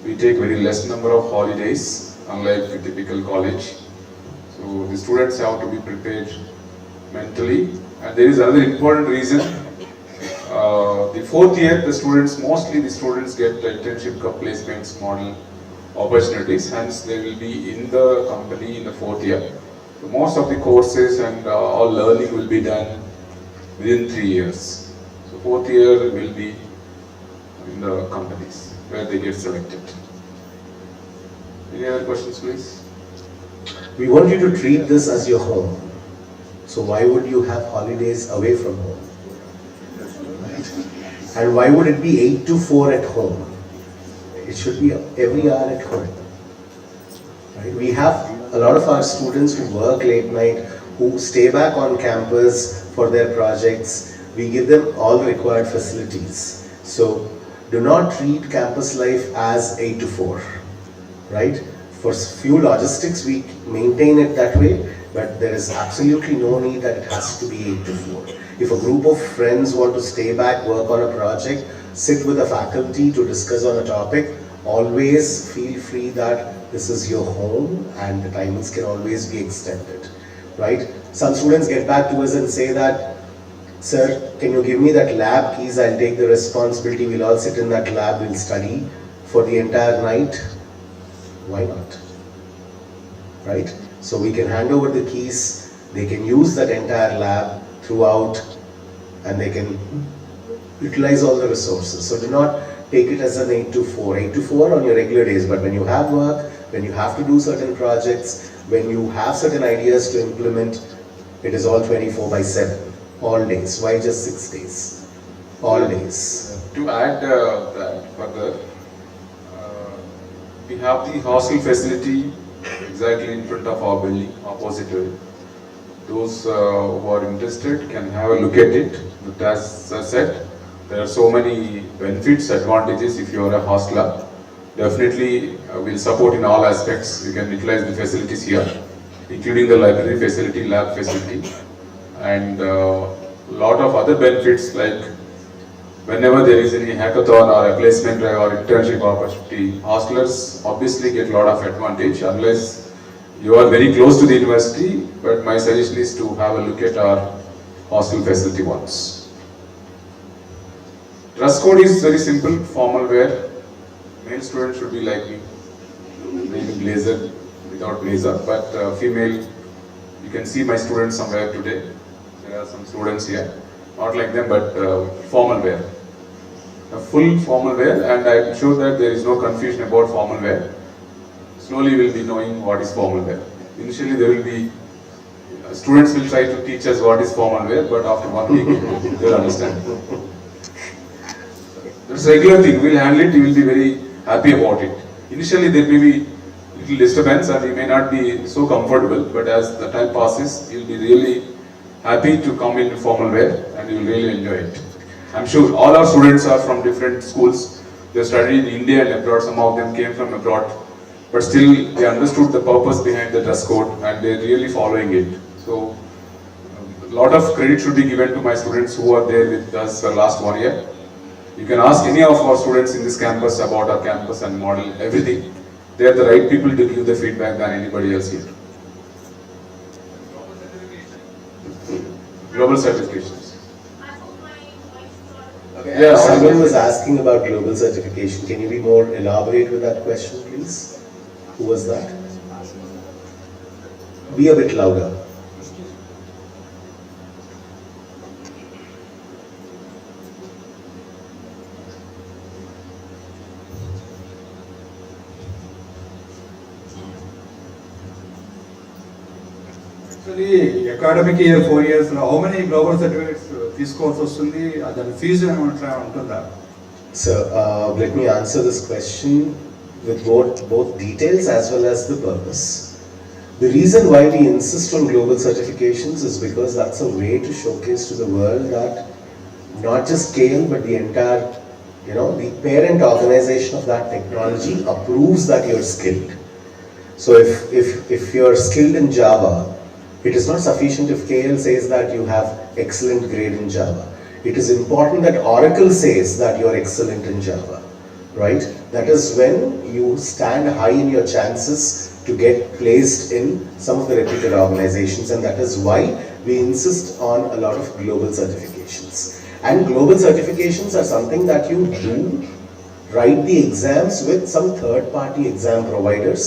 we take very less number of holidays, unlike a typical college. So the students have to be prepared mentally. And there is another important reason. The 4th year, mostly the students get internship placements model opportunities, hence they will be in the company in the 4th year. So most of the courses and all learning will be done within 3 years. So 4th year will be in the companies where they get selected. Any other questions, please? We want you to treat this as your home. So why would you have holidays away from home? And why would it be 8 to 4 at home? It should be every hour at home. Right? We have a lot of our students who work late night, who stay back on campus for their projects. We give them all the required facilities. So do not treat campus life as 8 to 4. Right? For few logistics, we maintain it that way, but there is absolutely no need that it has to be 8 to 4. If a group of friends want to stay back, work on a project, sit with the faculty to discuss on a topic, always feel free that this is your home and the timings can always be extended, right? Some students get back to us and say that, sir, can you give me that lab keys? I'll take the responsibility. We'll all sit in that lab, we'll study for the entire night. Why not? Right? So we can hand over the keys, they can use that entire lab throughout, and they can utilize all the resources. So do not take it as an 8 to 4. 8 to 4 on your regular days, but when you have work, when you have to do certain projects, when you have certain ideas to implement, it is all 24/7, all days. Why just 6 days? all days. To add that further, we have the hostel facility exactly in front of our building, opposite to it. Those who are interested can have a look at it. But as I said, there are so many benefits, advantages if you are a hostler. Definitely we'll support in all aspects. You can utilize the facilities here, including the library facility, lab facility, and lot of other benefits like whenever there is any hackathon or a placement drive or internship opportunity, hostelers obviously get a lot of advantage unless you are very close to the university, but my suggestion is to have a look at our hostel facility once. Dress code is very simple, formal wear. Male students should be like me, maybe blazer, without blazer, but female, you can see my students somewhere today. There are some students here, not like them, but formal wear. A full formal wear, and I'm sure that there is no confusion about formal wear. Slowly we'll be knowing what is formal wear. Initially there will be, students will try to teach us what is formal wear, but after 1 week they'll understand. That's a regular thing, we'll handle it, you will be very happy about it. Initially there may be little disturbance and you may not be so comfortable, but as the time passes, you'll be really happy to come into formal wear and you'll really enjoy it. I'm sure all our students are from different schools. They studied in India and abroad, some of them came from abroad, but still they understood the purpose behind the dress code and they're really following it. So a lot of credit should be given to my students who are there with us for last 1 year. You can ask any of our students in this campus about our campus and model, everything. They are the right people to give the feedback than anybody else here. Global certifications. Okay, Yeah, someone was asking about global certification. Can you be more elaborate with that question, please? Who was that? Be a bit louder. Actually, academic year 4 years, how many global certificates తీసుకోవాల్సి వస్తుంది దాని fee ఏమంటారా ఉంటుందా? So let me answer this question with both details as well as the purpose. The reason why we insist on global certifications is because that's a way to showcase to the world that not just KL but the entire, the parent organization of that technology approves that you're skilled. So if you're skilled in Java, it is not sufficient if KL says that you have excellent grade in Java. It is important that Oracle says that you are excellent in Java, right? That is when you stand high in your chances to get placed in some of the reputed organizations, and that is why we insist on a lot of global certifications. And global certifications are something that you do, write the exams with some third-party exam providers,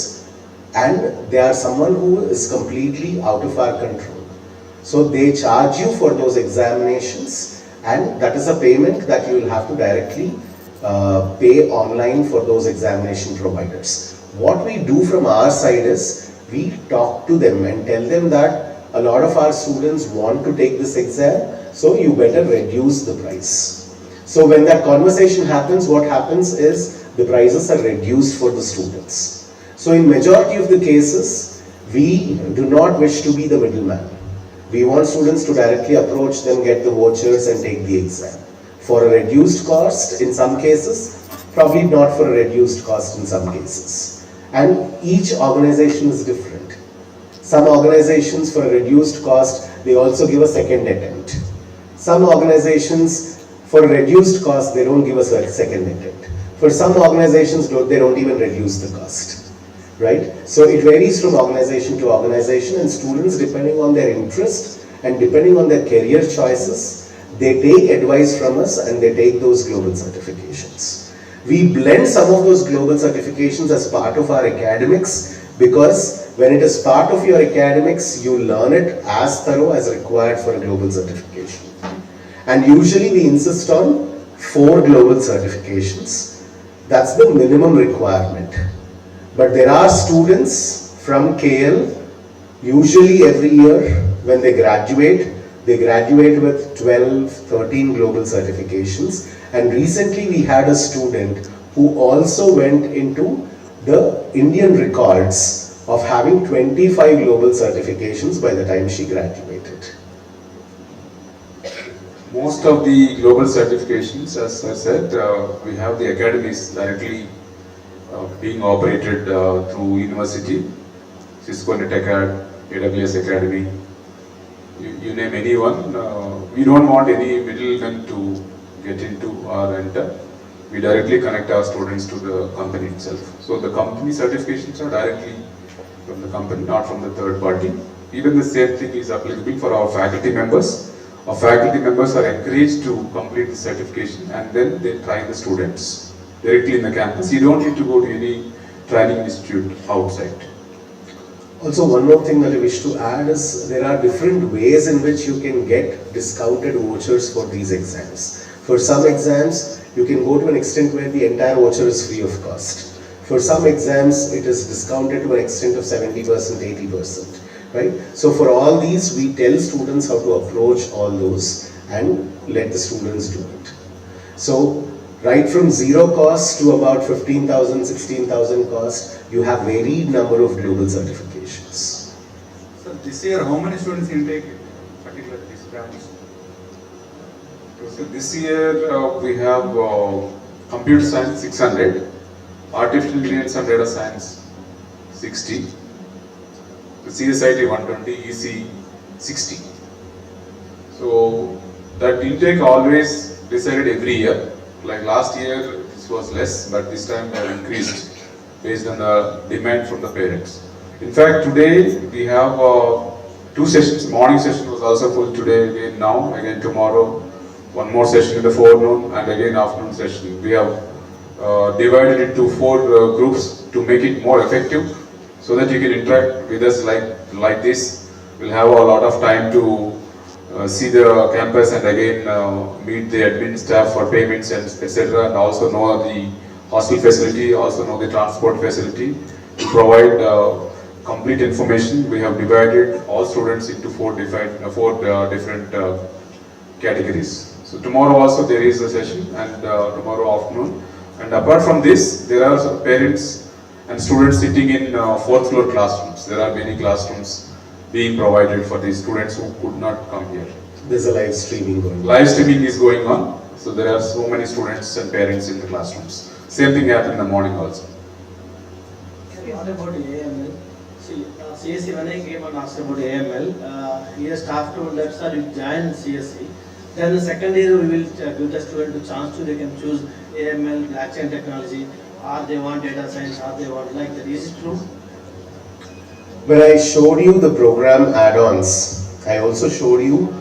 and they are someone who is completely out of our control. So they charge you for those examinations, and that is a payment that you will have to directly pay online for those examination providers. What we do from our side is we talk to them and tell them that a lot of our students want to take this exam, so you better reduce the price. So when that conversation happens, what happens is the prices are reduced for the students. So in majority of the cases, we do not wish to be the middleman. We want students to directly approach them, get the vouchers and take the exam. For a reduced cost in some cases, probably not for a reduced cost in some cases. And each organization is different. Some organizations for a reduced cost, they also give a second attempt. Some organizations for a reduced cost, they don't give us a second attempt. For some organizations, they don't even reduce the cost. Right? So it varies from organization to organization, and students, depending on their interest and depending on their career choices, they take advice from us and they take those global certifications. We blend some of those global certifications as part of our academics, because when it is part of your academics, you learn it as thorough as required for a global certification. And usually we insist on 4 global certifications. That's the minimum requirement. But there are students from KL, usually every year when they graduate, They graduate with 12, 13 global certifications, and recently we had a student who also went into the Indian records of having 25 global certifications by the time she graduated. Most of the global certifications, as I said, we have the academies directly being operated through university, Cisco and TechAd, AWS Academy, you name anyone. We don't want any middlemen to get into or enter. We directly connect our students to the company itself. So the company certifications are directly from the company, not from the third party. Even the same thing is applicable for our faculty members. Our faculty members are encouraged to complete the certification and then they train the students directly in the campus. You don't need to go to any training institute outside. Also, one more thing that I wish to add is there are different ways in which you can get discounted vouchers for these exams. For some exams, you can go to an extent where the entire voucher is free of cost. For some exams, it is discounted to an extent of 70%, 80%. Right? So for all these, we tell students how to approach all those and let the students do it. So right from zero cost to about 15,000, 16,000 cost, you have varied number of global certifications. So this year, how many students intake particular this branch? So this year we have computer science 600, artificial intelligence and data science 60, the CSIT 120, EC 60. So that intake always decided every year. Like last year this was less, but this time we have increased based on the demand from the parents. In fact, today we have two sessions. Morning session was also full today, again now, again tomorrow. One more session in the forenoon and again afternoon session. We have divided it into 4 groups to make it more effective so that you can interact with us like this. We'll have a lot of time to see the campus and again meet the admin staff for payments and etc. and also know the hostel facility, also know the transport facility to provide complete information. We have divided all students into 4 different categories. So tomorrow also there is a session and tomorrow afternoon. And apart from this, there are some parents and students sitting in 4th floor classrooms. There are many classrooms being provided for the students who could not come here. There's a live streaming going on. Live streaming is going on. So there are so many students and parents in the classrooms. Same thing happened in the morning also. What about AML? See, CSE, when I came and asked about AML, here staff told that, sir, you join CSE. Then the second year we will give the student a chance to, they can choose AML, blockchain technology, or they want data science, or they want like that. Is it true? When I showed you the program add-ons, I also showed you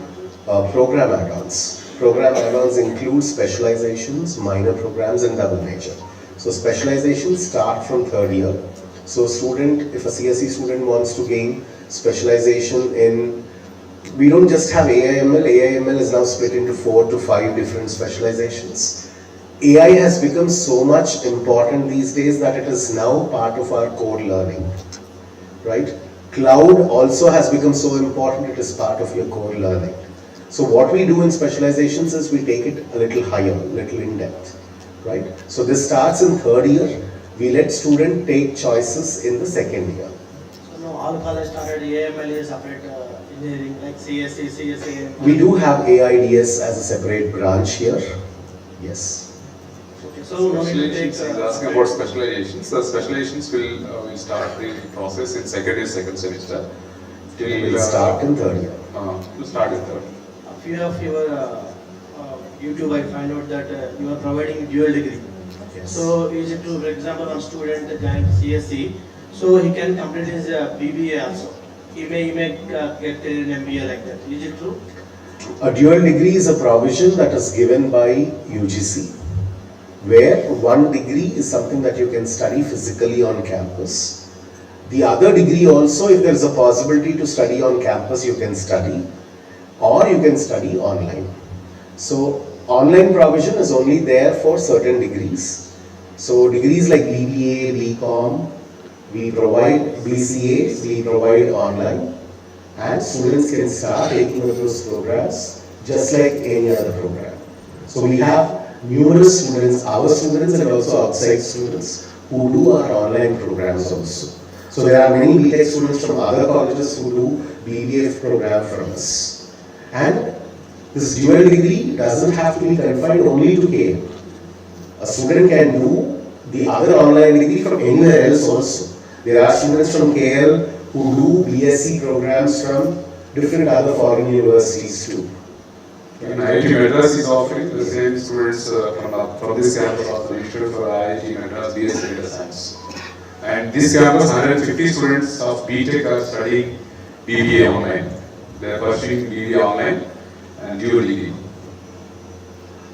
program add-ons. Program add-ons include specializations, minor programs and double major. So specializations start from 3rd year. So student, if a CSE student wants to gain specialization in, we don't just have AIML. AIML is now split into 4 to 5 different specializations. AI has become so much important these days that it is now part of our core learning, right? Cloud also has become so important, it is part of your core learning. So what we do in specializations is we take it a little higher, a little in depth, right? So this starts in 3rd year. We let students take choices in the 2nd year. So now all college started AML is separate engineering like CSE, CSA. We do have AIDS as a separate branch here. Yes. Okay, so no need to take. Specializations, he's asking about specializations. The specializations will start the process in 2nd year, 2nd semester. We'll start in 3rd year. We'll start in 3rd. A few of your YouTube, I find out that you are providing dual degree. Yes. So is it true, for example, one student joined CSE, so he can complete his BBA also. He may get an MBA like that. Is it true? A dual degree is a provision that is given by UGC, where one degree is something that you can study physically on campus. The other degree also, if there is a possibility to study on campus, you can study, or you can study online. So online provision is only there for certain degrees. So degrees like BBA, BCom, we provide BCA, we provide online. and students can start taking up those programs just like any other program. So we have numerous students, our students and also outside students, who do our online programs also. So there are many B.Tech students from other colleges who do BBF program from us. And this dual degree doesn't have to be confined only to KL. A student can do the other online degree from anywhere else also. There are students from KL who do BSc programs from different other foreign universities too. And IIT Madras is offering the same students from this campus also registered for IIT Madras BSc Data Science. And this campus, 150 students of B.Tech are studying BBA online. They are pursuing BBA online and dual degree.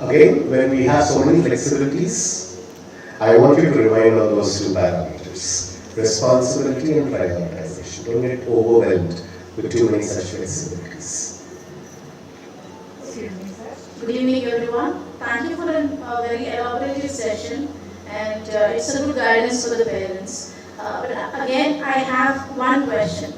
Again, when we have so many flexibilities, I want you to remind on those two parameters: responsibility and prioritization. Don't get overwhelmed with too many such flexibilities. Good evening, everyone. Thank you for a very elaborative session, and it's a good guidance for the parents. But again, I have one question.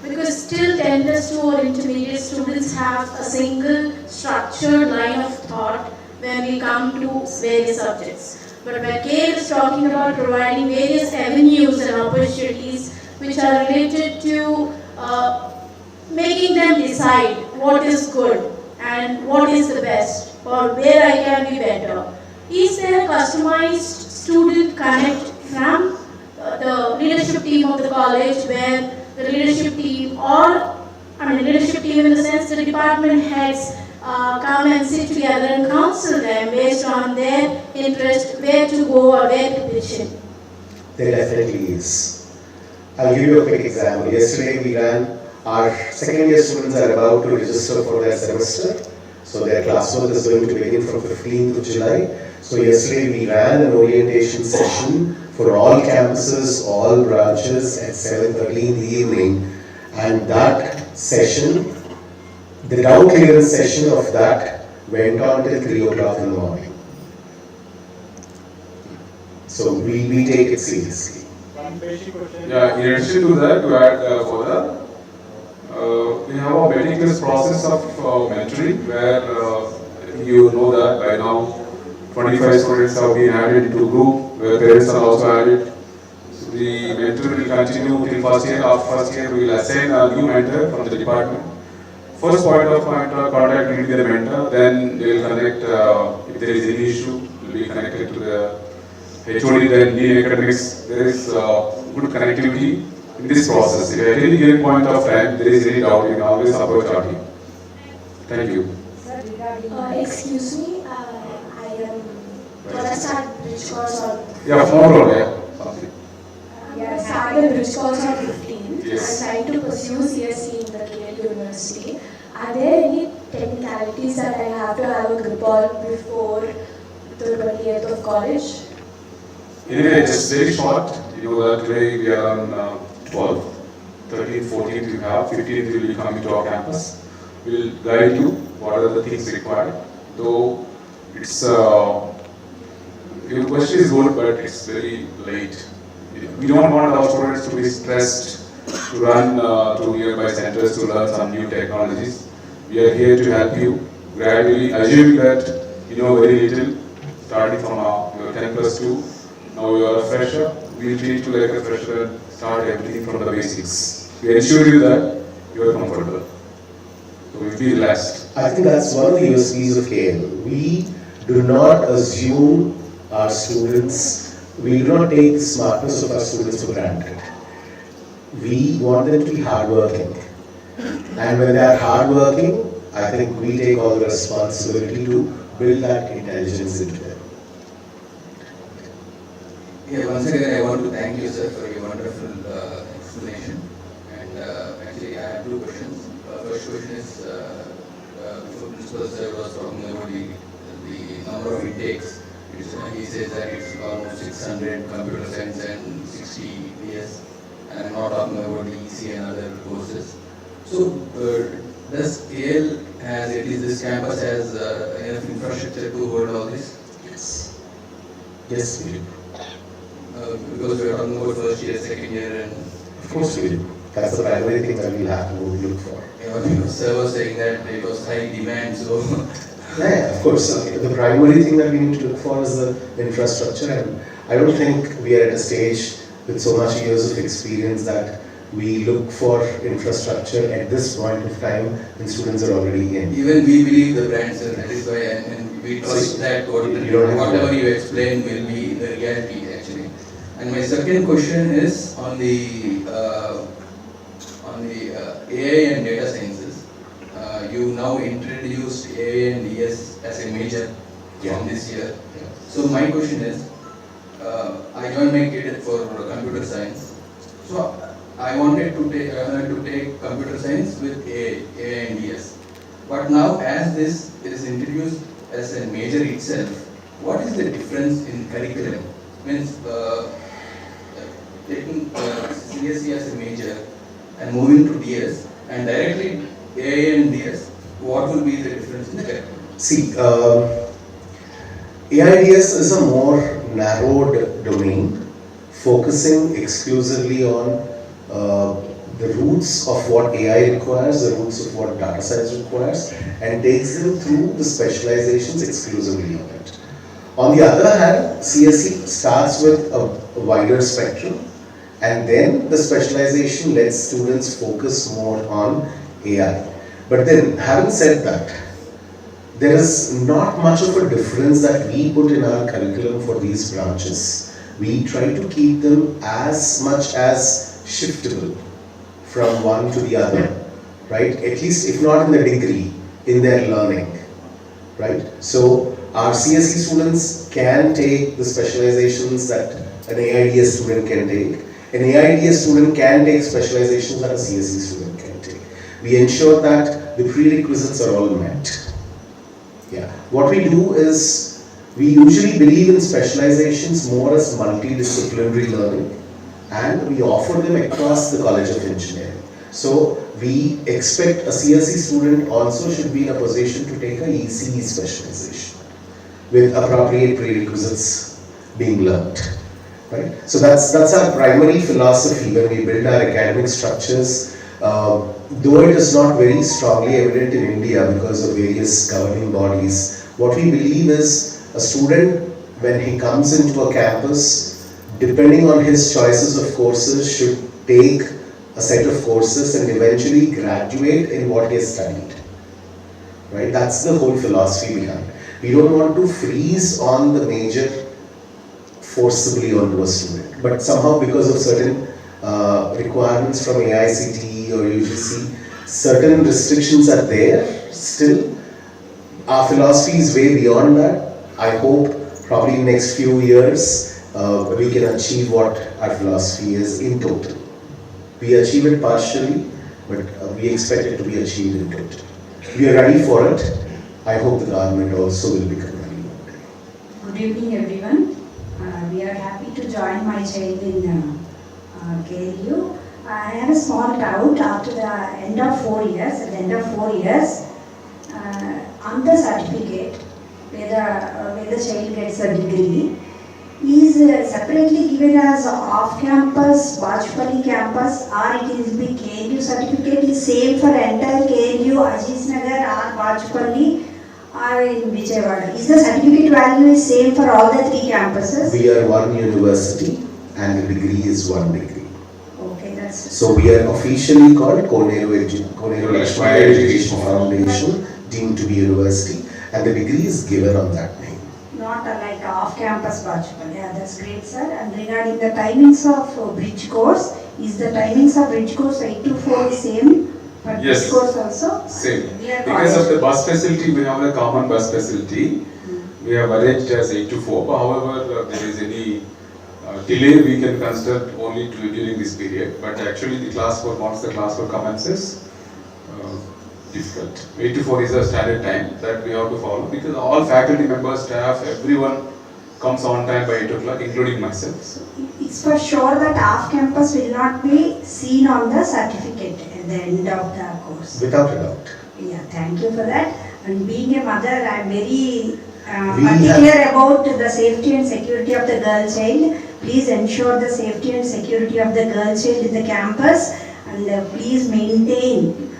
Because still 10 plus 2 or intermediate students have a single structured line of thought when we come to various subjects. But when KL is talking about providing various avenues and opportunities which are related to making them decide what is good and what is the best or where I can be better. Is there a customized student connect from the leadership team of the college, where the leadership team leadership team in the sense the department heads come and sit together and counsel them based on their interest, where to go or where to pitch in? There definitely is. I'll give you a quick example. Yesterday we ran, our second year students are about to register for their semester. So their classwork is going to begin from 15th of July. So yesterday we ran an orientation session for all campuses, all branches at 7:30 in the evening. And that session, the doubt clearance session of that went on till 3 o'clock in the morning. So we take it seriously. Yeah, in addition to that, to add further, we have a meticulous process of mentoring where you know that by now 25 students have been added into a group where parents are also added. So the mentor will continue till first year. After first year, we will assign a new mentor from the department. First point of contact will be the mentor, then they will connect, if there is any issue, will be connected to the HOD, then Dean Academics. There is good connectivity in this process. If at any given point of time there is any doubt, you can always approach our team. Thank you. Excuse me, I am just at bridge course on. Yeah, tomorrow, yeah. Something. Yeah, I started bridge course on 15th. Yes. I'm trying to pursue CSC in the KL University. Are there any technicalities that I have to have a grip on before the 28th of college? Anyway, just very short. You know that today we are on 12th, 13th, 14th we have, 15th we will be coming to our campus. We will guide you what are the things required. Though it's, your question is good, but it's very late. We don't want our students to be stressed to run to nearby centers to learn some new technologies. We are here to help you gradually, assuming that you know very little, starting from your 10 plus 2. Now you are a fresher. We will treat you like a fresher and start everything from the basics. We ensure you that you are comfortable. So we will be relaxed. I think that's one of the USPs of KL. We do not assume our students, we do not take the smartness of our students for granted. We want them to be hardworking. And when they are hardworking, I think we take all the responsibility to build that intelligence into them. Yeah, once again, I want to thank you, sir, for your wonderful explanation. And actually, I have two questions. First question is, before Principal Sir was talking about the number of intakes. He says that it's almost 600 computer science and 60 PS. And I'm not talking about the EC and other courses. So, does KL has, at least this campus has enough infrastructure to hold all this? Yes. Yes, we do. Because we are talking about first year, second year, and of course we do. That's the primary thing that we'll have to look for. Sir was saying that it was high demand, so Yeah, of course. The primary thing that we need to look for is the infrastructure, and I don't think we are at a stage with so much years of experience that we look for infrastructure at this point of time when students are already in. even we believe the brand, sir. That is why, and we trust that whatever you explain will be the reality actually. And my second question is on the AI and data sciences. You now introduced AI and DS as a major from this year. So my question is, I joined my kid for computer science. So I wanted to take computer science with AI and DS. But now as this is introduced as a major itself, what is the difference in curriculum? Means taking CSE as a major and moving to DS and directly AI and DS, what will be the difference in the curriculum? See, AIDS is a more narrowed domain, focusing exclusively on the roots of what AI requires, the roots of what data science requires, and takes them through the specializations exclusively on it. On the other hand, CSE starts with a wider spectrum, and then the specialization lets students focus more on AI. But then, having said that, there is not much of a difference that we put in our curriculum for these branches. We try to keep them as much as shiftable from one to the other, right? At least if not in the degree, in their learning, right? So our CSE students can take the specializations that an AIDS student can take. An AIDS student can take specializations that a CSE student can take. We ensure that the prerequisites are all met. Yeah. What we do is, we usually believe in specializations more as multidisciplinary learning, and we offer them across the College of Engineering. So we expect a CSE student also should be in a position to take a ECE specialization with appropriate prerequisites being learned. Right? So that's our primary philosophy when we build our academic structures. Though it is not very strongly evident in India because of various governing bodies, what we believe is a student, when he comes into a campus, depending on his choices of courses, should take a set of courses and eventually graduate in what he has studied. Right? That's the whole philosophy behind. We don't want to freeze on the major forcibly onto a student, but somehow because of certain requirements from AICTE or UGC, certain restrictions are there still. Our philosophy is way beyond that. I hope probably in the next few years we can achieve what our philosophy is in total. We achieve it partially, but we expect it to be achieved in total. We are ready for it. I hope the government also will become ready one day. Good evening, everyone. We are happy to join my child in KLU. I have a small doubt after the end of 4 years. At the end of 4 years, on the certificate, where the child gets a degree, is separately given as off-campus, Bachupally campus, or it is the KLU certificate is same for entire KLU, Aziznagar or Bachupally, or in whichever. Is the certificate value is same for all the 3 campuses? We are one university and the degree is one degree. Okay, that's... So we are officially called Cordially Education Foundation, deemed to be university, and the degree is given on that name. Not like off-campus Bachupally. Yeah, that's great, sir. And regarding the timings of bridge course, is the timings of bridge course 8 to 4 same? But Yes. bridge course also? Same. We are Because of college. the bus facility, we have a common bus facility. We have arranged as 8 to 4. But however, there is any delay, we can consider only during this period. But actually, the class work, once the class work commences, difficult. 8 to 4 is a standard time that we have to follow because all faculty members, staff, everyone comes on time by 8 o'clock, including myself. So, It's for sure that off-campus will not be seen on the certificate at the end of the course. Without a doubt. Yeah, thank you for that. And being a mother, I am very We particular about the safety and security of the girl child. Please ensure the safety and security of the girl child in the campus. and please maintain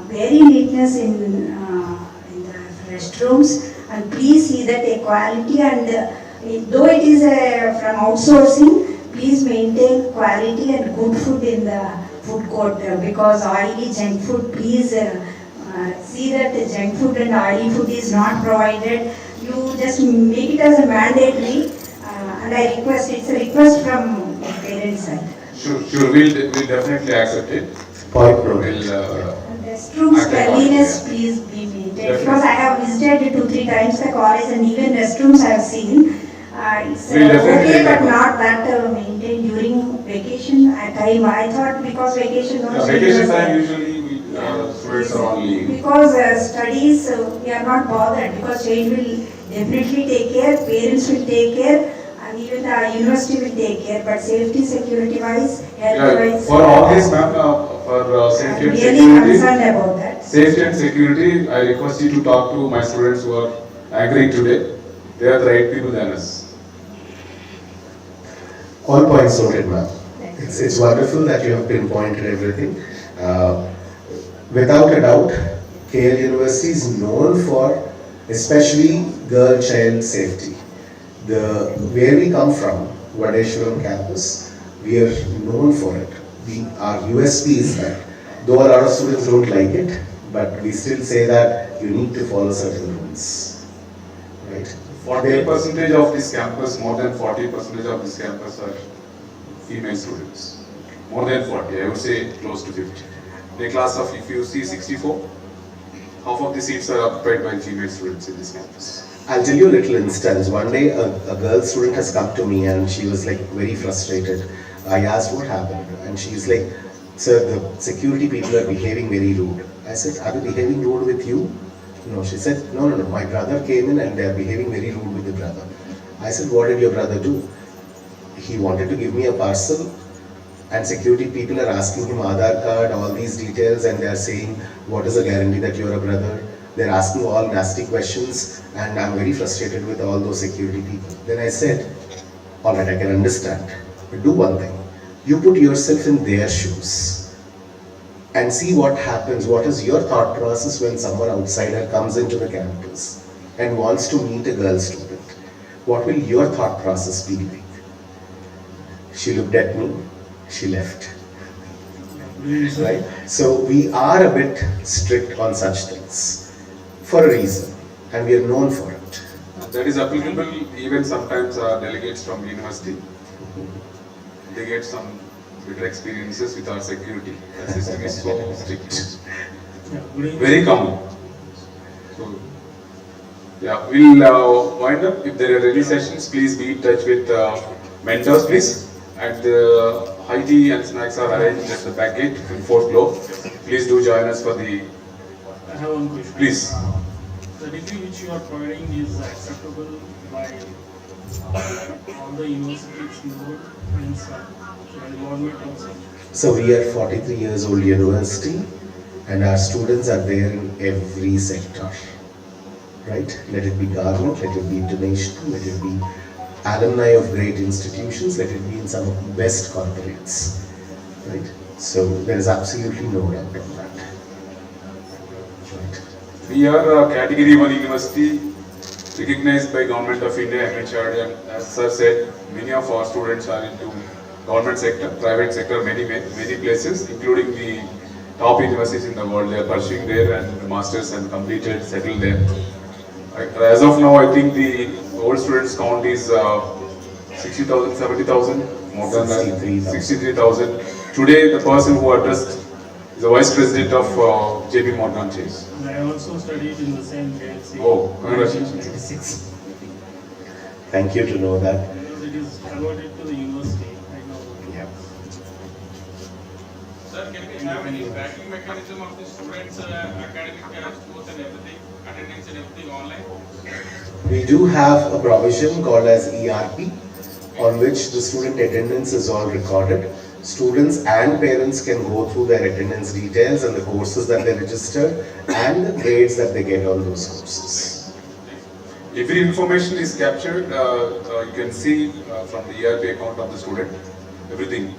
very neatness in the restrooms, and please see that equality, and though it is from outsourcing, please maintain quality and good food in the food court, because oily junk food, please see that the junk food and oily food is not provided. You just make it as a mandatory, and I request, it's a request from parents' side. Sure, we'll definitely accept it. Point noted. We'll, Restrooms act upon it, cleanliness yeah. please be maintained, Definitely. because I have visited 2-3 times the college, and even restrooms I have seen. It's We'll definitely okay, take but it. not that maintained during vacation time. I thought because vacation no vacation students, time usually students are on leave. because studies we are not bothered, because child will definitely take care, parents will take care, and even the university will take care. But safety, security wise, health Yeah, wise, for all this, ma'am, for I'm safety and really security. concerned about that. Safety and security, I request you to talk to my students who are agreeing today. They are the right people than us. All points noted, ma'am. It's wonderful that you have pinpointed everything. Without a doubt, KL University is known for especially girl-child safety. Where we come from, Vadeshwaram campus, we are known for it. Our USP is that, though a lot of students don't like it, but we still say that you need to follow certain rules. Right? 40% of this campus, more than 40% of this campus are female students. More than 40, I would say close to 50. The class of, if you see 64, half of the seats are occupied by female students in this campus. I'll tell you a little instance. One day a girl student has come to me and she was like very frustrated. I asked what happened and she's like, sir, the security people are behaving very rude. I said, are they behaving rude with you? No, she said, no, my brother came in and they are behaving very rude with the brother. I said, what did your brother do? He wanted to give me a parcel and security people are asking him Aadhaar card, all these details, and they are saying, what is the guarantee that you are a brother? They're asking all nasty questions and I'm very frustrated with all those security people. Then I said, all right, I can understand, but do one thing. You put yourself in their shoes and see what happens. What is your thought process when someone outsider comes into the campus and wants to meet a girl student? What will your thought process be like? She looked at me, she left. Right? So we are a bit strict on such things for a reason, and we are known for it. That is applicable even sometimes delegates from university. They get some better experiences with our security. The system is so strict. Very common. So, yeah, we'll wind up. If there are any sessions, please be in touch with mentors, please. And the high tea and snacks are arranged at the back gate in 4th floor. Please do join us for the. I have one question. Please. The degree which you are providing is acceptable by all the universities involved and government also. So we are 43 years old university and our students are there in every sector, right? Let it be government, let it be international, let it be alumni of great institutions, let it be in some of the best corporates, right? So there is absolutely no doubt on that. Right. We are a Category 1 university recognized by Government of India, MHRD, and as sir said, many of our students are into government sector, private sector, many places, including the top universities in the world. They are pursuing there and the masters and completed, settled there. As of now, I think the old students count is 60,000, 70,000, more than that, 63,000. Today, the person who addressed is the Vice President of JP Morgan Chase. And I also studied in the same KLC. Oh, congratulations. Thank you to know that. Because it is converted to the university. I know. Yeah. Sir, can we have any tracking mechanism of the students' academic scores and everything, attendance and everything online? We do have a provision called as ERP, on which the student attendance is all recorded. Students and parents can go through their attendance details and the courses that they registered and the grades that they get on those courses. Every information is captured. You can see from the ERP account of the student, everything.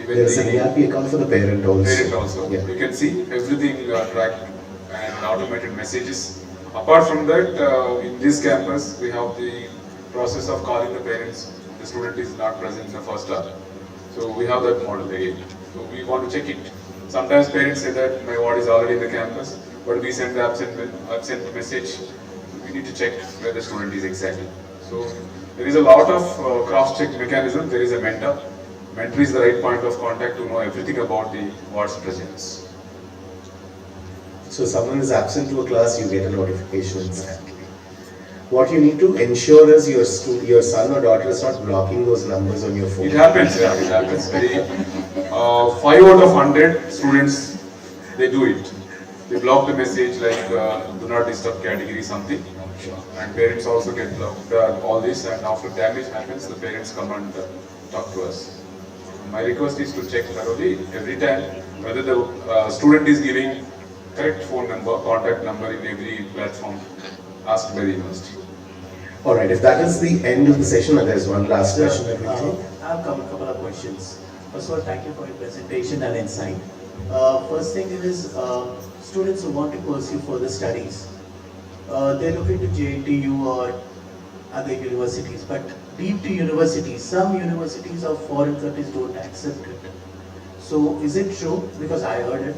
Even there is an ERP account for the parent also. Parent also. Yeah. You can see everything tracked and automated messages. Apart from that, in this campus, we have the process of calling the parents. The student is not present in the first hour. So we have that model again. So we want to check it. Sometimes parents say that my ward is already in the campus, but we send the absent message. We need to check where the student is exactly. So there is a lot of cross-check mechanism. There is a mentor. Mentor is the right point of contact to know everything about the ward's presence. So someone is absent to a class, you get a notification instantly. What you need to ensure is your son or daughter is not blocking those numbers on your phone. It happens, yeah, it happens. 5 out of 100 students, they do it. They block the message like do not disturb category something. And parents also get blocked. All this, and after damage happens, the parents come and talk to us. My request is to check thoroughly every time whether the student is giving correct phone number, contact number in every platform asked by the university. Alright, if that is the end of the session, and there is one last question that we take. I have a couple of questions. First of all, thank you for your presentation and insight. First thing is, students who want to pursue further studies, they look into JNTU or other universities, but deep to universities, some universities of foreign countries don't accept it. So is it true, because I heard it,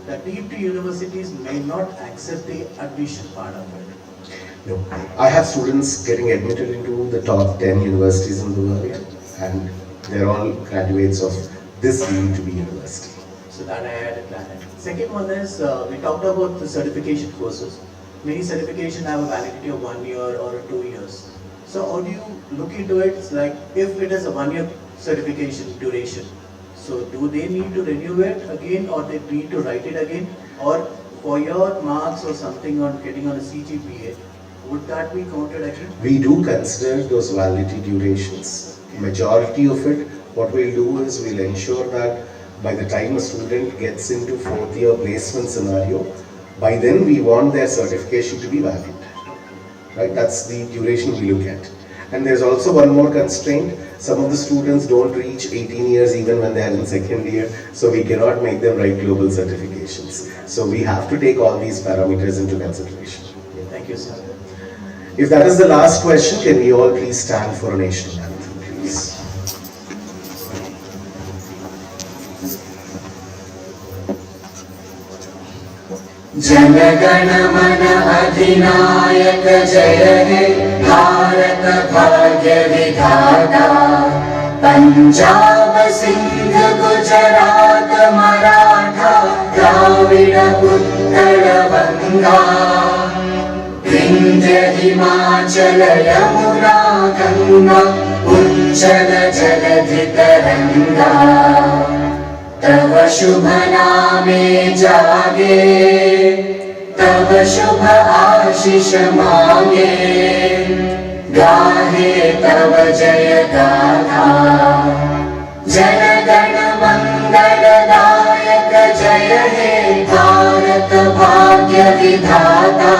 that deep to universities may not accept the admission part of it? No. I have students getting admitted into the top 10 universities in the world, and they're all graduates of this deemed to be university. So that I had a plan. Second one is, we talked about the certification courses. Many certifications have a validity of 1 year or 2 years. So how do you look into it? It's like, if it is a 1 year certification duration, so do they need to renew it again, or they need to write it again? Or for your marks or something on getting on a CGPA, would that be counted again? We do consider those validity durations. Majority of it, what we'll do is we'll ensure that by the time a student gets into 4th year placement scenario, by then we want their certification to be valid. Right? That's the duration we look at. And there's also one more constraint. Some of the students don't reach 18 years even when they are in 2nd year, so we cannot make them write global certifications. So we have to take all these parameters into consideration. Thank you, sir. If that is the last question, can we all please stand for a national anthem, please? जनगण मन अधिनायक जय हे भारत भाग्य विधाता पंजाब सिंध गुजरात मराठा द्राविड़ उत्कल बंगा विंध्य हिमाचल यमुना गंगा उज्जल जलधि तरंगा तव शुभ नामे जागे तव शुभ आशीष मांगे गाहे तव जय गाथा जन गण मंगलदायक जय हे भारत भाग्य विधाता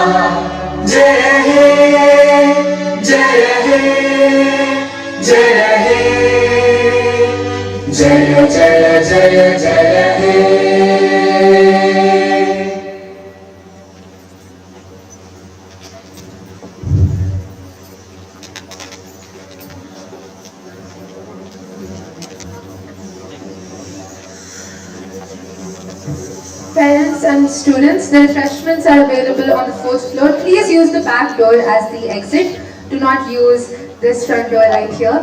जय हे जय हे जय हे जय जय जय जय हे Parents and students, the refreshments are available on the 4th floor. Please use the back door as the exit. Do not use this front door right here.